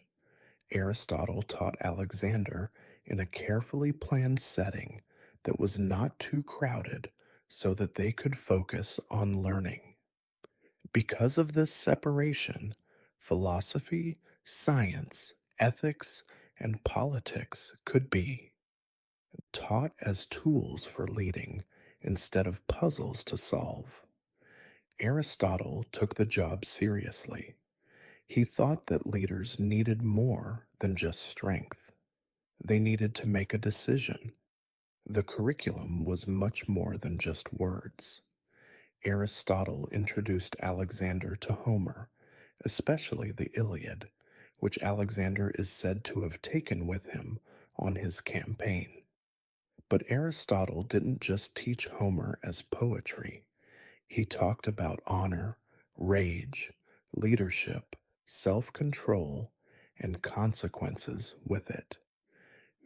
Aristotle taught Alexander in a carefully planned setting that was not too crowded so that they could focus on learning. Because of this separation, philosophy, science, ethics, and politics could be taught as tools for leading instead of puzzles to solve. Aristotle took the job seriously. He thought that leaders needed more than just strength. They needed to make a decision. The curriculum was much more than just words. Aristotle introduced Alexander to Homer, especially the Iliad, which Alexander is said to have taken with him on his campaign. But Aristotle didn't just teach Homer as poetry. He talked about honor, rage, leadership, self control, and consequences with it.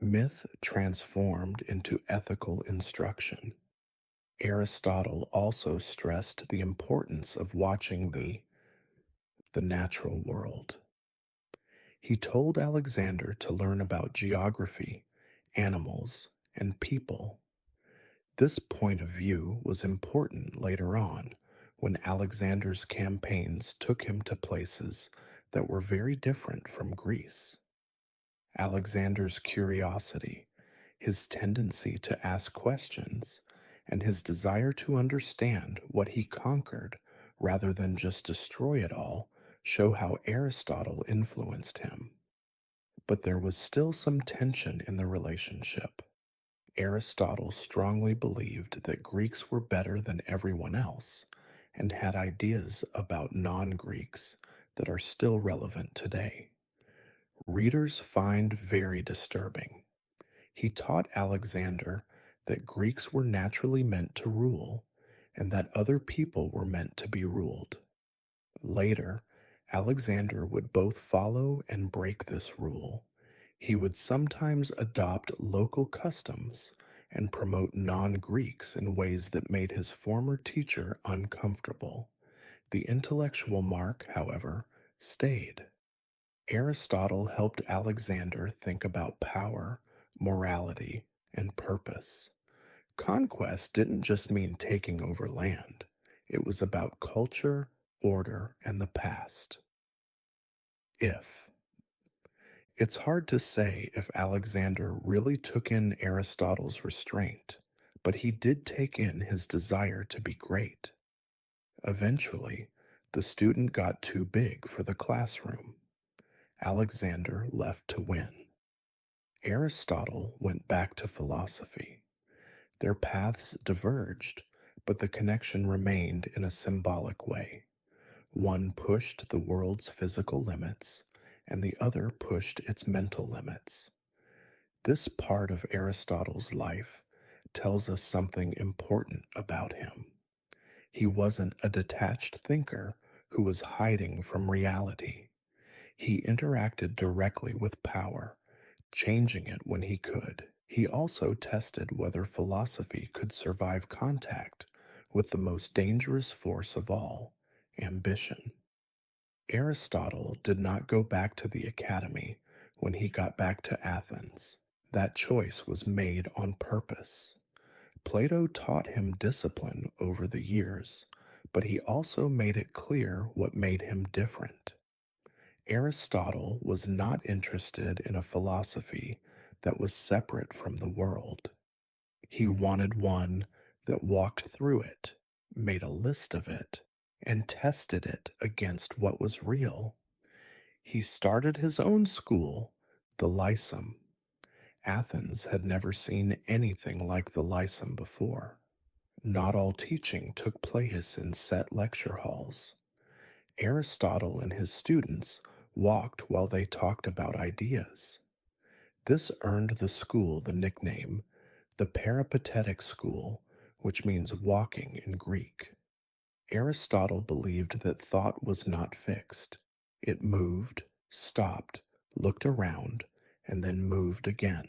Myth transformed into ethical instruction. Aristotle also stressed the importance of watching the natural world. He told Alexander to learn about geography, animals, and people. This point of view was important later on when Alexander's campaigns took him to places that were very different from Greece. Alexander's curiosity, his tendency to ask questions, and his desire to understand what he conquered rather than just destroy it all show how Aristotle influenced him. But there was still some tension in the relationship. Aristotle strongly believed that Greeks were better than everyone else and had ideas about non Greeks that are still relevant today. Readers find very disturbing. He taught Alexander that Greeks were naturally meant to rule and that other people were meant to be ruled. Later, Alexander would both follow and break this rule. He would sometimes adopt local customs and promote non Greeks in ways that made his former teacher uncomfortable. The intellectual mark, however, stayed. Aristotle helped Alexander think about power, morality, and purpose. Conquest didn't just mean taking over land, it was about culture, order, and the past. If It's hard to say if Alexander really took in Aristotle's restraint, but he did take in his desire to be great. Eventually, the student got too big for the classroom. Alexander left to win. Aristotle went back to philosophy. Their paths diverged, but the connection remained in a symbolic way. One pushed the world's physical limits, and the other pushed its mental limits. This part of Aristotle's life tells us something important about him. He wasn't a detached thinker who was hiding from reality. He interacted directly with power, changing it when he could. He also tested whether philosophy could survive contact with the most dangerous force of all, ambition. Aristotle did not go back to the academy when he got back to Athens. That choice was made on purpose. Plato taught him discipline over the years, but he also made it clear what made him different. Aristotle was not interested in a philosophy that was separate from the world. He wanted one that walked through it, made a list of it, and tested it against what was real. He started his own school, the Lyceum. Athens had never seen anything like the Lyceum before. Not all teaching took place in set lecture halls. Aristotle and his students walked while they talked about ideas. This earned the school the nickname the Peripatetic School, which means walking in Greek. Aristotle believed that thought was not fixed. It moved, stopped, looked around, and then moved again.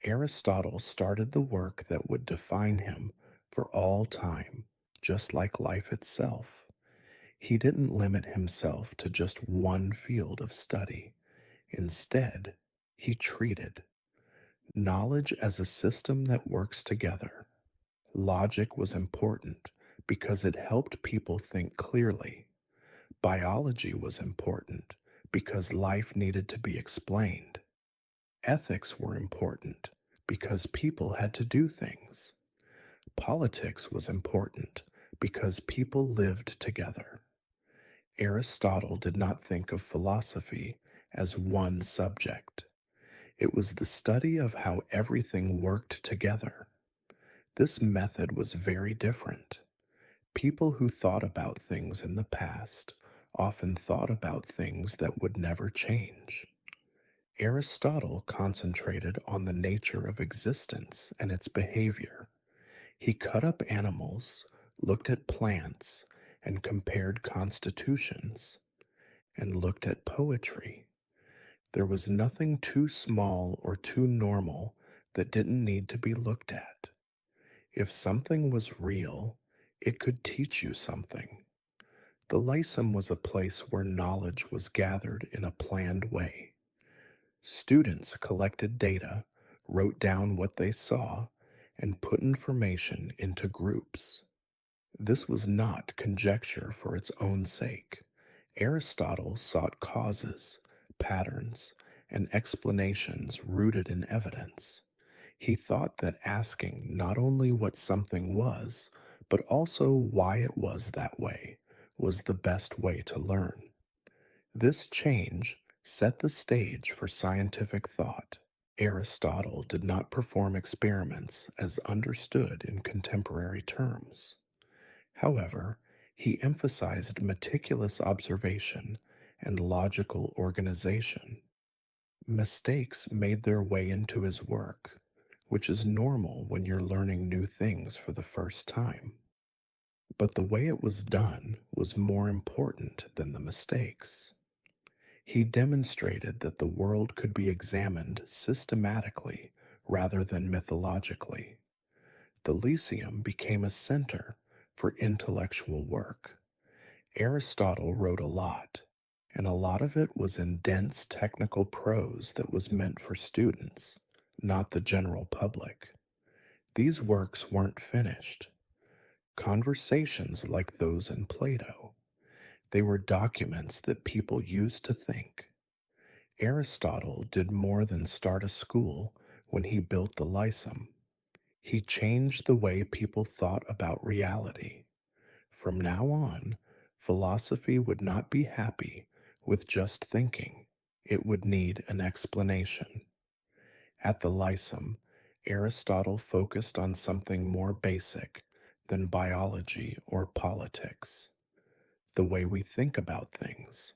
Aristotle started the work that would define him for all time, just like life itself. He didn't limit himself to just one field of study. Instead, he treated knowledge as a system that works together. Logic was important because it helped people think clearly. Biology was important because life needed to be explained. Ethics were important because people had to do things. Politics was important because people lived together. Aristotle did not think of philosophy as one subject. It was the study of how everything worked together. This method was very different. People who thought about things in the past often thought about things that would never change. Aristotle concentrated on the nature of existence and its behavior. He cut up animals, looked at plants, and compared constitutions, and looked at poetry. There was nothing too small or too normal that didn't need to be looked at. If something was real, it could teach you something. The Lyceum was a place where knowledge was gathered in a planned way. Students collected data, wrote down what they saw, and put information into groups. This was not conjecture for its own sake. Aristotle sought causes, patterns, and explanations rooted in evidence. He thought that asking not only what something was, but also why it was that way, was the best way to learn. This change set the stage for scientific thought. Aristotle did not perform experiments as understood in contemporary terms. However, he emphasized meticulous observation and logical organization. Mistakes made their way into his work, which is normal when you're learning new things for the first time. But the way it was done was more important than the mistakes. He demonstrated that the world could be examined systematically rather than mythologically. The Lyceum became a center for intellectual work. Aristotle wrote a lot, and a lot of it was in dense technical prose that was meant for students, not the general public. These works weren't finished. Conversations like those in Plato. They were documents that people used to think. Aristotle did more than start a school when he built the Lyceum. He changed the way people thought about reality. From now on, philosophy would not be happy with just thinking. It would need an explanation. At the Lyceum, Aristotle focused on something more basic than biology or politics, the way we think about things.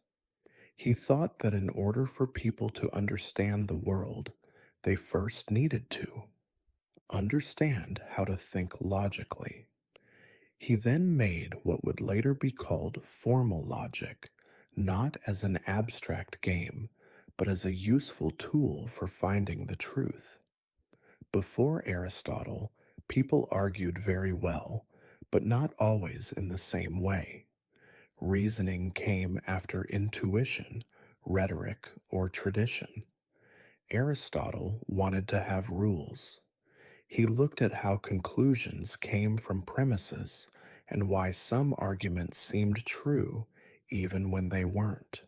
He thought that in order for people to understand the world, they first needed to understand how to think logically. He then made what would later be called formal logic, not as an abstract game, but as a useful tool for finding the truth. Before Aristotle, people argued very well, but not always in the same way. Reasoning came after intuition, rhetoric, or tradition. Aristotle wanted to have rules. He looked at how conclusions came from premises and why some arguments seemed true even when they weren't.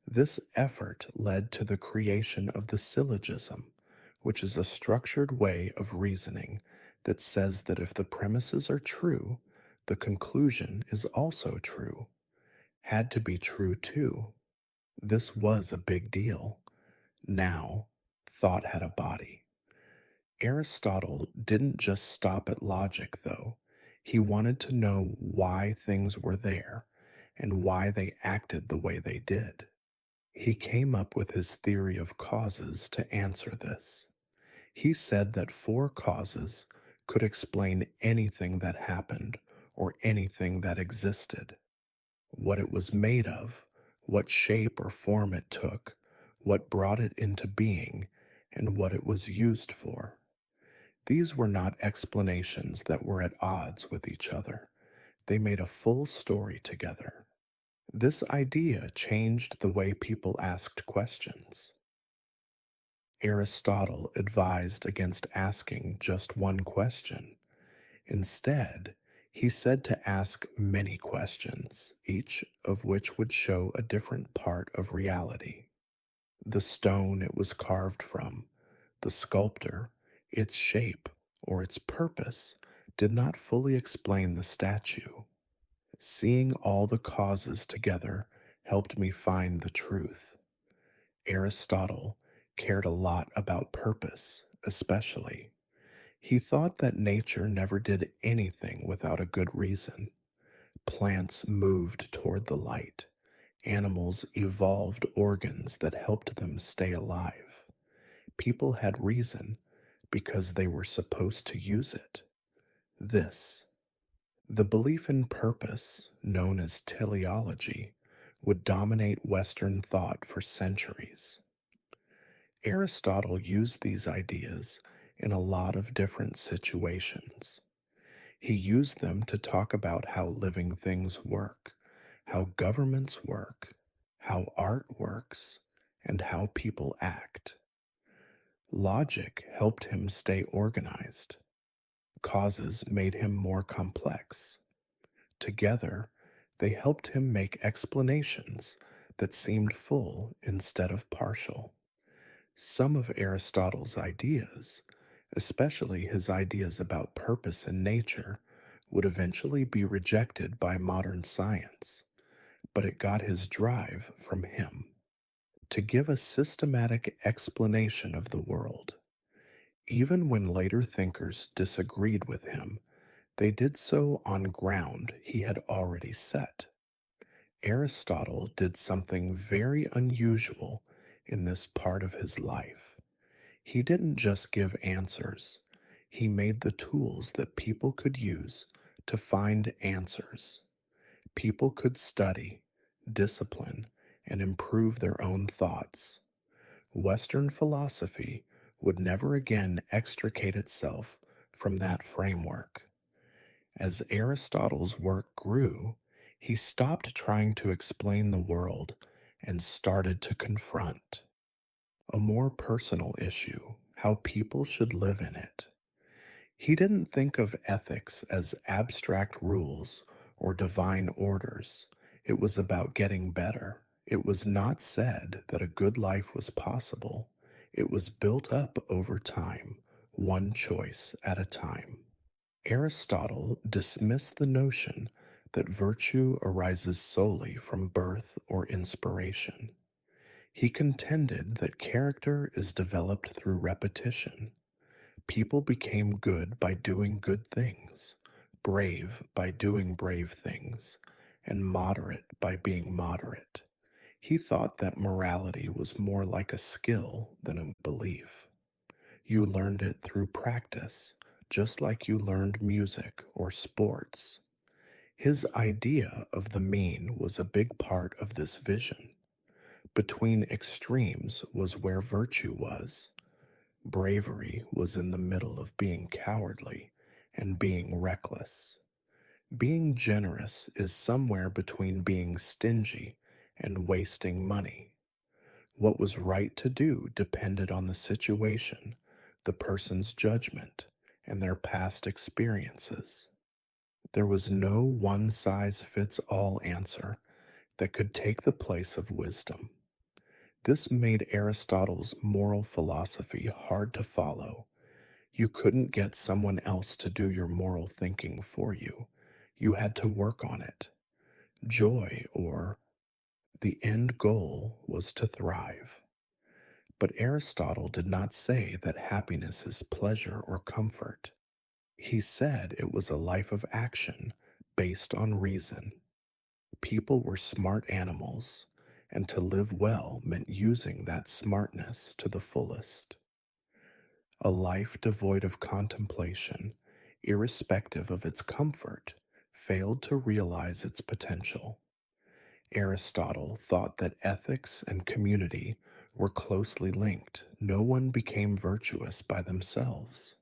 This effort led to the creation of the syllogism, which is a structured way of reasoning that says that if the premises are true, the conclusion is also true. Had to be true too. This was a big deal. Now, thought had a body. Aristotle didn't just stop at logic, though. He wanted to know why things were there and why they acted the way they did. He came up with his theory of causes to answer this. He said that four causes could explain anything that happened or anything that existed: what it was made of, what shape or form it took, what brought it into being, and what it was used for. These were not explanations that were at odds with each other. They made a full story together. This idea changed the way people asked questions. Aristotle advised against asking just one question. Instead, he said to ask many questions, each of which would show a different part of reality: the stone it was carved from, the sculptor, its shape, or its purpose did not fully explain the statue. Seeing all the causes together helped me find the truth. Aristotle cared a lot about purpose, especially. He thought that nature never did anything without a good reason. Plants moved toward the light. Animals evolved organs that helped them stay alive. People had reason because they were supposed to use it. This, the belief in purpose, known as teleology, would dominate Western thought for centuries. Aristotle used these ideas in a lot of different situations. He used them to talk about how living things work, how governments work, how art works, and how people act. Logic helped him stay organized. Causes made him more complex. Together, they helped him make explanations that seemed full instead of partial. Some of Aristotle's ideas, especially his ideas about purpose in nature, would eventually be rejected by modern science, but it got his drive from him to give a systematic explanation of the world. Even when later thinkers disagreed with him, they did so on ground he had already set. Aristotle did something very unusual in this part of his life. He didn't just give answers, he made the tools that people could use to find answers. People could study, discipline, and improve their own thoughts. Western philosophy would never again extricate itself from that framework. As Aristotle's work grew, he stopped trying to explain the world and started to confront a more personal issue: how people should live in it. He didn't think of ethics as abstract rules or divine orders. It was about getting better, It was not said that a good life was possible. It was built up over time, one choice at a time. Aristotle dismissed the notion that virtue arises solely from birth or inspiration. He contended that character is developed through repetition. People became good by doing good things, brave by doing brave things, and moderate by being moderate. He thought that morality was more like a skill than a belief. You learned it through practice, just like you learned music or sports. His idea of the mean was a big part of this vision. Between extremes was where virtue was. Bravery was in the middle of being cowardly and being reckless. Being generous is somewhere between being stingy and wasting money. What was right to do depended on the situation, the person's judgment, and their past experiences. There was no one size fits all answer that could take the place of wisdom. This made Aristotle's moral philosophy hard to follow. You couldn't get someone else to do your moral thinking for you. You had to work on it. Joy, or the end goal, was to thrive. But Aristotle did not say that happiness is pleasure or comfort. He said it was a life of action based on reason. People were smart animals, and to live well meant using that smartness to the fullest. A life devoid of contemplation, irrespective of its comfort, failed to realize its potential. Aristotle thought that ethics and community were closely linked. No one became virtuous by themselves.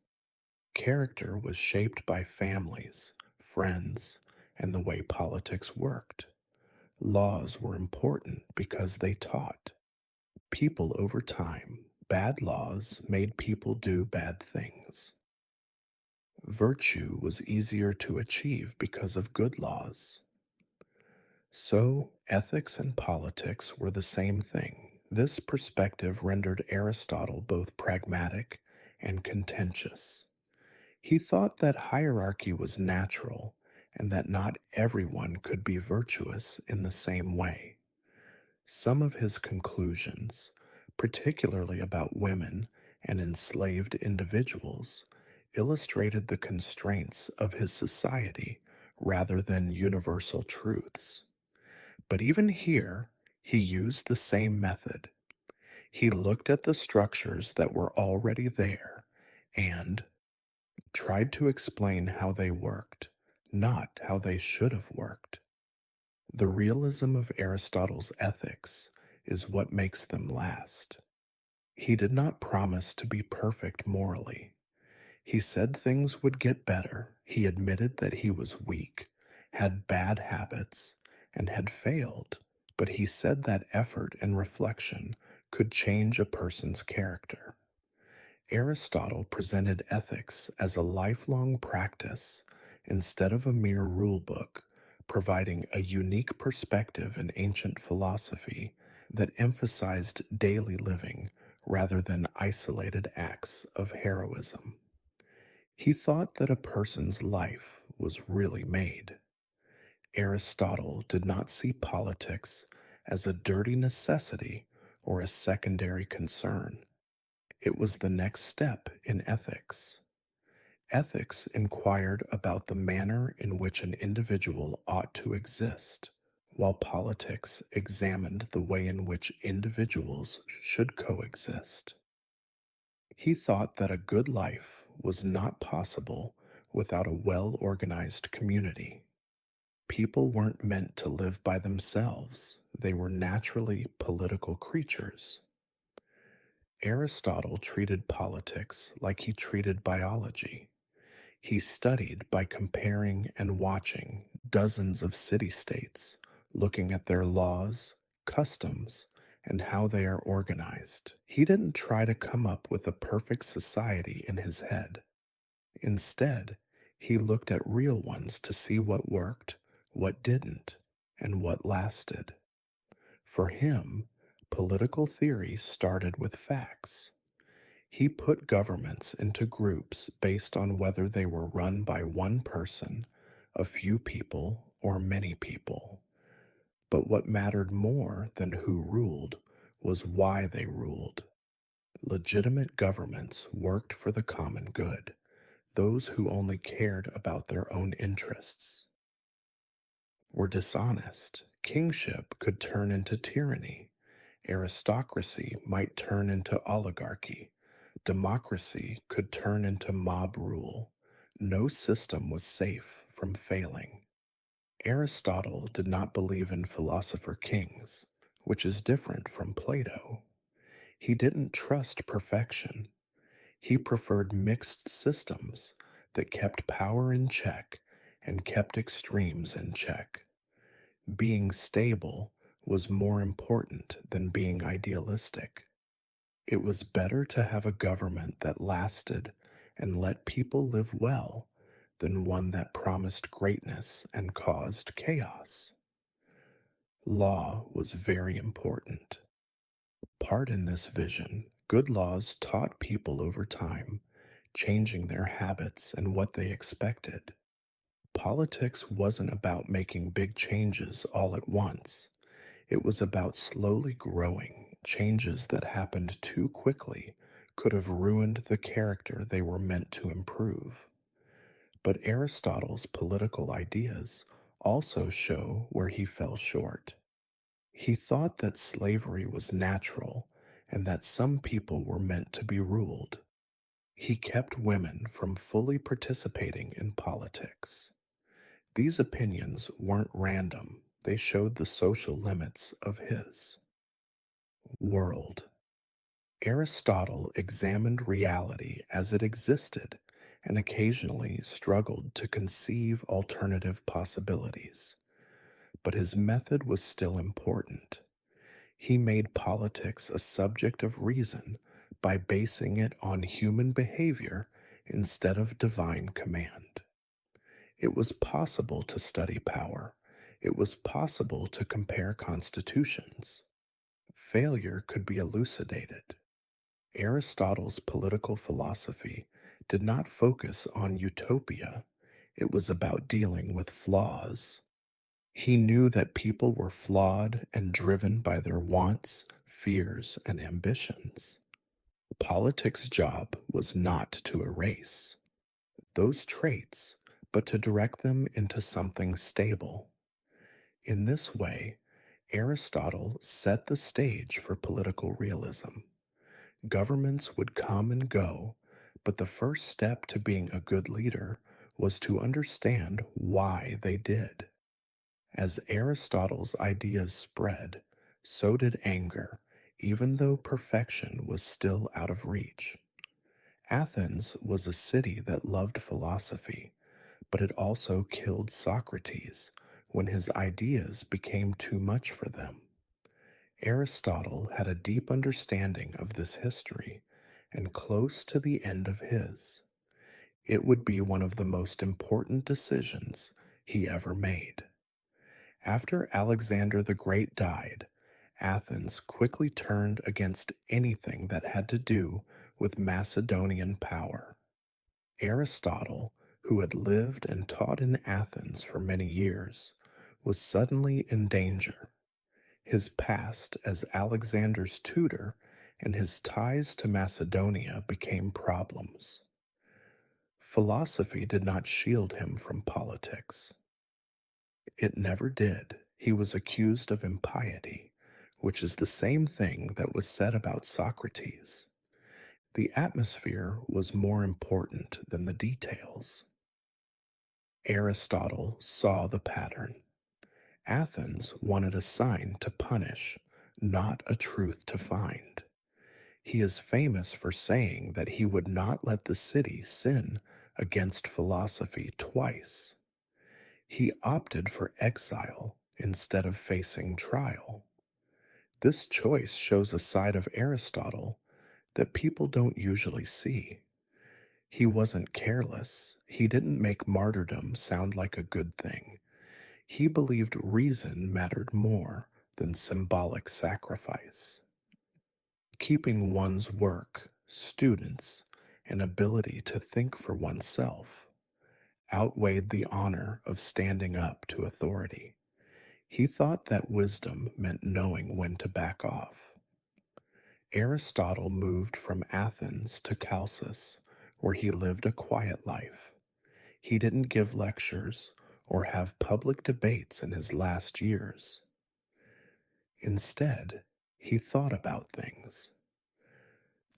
Character was shaped by families, friends, and the way politics worked. Laws were important because they taught people over time. Bad laws made people do bad things. Virtue was easier to achieve because of good laws. So, ethics and politics were the same thing. This perspective rendered Aristotle both pragmatic and contentious. He thought that hierarchy was natural and that not everyone could be virtuous in the same way. Some of his conclusions, particularly about women and enslaved individuals, illustrated the constraints of his society rather than universal truths. But even here, he used the same method. He looked at the structures that were already there and tried to explain how they worked, not how they should have worked. The realism of Aristotle's ethics is what makes them last. He did not promise to be perfect morally. He said things would get better. He admitted that he was weak, had bad habits, and had failed, but he said that effort and reflection could change a person's character. Aristotle presented ethics as a lifelong practice instead of a mere rule book, providing a unique perspective in ancient philosophy that emphasized daily living rather than isolated acts of heroism. He thought that a person's life was really made. Aristotle did not see politics as a dirty necessity or a secondary concern. It was the next step in ethics. Ethics inquired about the manner in which an individual ought to exist, while politics examined the way in which individuals should coexist. He thought that a good life was not possible without a well organized community. People weren't meant to live by themselves, they were naturally political creatures. Aristotle treated politics like he treated biology. He studied by comparing and watching dozens of city states, looking at their laws, customs, and how they are organized. He didn't try to come up with a perfect society in his head. Instead, he looked at real ones to see what worked, what didn't, and what lasted. For him, political theory started with facts. He put governments into groups based on whether they were run by one person, a few people, or many people. But what mattered more than who ruled was why they ruled. Legitimate governments worked for the common good, those who only cared about their own interests. Were dishonest, kingship could turn into tyranny, aristocracy might turn into oligarchy, democracy could turn into mob rule. No system was safe from failing. Aristotle did not believe in philosopher kings, which is different from Plato. He didn't trust perfection. He preferred mixed systems that kept power in check and kept extremes in check. Being stable was more important than being idealistic. It was better to have a government that lasted and let people live well than one that promised greatness and caused chaos. Law was very important. Part in this vision, good laws taught people over time, changing their habits and what they expected. Politics wasn't about making big changes all at once. It was about slowly growing. Changes that happened too quickly could have ruined the character they were meant to improve. But Aristotle's political ideas also show where he fell short. He thought that slavery was natural and that some people were meant to be ruled. He kept women from fully participating in politics. These opinions weren't random, they showed the social limits of his world. Aristotle examined reality as it existed and occasionally struggled to conceive alternative possibilities. But his method was still important. He made politics a subject of reason by basing it on human behavior instead of divine command. It was possible to study power. It was possible to compare constitutions. Failure could be elucidated. Aristotle's political philosophy did not focus on utopia. It was about dealing with flaws. He knew that people were flawed and driven by their wants, fears, and ambitions. Politics' job was not to erase those traits, but to direct them into something stable. In this way, Aristotle set the stage for political realism. Governments would come and go, but the first step to being a good leader was to understand why they did. As Aristotle's ideas spread, so did anger, even though perfection was still out of reach. Athens was a city that loved philosophy, but it also killed Socrates when his ideas became too much for them. Aristotle had a deep understanding of this history, and close to the end of his, it would be one of the most important decisions he ever made. After Alexander the Great died, Athens quickly turned against anything that had to do with Macedonian power. Aristotle, who had lived and taught in Athens for many years, was suddenly in danger. His past as Alexander's tutor and his ties to Macedonia became problems. Philosophy did not shield him from politics. It never did. He was accused of impiety, which is the same thing that was said about Socrates. The atmosphere was more important than the details. Aristotle saw the pattern. Athens wanted a sign to punish, not a truth to find. He is famous for saying that he would not let the city sin against philosophy twice. He opted for exile instead of facing trial. This choice shows a side of Aristotle that people don't usually see. He wasn't careless. He didn't make martyrdom sound like a good thing. He believed reason mattered more than symbolic sacrifice. Keeping one's work, students, and ability to think for oneself outweighed the honor of standing up to authority. He thought that wisdom meant knowing when to back off. Aristotle moved from Athens to Chalcis, where he lived a quiet life. He didn't give lectures or have public debates in his last years. Instead, he thought about things.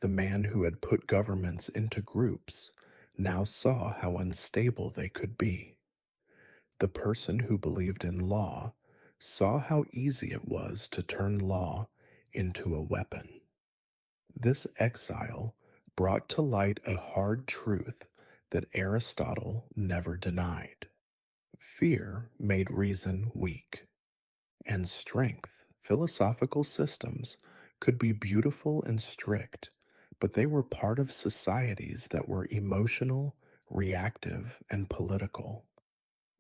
The man who had put governments into groups now saw how unstable they could be. The person who believed in law saw how easy it was to turn law into a weapon. This exile brought to light a hard truth that Aristotle never denied. Fear made reason weak, and strength, philosophical systems, could be beautiful and strict, but they were part of societies that were emotional, reactive, and political.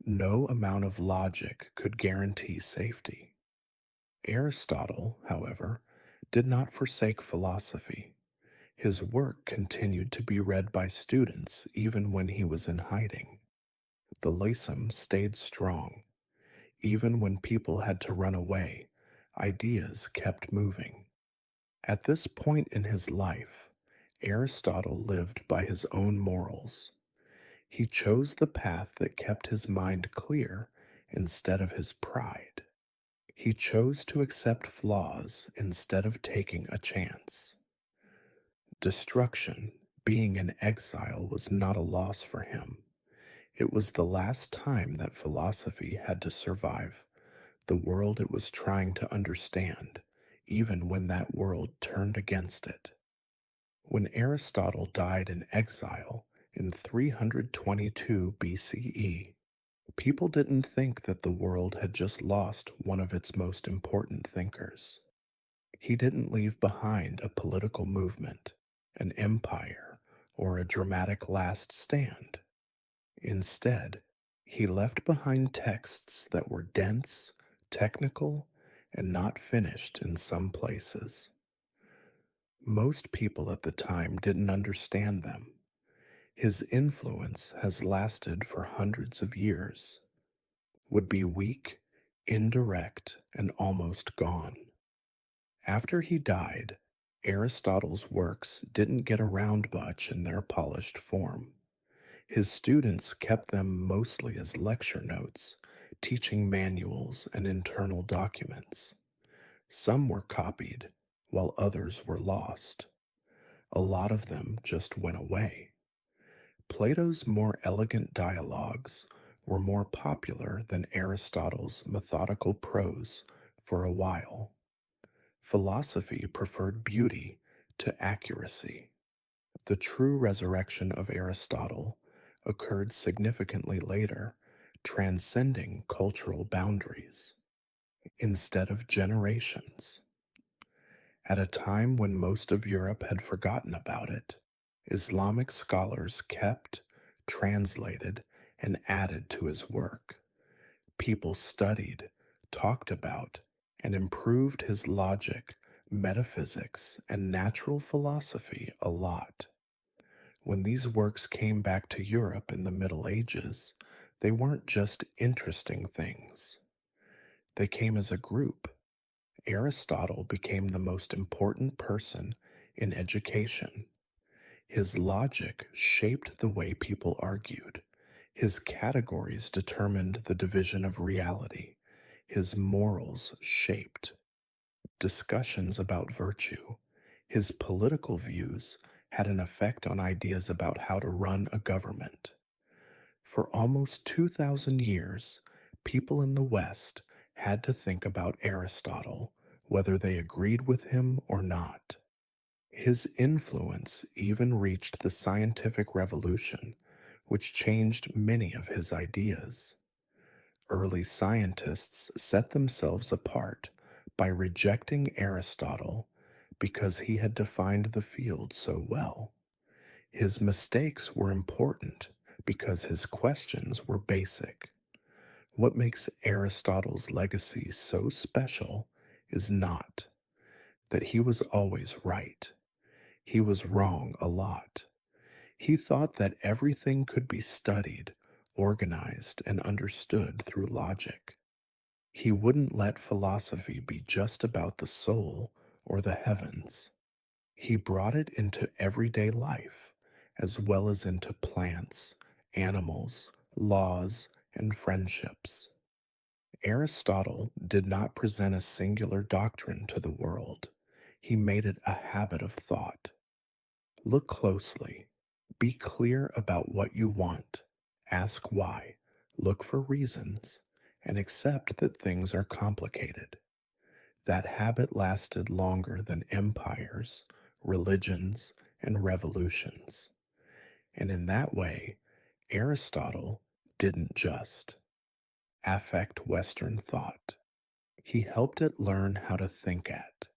No amount of logic could guarantee safety. Aristotle, however, did not forsake philosophy. His work continued to be read by students even when he was in hiding. The Lyceum stayed strong. Even when people had to run away, ideas kept moving. At this point in his life, Aristotle lived by his own morals. He chose the path that kept his mind clear instead of his pride. He chose to accept flaws instead of taking a chance. Destruction, being in exile, was not a loss for him. It was the last time that philosophy had to survive the world it was trying to understand, even when that world turned against it. When Aristotle died in exile in 322 BCE, people didn't think that the world had just lost one of its most important thinkers. He didn't leave behind a political movement, an empire, or a dramatic last stand. Instead, he left behind texts that were dense, technical, and not finished in some places. Most people at the time didn't understand them. His influence has lasted for hundreds of years, would be weak, indirect, and almost gone. After he died, Aristotle's works didn't get around much in their polished form. His students kept them mostly as lecture notes, teaching manuals and internal documents. Some were copied, while others were lost. A lot of them just went away. Plato's more elegant dialogues were more popular than Aristotle's methodical prose for a while. Philosophy preferred beauty to accuracy. The true resurrection of Aristotle occurred significantly later, transcending cultural boundaries. Instead of generations. At a time when most of Europe had forgotten about it, Islamic scholars kept, translated, and added to his work. People studied, talked about, and improved his logic, metaphysics, and natural philosophy a lot. When these works came back to Europe in the Middle Ages, they weren't just interesting things. They came as a group. Aristotle became the most important person in education. His logic shaped the way people argued. His categories determined the division of reality. His morals shaped discussions about virtue. His political views had an effect on ideas about how to run a government. For almost 2,000 years, people in the West had to think about Aristotle, whether they agreed with him or not. His influence even reached the scientific revolution, which changed many of his ideas. Early scientists set themselves apart by rejecting Aristotle because he had defined the field so well. His mistakes were important because his questions were basic. What makes Aristotle's legacy so special is not that he was always right. He was wrong a lot. He thought that everything could be studied, organized, and understood through logic. He wouldn't let philosophy be just about the soul or the heavens. He brought it into everyday life, as well as into plants, animals, laws, and friendships. Aristotle did not present a singular doctrine to the world. He made it a habit of thought. Look closely. Be clear about what you want. Ask why. Look for reasons. And accept that things are complicated. That habit lasted longer than empires, religions, and revolutions. And in that way, Aristotle didn't just affect Western thought. He helped it learn how to think at